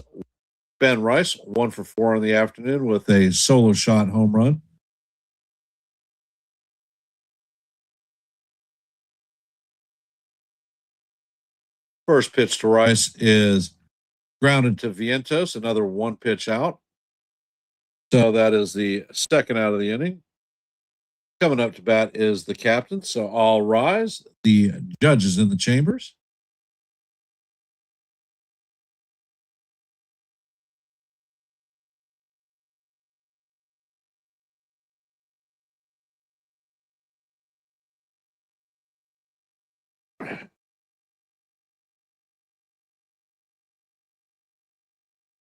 Ben Rice, 1 for 4 in the afternoon with a solo shot home run. First pitch to Rice is grounded to Vientos, another 1 pitch out. So that is the second out of the inning. Coming up to bat is the captain. So all rise. The judges in the chambers.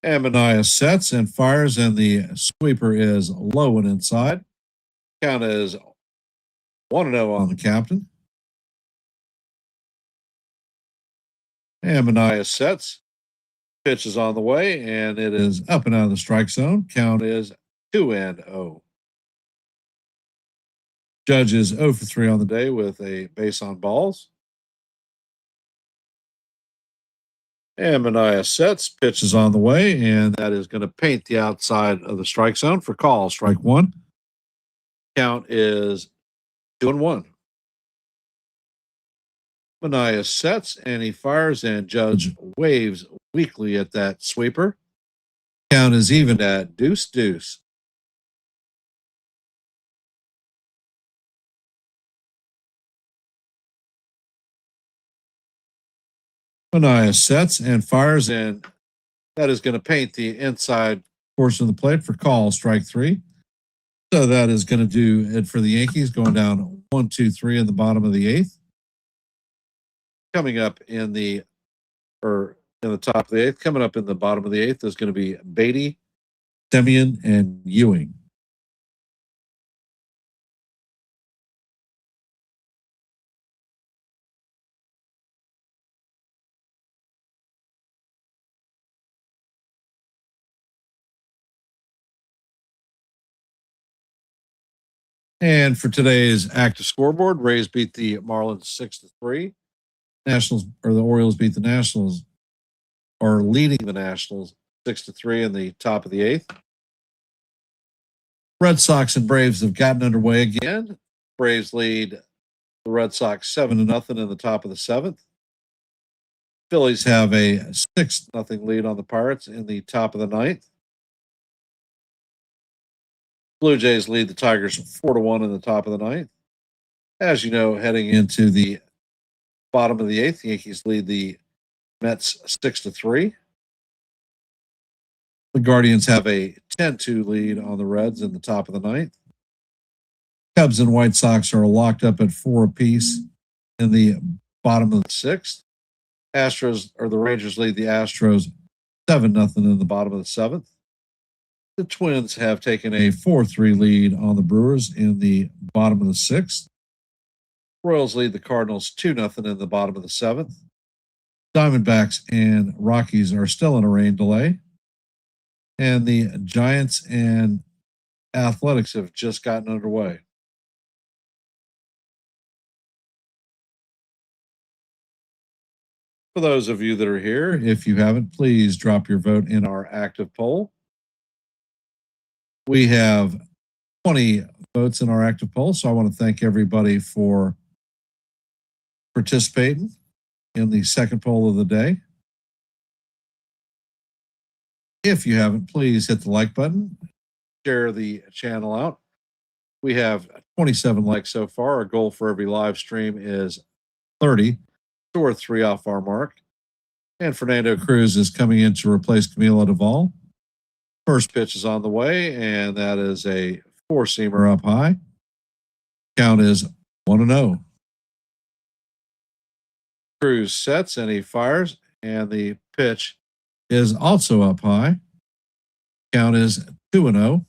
And Mania sets and fires, and the sweeper is low and inside. Count is 1-0 on the captain. And Mania sets. Pitch is on the way, and it is up and out of the strike zone. Count is 2-0. Judge is 0 for 3 on the day with a base on balls. And Mania sets, pitch is on the way, and that is going to paint the outside of the strike zone for call. Strike 1. Count is 2-1. Mania sets, and he fires, and Judge waves weakly at that sweeper. Count is even at 2-2. Mania sets and fires, and that is going to paint the inside portion of the plate for call. Strike 3. So that is going to do it for the Yankees, going down 1-2-3 in the bottom of the 8th. Coming up in the top of the 8th, coming up in the bottom of the 8th is going to be Beatty, Semien, and Ewing. And for today's active scoreboard, Rays beat the Marlins 6-3. Nationals, or the Orioles beat the Nationals, or leading the Nationals 6-3 in the top of the 8th. Red Sox and Braves have gotten underway again. Braves lead the Red Sox 7-0 in the top of the 7th. Phillies have a 6-0 lead on the Pirates in the top of the 9th. Blue Jays lead the Tigers 4-1 in the top of the 9th. As you know, heading into the bottom of the 8th, the Yankees lead the Mets 6-3. The Guardians have a 10-2 lead on the Reds in the top of the 9th. Cubs and White Sox are locked up at 4 apiece in the bottom of the 6th. The Rangers lead the Astros 7-0 in the bottom of the 7th. The Twins have taken a 4-3 lead on the Brewers in the bottom of the 6th. Royals lead the Cardinals 2-0 in the bottom of the 7th. Diamondbacks and Rockies are still in a rain delay. And the Giants and Athletics have just gotten underway. For those of you that are here, if you haven't, please drop your vote in our active poll. We have 20 votes in our active poll, so I want to thank everybody for participating in the second poll of the day. If you haven't, please hit the like button, share the channel out. We have 27 likes so far. Our goal for every live stream is 30, so we're 3 off our mark. And Fernando Cruz is coming in to replace Camilo Duvall. First pitch is on the way, and that is a 4-seamer up high. Count is 1-0. Cruz sets and he fires, and the pitch is also up high. Count is 2-0.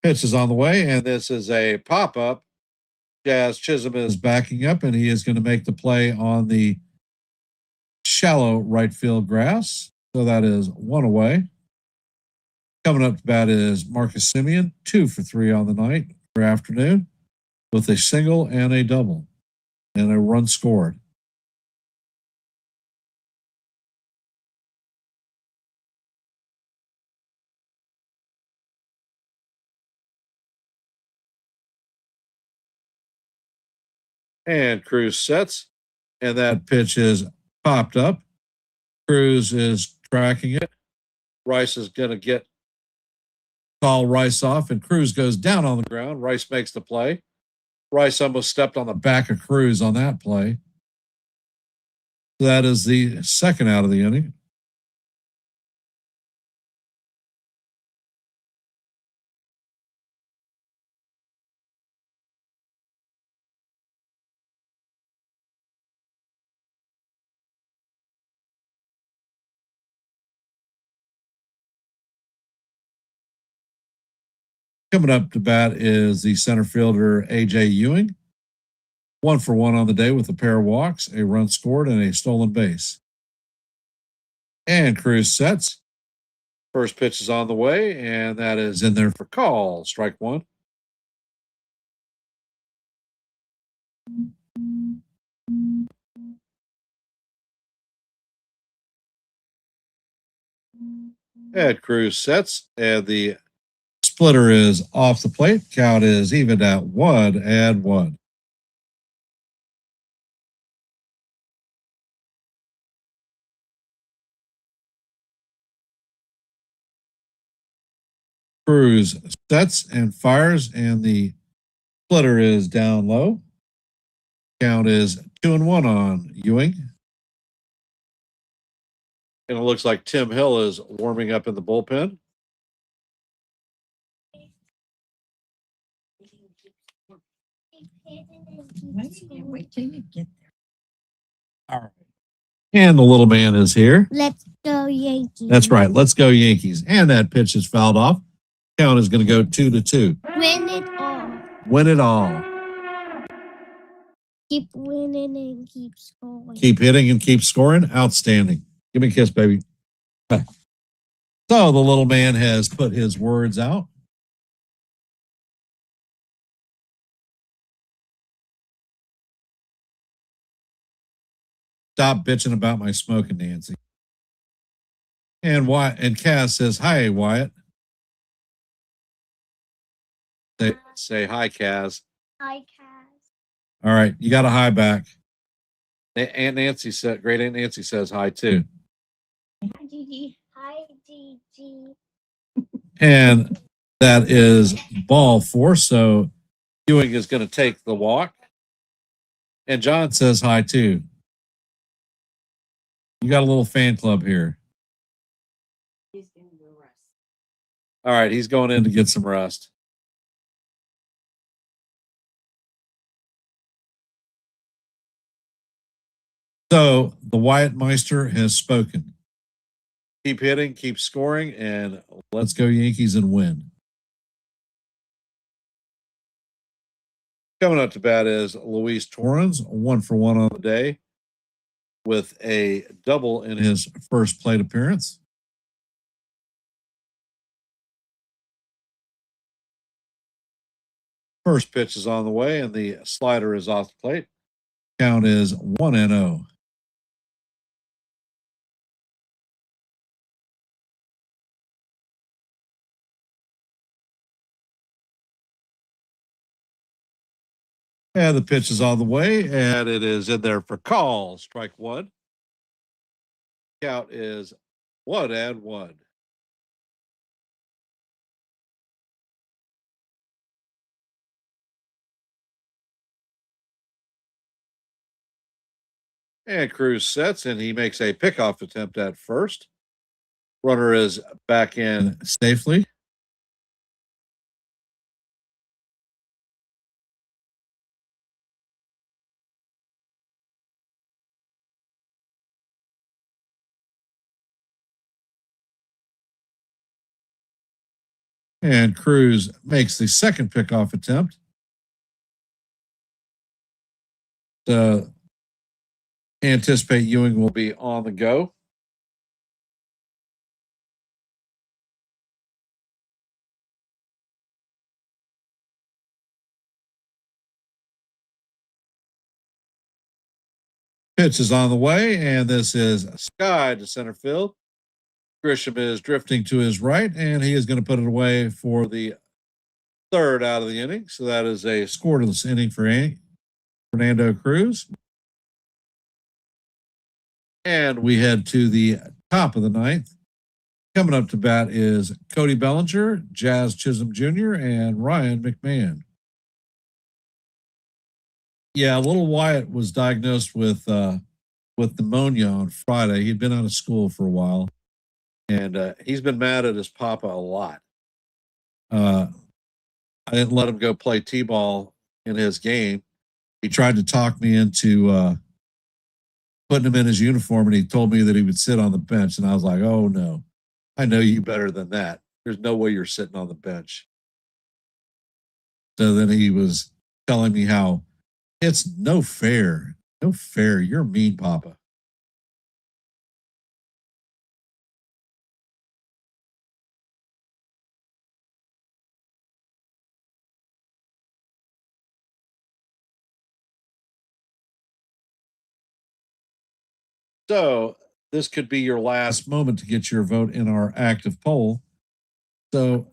Pitch is on the way, and this is a pop-up. Jazz Chisholm is backing up, and he is going to make the play on the shallow right field grass. So that is 1 away. Coming up to bat is Marcus Semien, 2 for 3 on the night or afternoon, with a single and a double, and a run scored. And Cruz sets, and that pitch is popped up. Cruz is tracking it. Rice is going to call Rice off, and Cruz goes down on the ground. Rice makes the play. Rice almost stepped on the back of Cruz on that play. That is the second out of the inning. Coming up to bat is the center fielder, A.J. Ewing. 1 for 1 on the day with a pair of walks, a run scored, and a stolen base. And Cruz sets. First pitch is on the way, and that is in there for call. Strike 1. And Cruz sets, and the splitter is off the plate. Count is even at 1-1. Cruz sets and fires, and the splitter is down low. Count is 2-1 on Ewing. And it looks like Tim Hill is warming up in the bullpen. Wait till you get there. All right. And the little man is here. Let's go Yankees. That's right. Let's go Yankees. And that pitch is fouled off. Count is going to go 2-2. Win it all. Win it all. Keep winning and keep scoring. Keep hitting and keep scoring. Outstanding. Give me a kiss, baby. So the little man has put his words out. Stop bitching about my smoking, Nancy. And Wyatt and Cass says, "Hi, Wyatt." Say hi, Cass. Hi, Cass. All right, you got a hi back. Aunt Nancy said, great Aunt Nancy says hi too. Hi, Gigi. Hi, Gigi. And that is ball 4. So Ewing is going to take the walk. And John says hi too. You got a little fan club here. He's going to go rest. All right, he's going in to get some rest. So the Wyatt Meister has spoken. Keep hitting, keep scoring, and let's go Yankees and win. Coming up to bat is Luis Torrens, 1 for 1 on the day, with a double in his first plate appearance. First pitch is on the way, and the slider is off the plate. Count is 1-0. And the pitch is on the way, and it is in there for call. Strike 1. Count is 1-1. And Cruz sets, and he makes a pickoff attempt at first. Runner is back in safely. And Cruz makes the second pickoff attempt. So anticipate Ewing will be on the go. Pitch is on the way, and this is sky to center field. Grisham is drifting to his right, and he is going to put it away for the third out of the inning. So that is a scoreless inning for Fernando Cruz. And we head to the top of the ninth. Coming up to bat is Cody Bellinger, Jazz Chisholm Jr., and Ryan McMahon. Yeah, little Wyatt was diagnosed with pneumonia on Friday. He'd been out of school for a while, and he's been mad at his papa a lot. I didn't let him go play t-ball in his game. He tried to talk me into putting him in his uniform, and he told me that he would sit on the bench. And I was like, oh, no, I know you better than that. There's no way you're sitting on the bench. So then he was telling me how it's no fair. No fair. You're mean, Papa. So this could be your last moment to get your vote in our active poll. So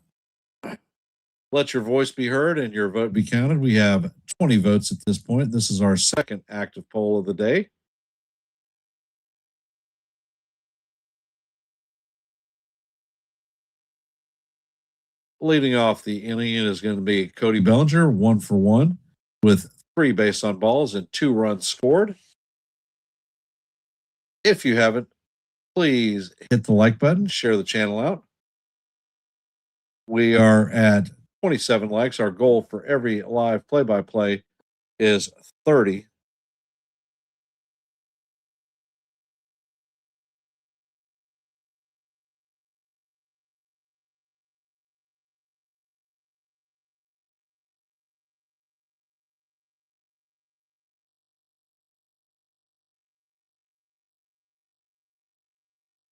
let your voice be heard and your vote be counted. We have 20 votes at this point. This is our second active poll of the day. Leading off the inning is going to be Cody Bellinger, 1 for 1, with 3 base on balls and 2 runs scored. If you haven't, please hit the like button, share the channel out. We are at 27 likes. Our goal for every live play-by-play is 30.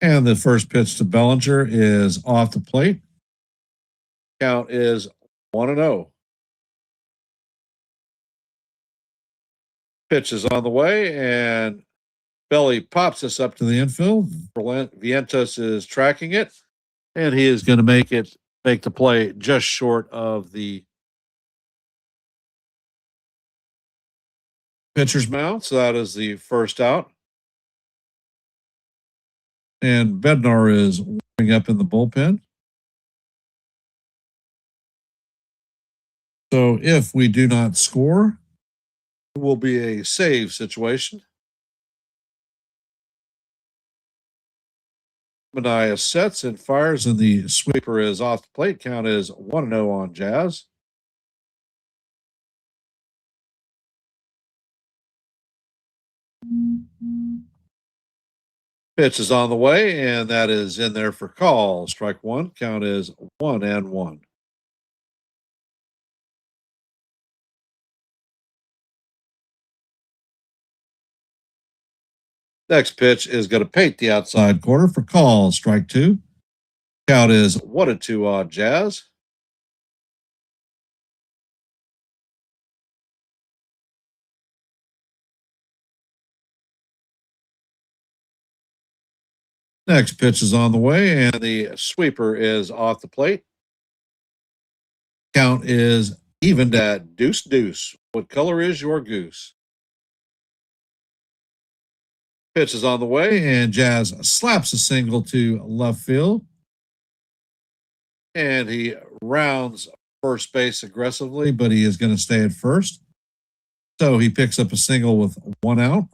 And the first pitch to Bellinger is off the plate. Count is 1-0. Pitch is on the way, and Belly pops this up to the infield. Vientos is tracking it, and he is going to make the play just short of the pitcher's mound. So that is the first out. And Bednar is warming up in the bullpen. So if we do not score, it will be a save situation. Mania sets and fires, and the sweeper is off the plate. Count is 1-0 on Jazz. Pitch is on the way, and that is in there for call. Strike 1. Count is 1-1. Next pitch is going to paint the outside corner for call. Strike 2. Count is 1-2 on Jazz. Next pitch is on the way, and the sweeper is off the plate. Count is evened at deuce. What color is your goose? Pitch is on the way, and Jazz slaps a single to left field. And he rounds first base aggressively, but he is going to stay at first. So he picks up a single with 1 out.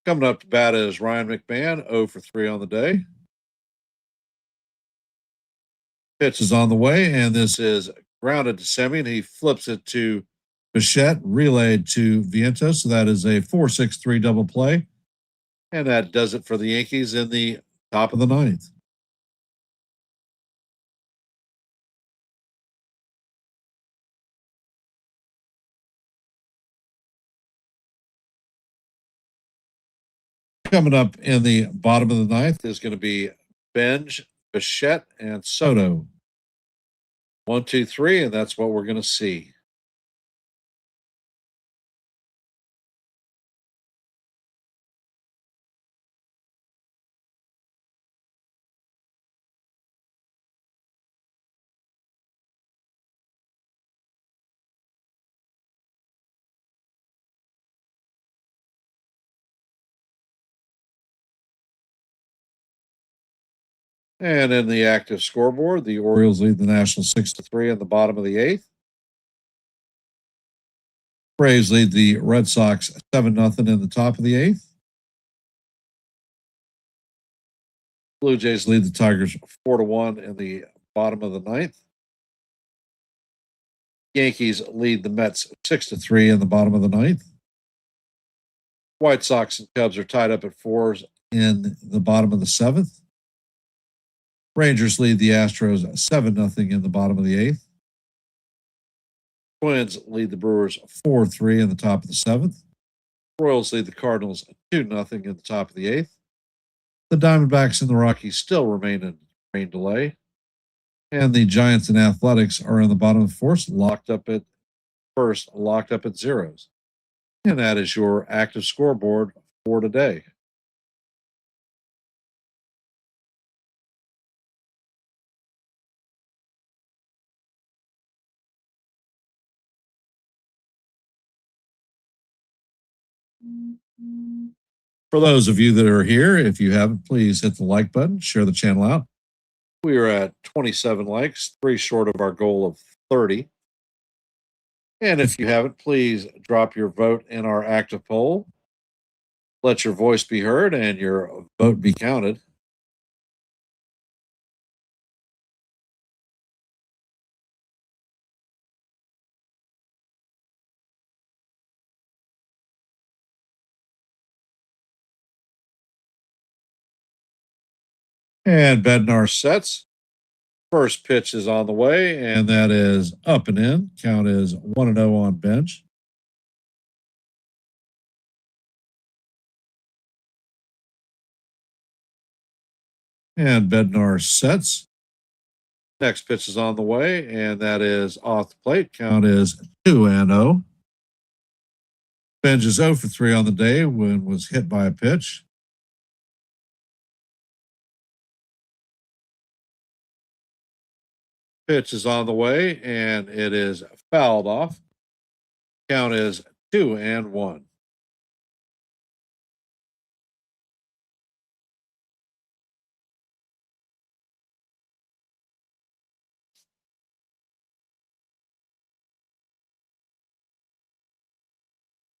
Coming up to bat is Ryan McMahon, 0 for 3 on the day. Pitch is on the way, and this is grounded to Semien. He flips it to Bichette, relayed to Vientos. So that is a 4-6-3 double play. And that does it for the Yankees in the top of the ninth. Coming up in the bottom of the ninth is going to be Benj, Bichette, and Soto. 1, 2, 3, and that's what we're going to see. And in the active scoreboard, the Orioles lead the Nationals 6-3 in the bottom of the eighth. Braves lead the Red Sox 7-0 in the top of the eighth. Blue Jays lead the Tigers 4-1 in the bottom of the ninth. Yankees lead the Mets 6-3 in the bottom of the ninth. White Sox and Cubs are tied up at 4s in the bottom of the seventh. Rangers lead the Astros 7-0 in the bottom of the eighth. Twins lead the Brewers 4-3 in the top of the seventh. Royals lead the Cardinals 2-0 in the top of the eighth. The Diamondbacks and the Rockies still remain in rain delay. And the Giants and Athletics are in the bottom of the fourth, locked up at zeros. And that is your active scoreboard for today. For those of you that are here, if you haven't, please hit the like button, share the channel out. We are at 27 likes, 3 short of our goal of 30. And if you haven't, please drop your vote in our active poll. Let your voice be heard and your vote be counted. And Bednar sets. First pitch is on the way, and that is up and in. Count is 1-0 on bench. And Bednar sets. Next pitch is on the way, and that is off the plate. Count is 2-0. Benj is 0 for 3 on the day when was hit by a pitch. Pitch is on the way, and it is fouled off. Count is 2-1.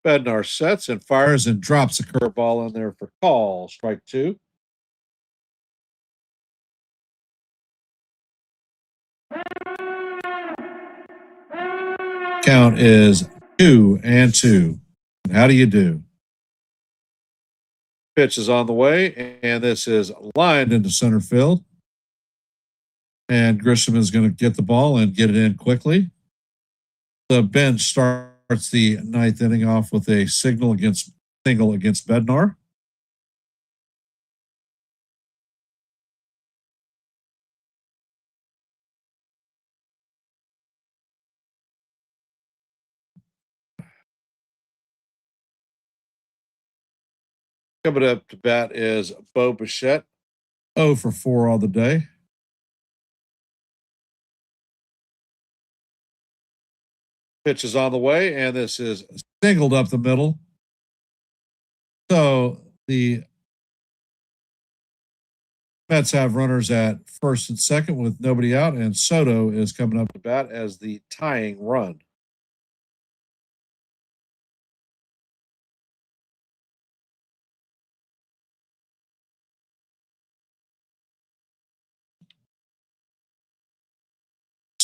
Bednar sets and fires and drops a curveball in there for call. Strike 2. Count is 2-2. And how do you do? Pitch is on the way, and this is lined into center field. And Grisham is going to get the ball and get it in quickly. The bench starts the ninth inning off with a single against Bednar. Coming up to bat is Bo Bichette, 0 for 4 all the day. Pitch is on the way, and this is singled up the middle. So the Mets have runners at first and second with nobody out, and Soto is coming up to bat as the tying run.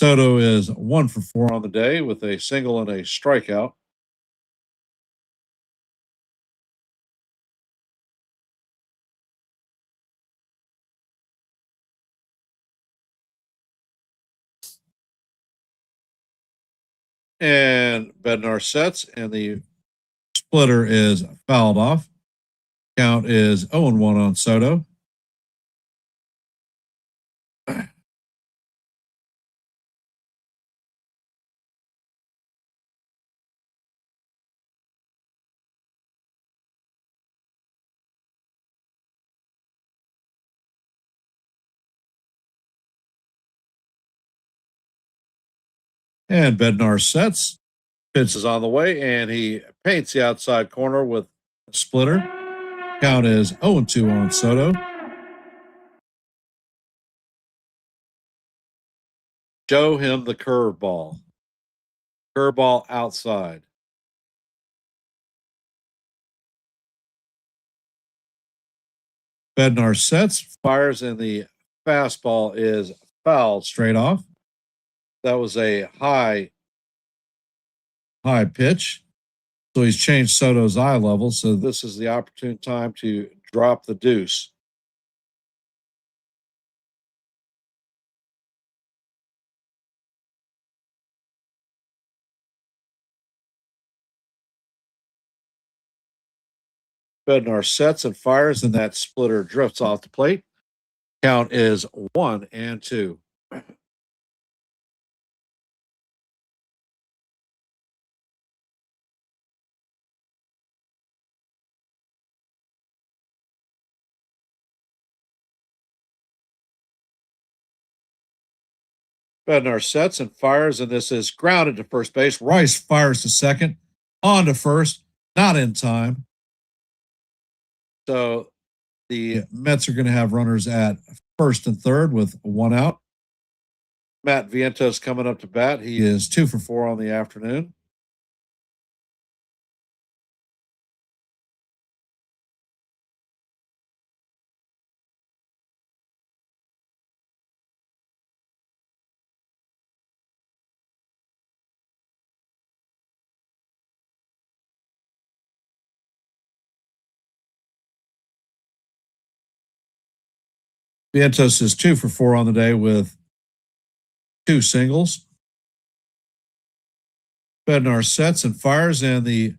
Soto is 1 for 4 on the day with a single and a strikeout. And Bednar sets, and the splitter is fouled off. Count is 0-1 on Soto. And Bednar sets. Pitch is on the way, and he paints the outside corner with a splitter. Count is 0-2 on Soto. Show him the curveball. Curveball outside. Bednar sets, fires, and the fastball is fouled straight off. That was a high pitch. So he's changed Soto's eye level. So this is the opportune time to drop the deuce. Bednar sets and fires, and that splitter drifts off the plate. Count is 1-2. Bednar sets and fires, and this is grounded to first base. Rice fires to second, on to first, not in time. So the Mets are going to have runners at first and third with 1 out. Matt Vientos coming up to bat. He is 2 for 4 on the afternoon. Vientos is 2 for 4 on the day with 2 singles. Bednar sets and fires, and the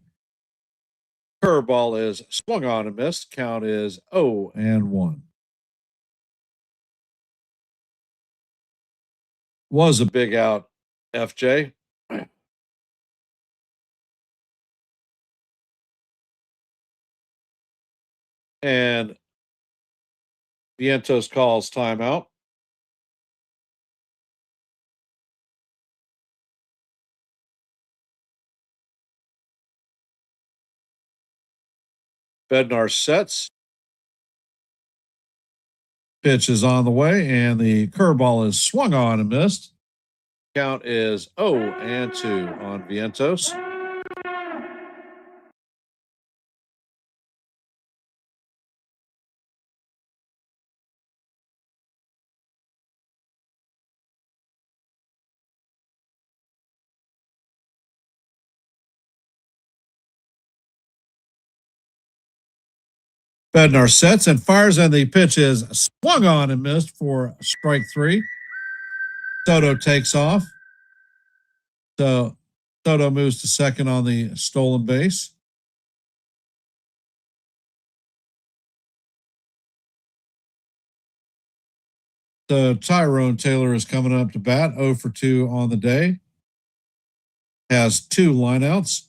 curveball is swung on and missed. Count is 0-1. Was a big out, FJ. And Vientos calls timeout. Bednar sets. Pitch is on the way, and the curveball is swung on and missed. Count is 0-2 on Vientos. Bednar sets and fires, and the pitch is swung on and missed for strike 3. Soto takes off. So Soto moves to second on the stolen base. So Tyrone Taylor is coming up to bat, 0 for 2 on the day. Has 2 lineouts.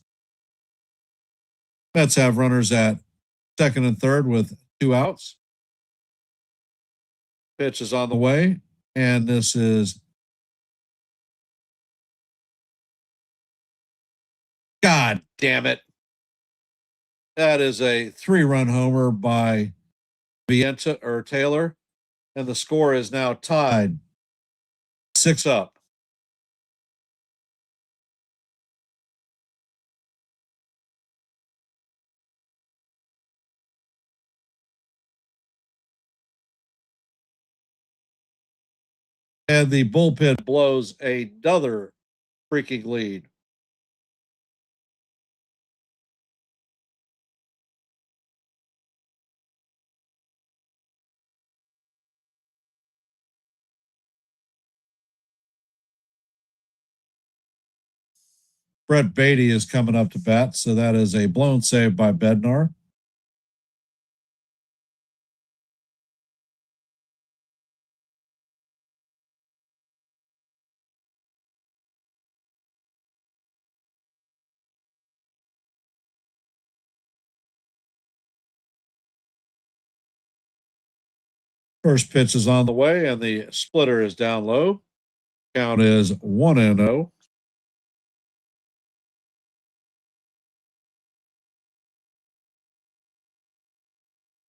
Mets have runners at second and third with 2 outs. Pitch is on the way, and this is God damn it. That is a 3-run homer by Taylor, and the score is now tied 6 up. And the bullpen blows another freaking lead. Brett Beatty is coming up to bat, so that is a blown save by Bednar. First pitch is on the way, and the splitter is down low. Count is 1-0.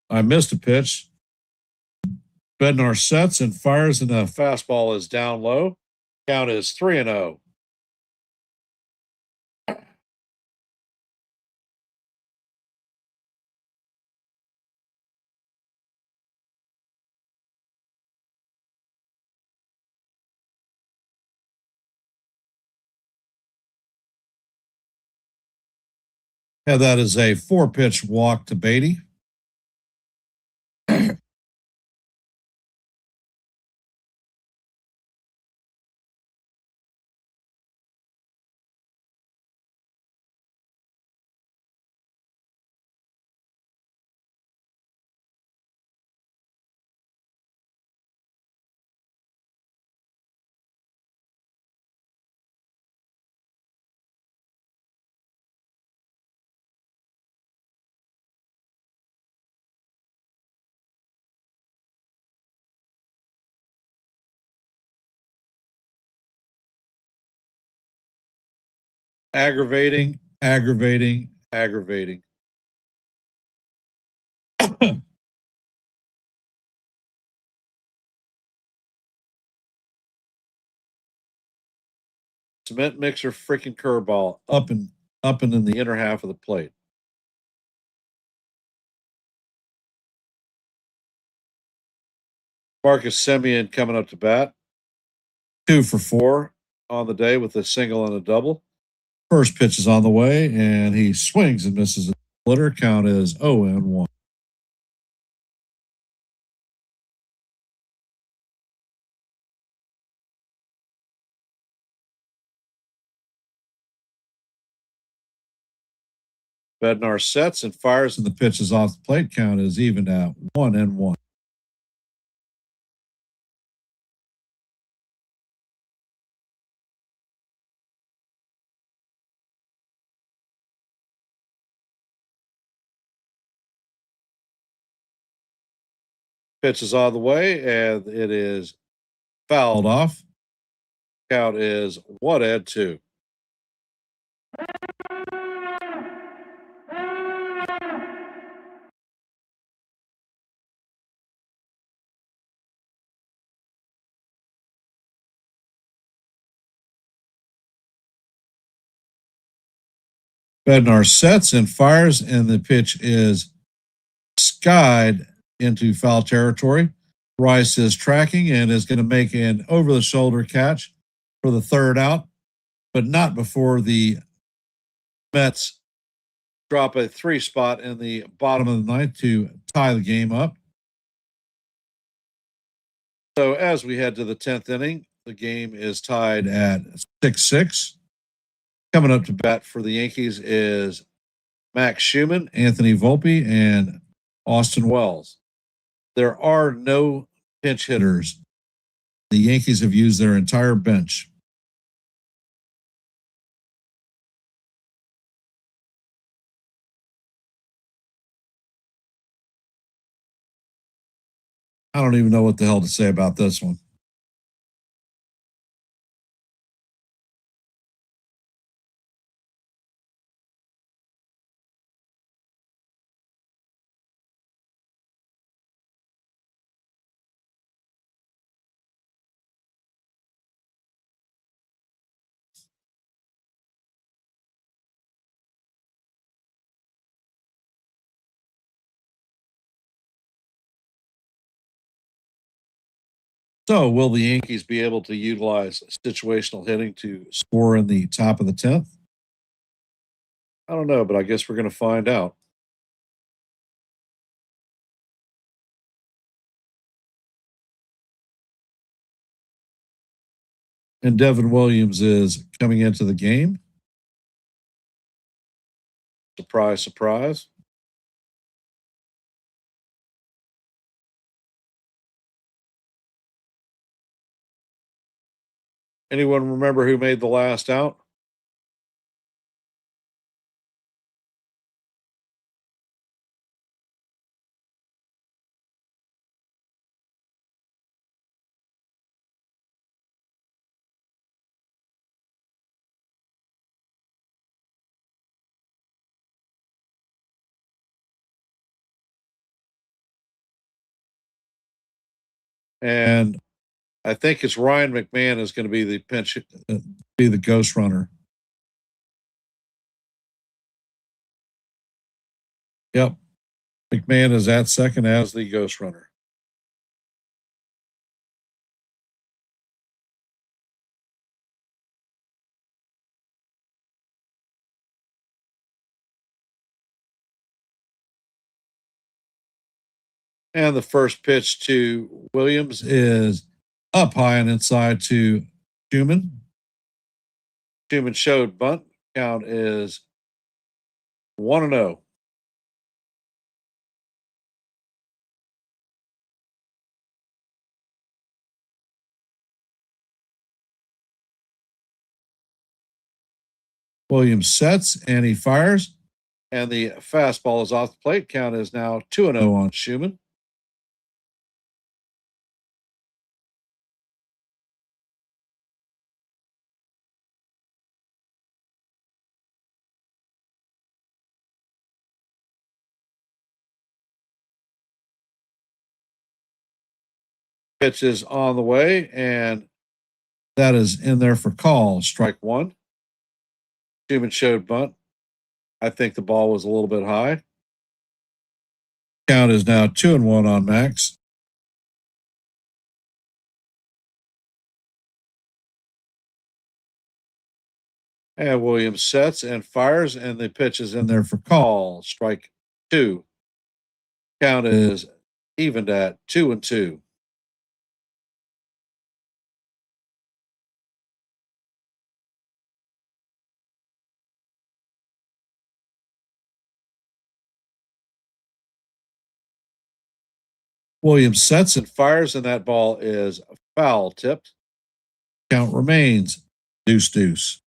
I missed a pitch. Bednar sets and fires, and the fastball is down low. Count is 3-0. And that is a 4-pitch walk to Beatty. Aggravating, aggravating, aggravating. Cement mixer freaking curveball up and in the inner half of the plate. Marcus Semien coming up to bat. 2 for 4 on the day with a single and a double. First pitch is on the way, and he swings and misses a splitter. Count is 0-1. Bednar sets and fires, and the pitch is off the plate. Count is even at 1-1. Pitch is on the way, and it is fouled off. Count is 1-2. Bednar sets and fires, and the pitch is skied into foul territory. Rice is tracking and is going to make an over-the-shoulder catch for the third out, but not before the Mets drop a 3 spot in the bottom of the ninth to tie the game up. So as we head to the 10th inning, the game is tied at 6-6. Coming up to bat for the Yankees is Max Schumann, Anthony Volpe, and Austin Wells. There are no pinch hitters. The Yankees have used their entire bench. I don't even know what the hell to say about this one. So, will the Yankees be able to utilize situational hitting to score in the top of the 10th? I don't know, but I guess we're going to find out. And Devin Williams is coming into the game. Surprise, surprise. Anyone remember who made the last out? And I think it's Ryan McMahon is going to be the be the ghost runner. Yep. McMahon is at second as the ghost runner. And the first pitch to Williams is up high and inside to Schumann. Schumann showed bunt. Count is 1-0. Williams sets and he fires. And the fastball is off the plate. Count is now 2-0 on Schumann. Pitch is on the way, and that is in there for call. Strike one. Schumann showed bunt. I think the ball was a little bit high. Count is now 2-1 on Max. And Williams sets and fires, and the pitch is in there for call. Strike two. Count is evened at 2-2. Williams sets and fires, and that ball is foul tipped. Count remains deuce.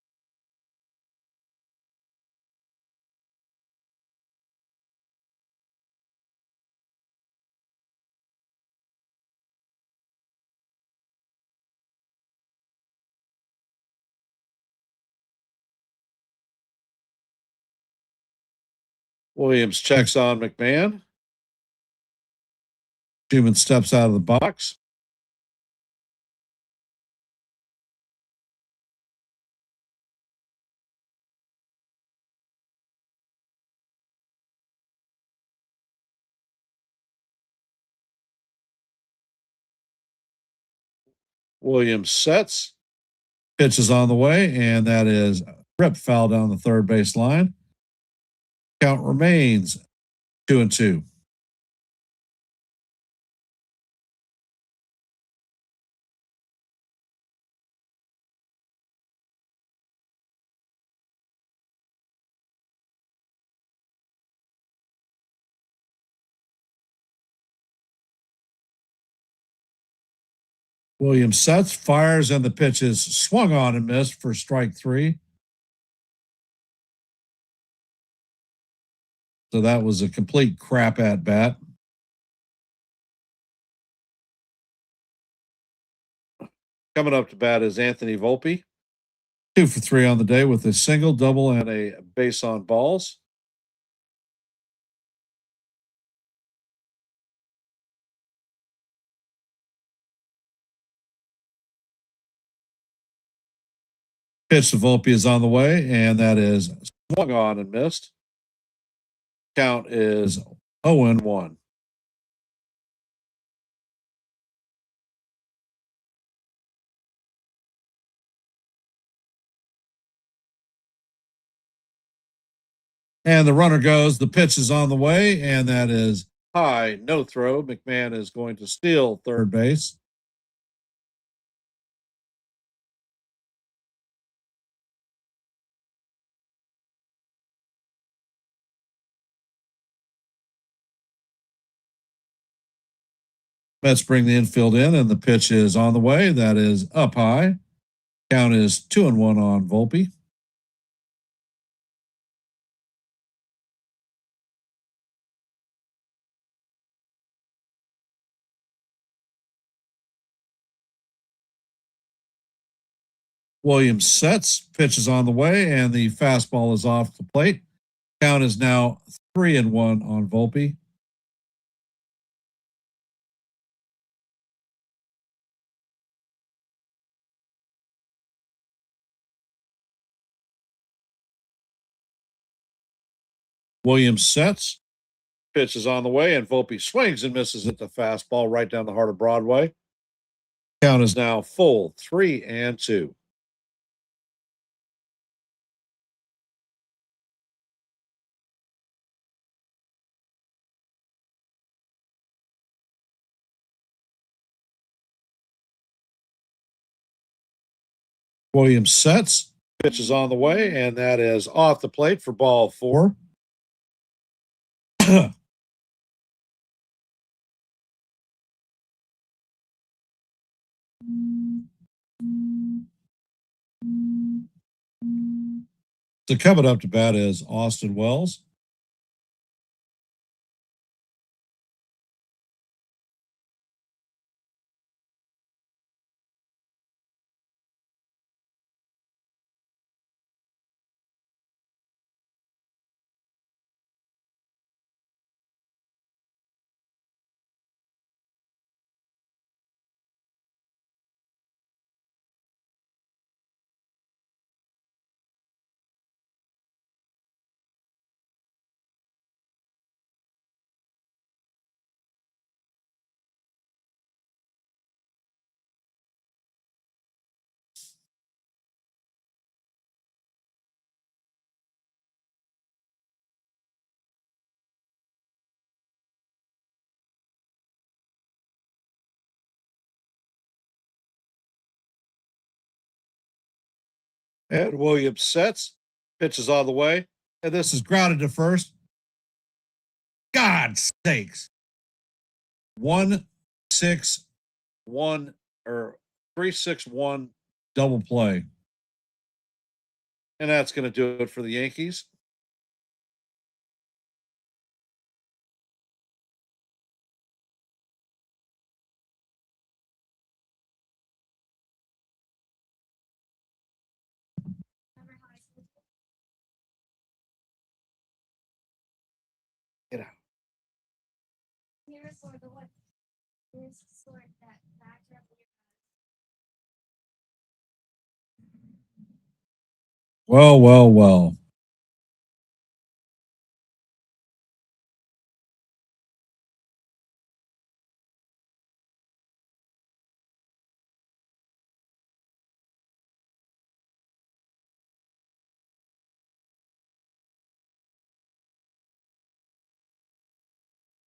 Williams checks on McMahon. Schumann steps out of the box. Williams sets. Pitch is on the way, and that is rip foul down the third base line. Count remains 2-2. Williams sets, fires, and the pitch is swung on and missed for strike three. So that was a complete crap at bat. Coming up to bat is Anthony Volpe. 2 for 3 on the day with a single, double, and a base on balls. Pitch to Volpe is on the way, and that is swung on and missed. Count is 0-1. And the runner goes. The pitch is on the way, and that is high, no throw. McMahon is going to steal third base. Mets bring the infield in, and the pitch is on the way. That is up high. Count is 2-1 on Volpe. Williams sets, pitch is on the way, and the fastball is off the plate. Count is now 3-1 on Volpe. Williams sets, pitch is on the way, and Volpe swings and misses at the fastball right down the heart of Broadway. Count is now full 3-2. Williams sets, pitch is on the way, and that is off the plate for ball 4. So coming up to bat is Austin Wells. And Williams sets, pitch is on the way, and this is grounded to first. God sakes. 1-6-1 or 3-6-1 double play. And that's going to do it for the Yankees. Get out. Here's sort of what. Here's sort that backed up your Well, well, well.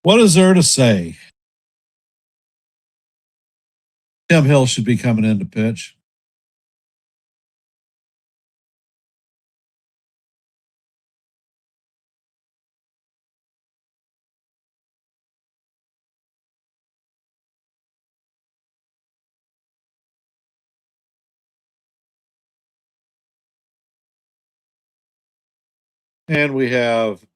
What is there to say? Tim Hill should be coming in to pitch. And we have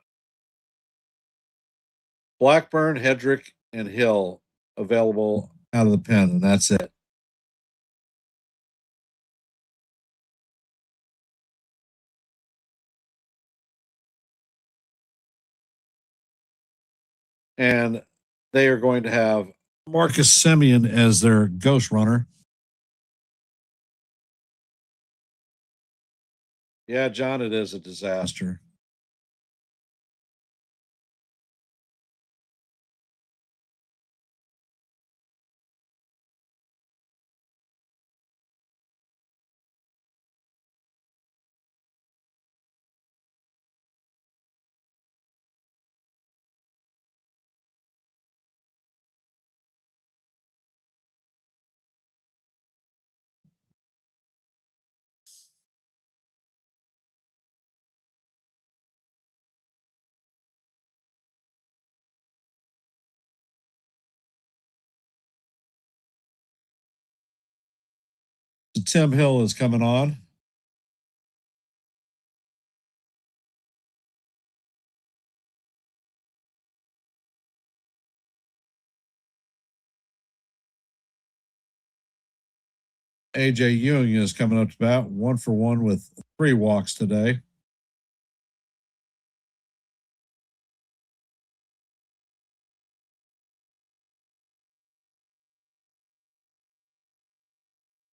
Blackburn, Hedrick, and Hill available out of the pen, and that's it. And they are going to have Marcus Semien as their ghost runner. Yeah, John, it is a disaster. Tim Hill is coming on. AJ Ewing is coming up to bat, 1-for-1 with 3 walks today.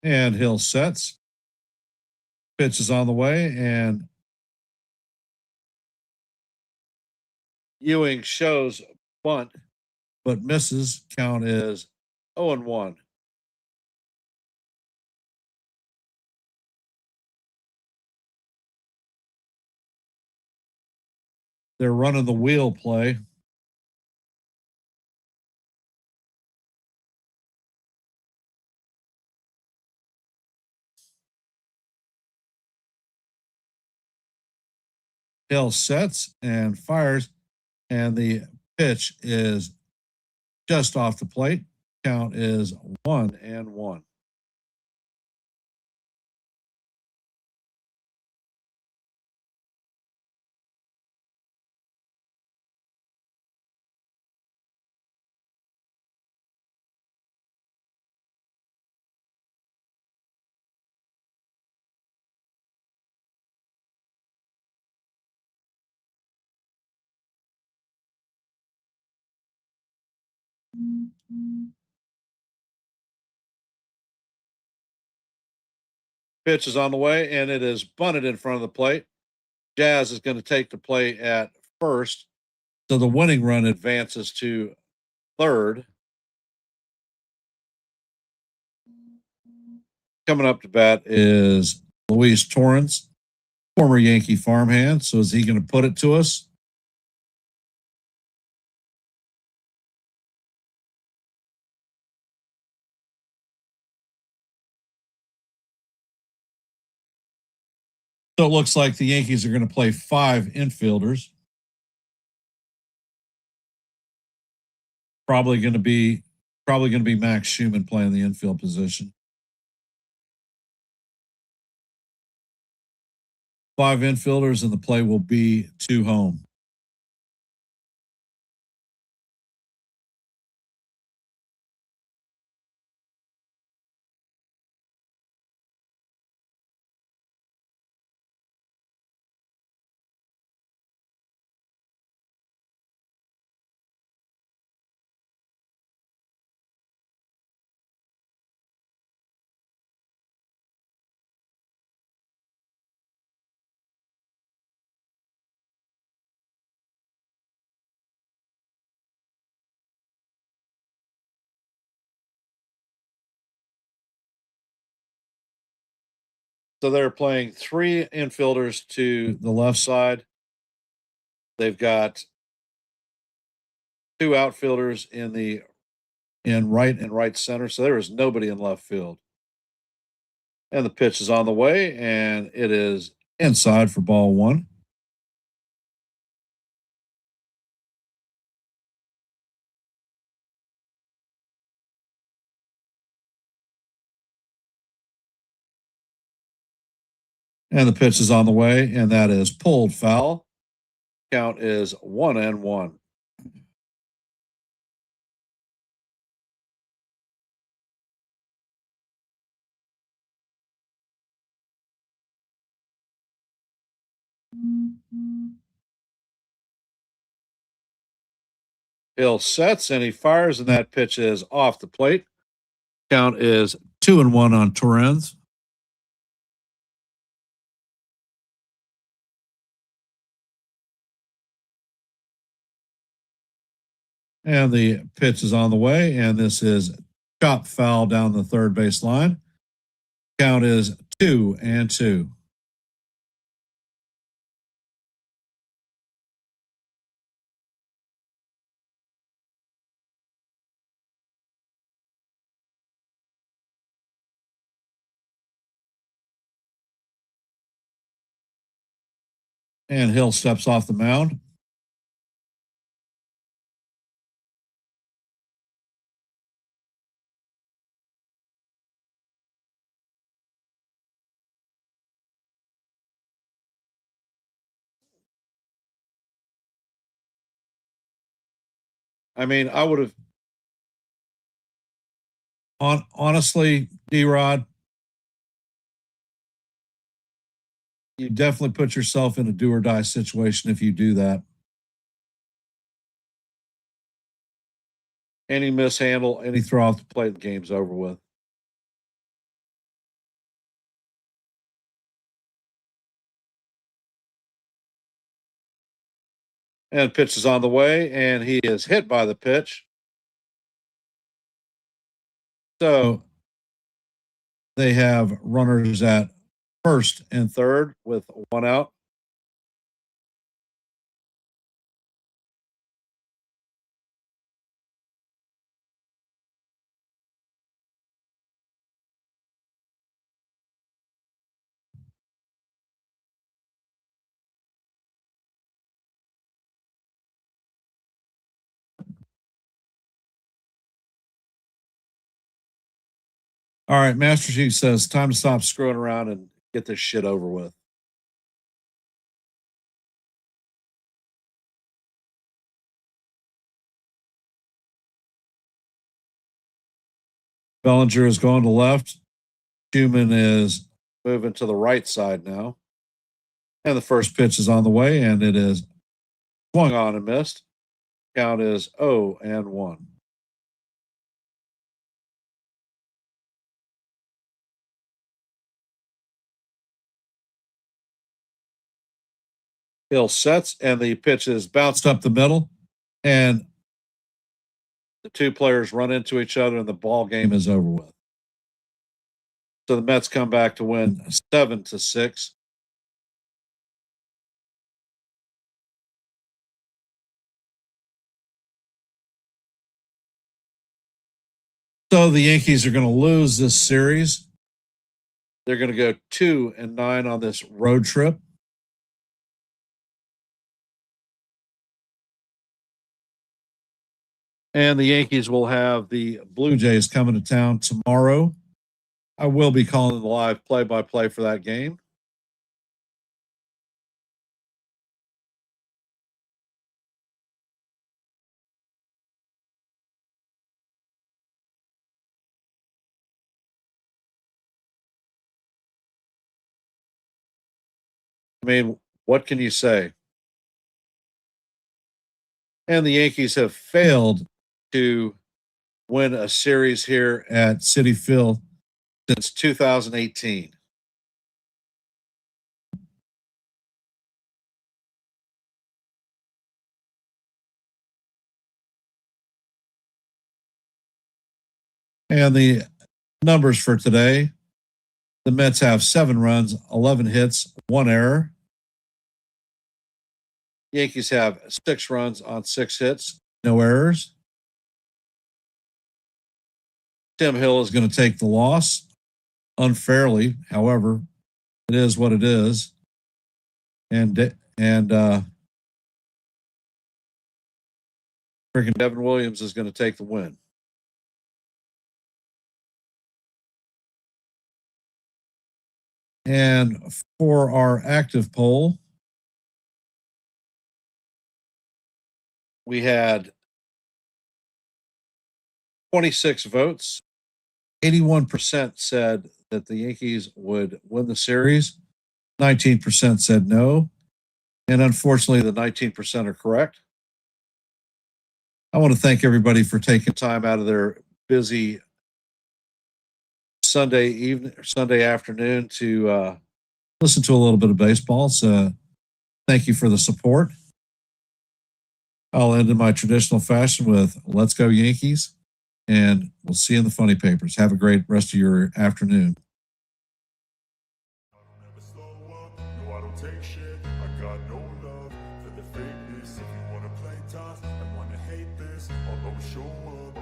And Hill sets. Pitch is on the way, and Ewing shows bunt, but misses. Count is 0-1. They're running the wheel play. Hill sets and fires, and the pitch is just off the plate. Count is 1-1. Pitch is on the way, and it is bunted in front of the plate. Jazz is going to take the play at first. So the winning run advances to third. Coming up to bat is Luis Torrens, former Yankee farmhand. So is he going to put it to us? So it looks like the Yankees are going to play 5 infielders. Probably going to be Max Schumann playing the infield position. 5 infielders, and the play will be 2 home. So they're playing 3 infielders to the left side. They've got 2 outfielders in right and right center. So there is nobody in left field. And the pitch is on the way, and it is inside for ball 1. And the pitch is on the way, and that is pulled foul. Count is 1-1. Hill sets and he fires, and that pitch is off the plate. Count is 2-1 on Torrens. And the pitch is on the way, and this is chop foul down the third base line. Count is 2-2. And Hill steps off the mound. I mean, I would have honestly, D-Rod, you definitely put yourself in a do or die situation if you do that. Any mishandle, any throw off the plate, the game's over with. And pitch is on the way, and he is hit by the pitch. So they have runners at first and third with one out. All right, Master Chief says time to stop screwing around and get this shit over with. Bellinger is going to left. Schumann is moving to the right side now. And the first pitch is on the way, and it is swung on and missed. Count is 0-1. Hill sets, and the pitch is bounced up the middle, and the two players run into each other, and the ball game is over with. So the Mets come back to win 7-6. So the Yankees are going to lose this series. They're going to go 2-9 on this road trip. And the Yankees will have the Blue Jays coming to town tomorrow. I will be calling the live play-by-play for that game. I mean, what can you say? And the Yankees have failed to win a series here at Citi Field since 2018. And the numbers for today, the Mets have 7 runs, 11 hits, 1 error. Yankees have 6 runs on 6 hits, no errors. Tim Hill is going to take the loss unfairly. However, it is what it is. And freaking Devin Williams is going to take the win. And for our active poll, we had 26 votes. 81% said that the Yankees would win the series. 19% said no. And unfortunately, the 19% are correct. I want to thank everybody for taking time out of their busy Sunday evening or Sunday afternoon to listen to a little bit of baseball. So thank you for the support. I'll end in my traditional fashion with let's go Yankees, and we'll see you in the funny papers. Have a great rest of your afternoon. I don't ever slow up, no I don't take shit. I got no love for the fakeness. If you wanna play tough and wanna hate this, I'll always show up.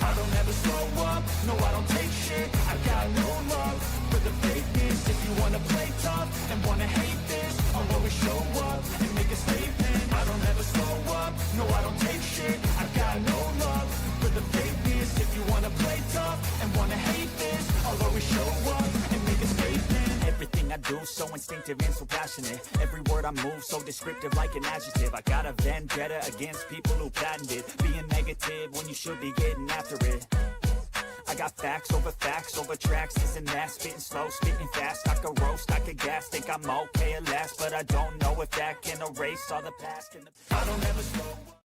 I don't ever slow up, no I don't take shit. I got no love for the fakeness. If you wanna play tough and wanna hate this, I'll always show up and make a statement. I don't ever slow up, no I don't take shit. I got no love for the fakeness. If you wanna play tough and wanna hate this, I'll always show up and make a statement. Everything everything I do, so instinctive and so passionate. Every word I move, so descriptive like an adjective. I got a vendetta against people who patented being negative when you should be getting after it. I got facts over tracks, this and that. Spitting slow, spitting fast, I could roast, I could gas. Think I'm okay at last, but I don't know if that can erase all the past. I don't ever slow up.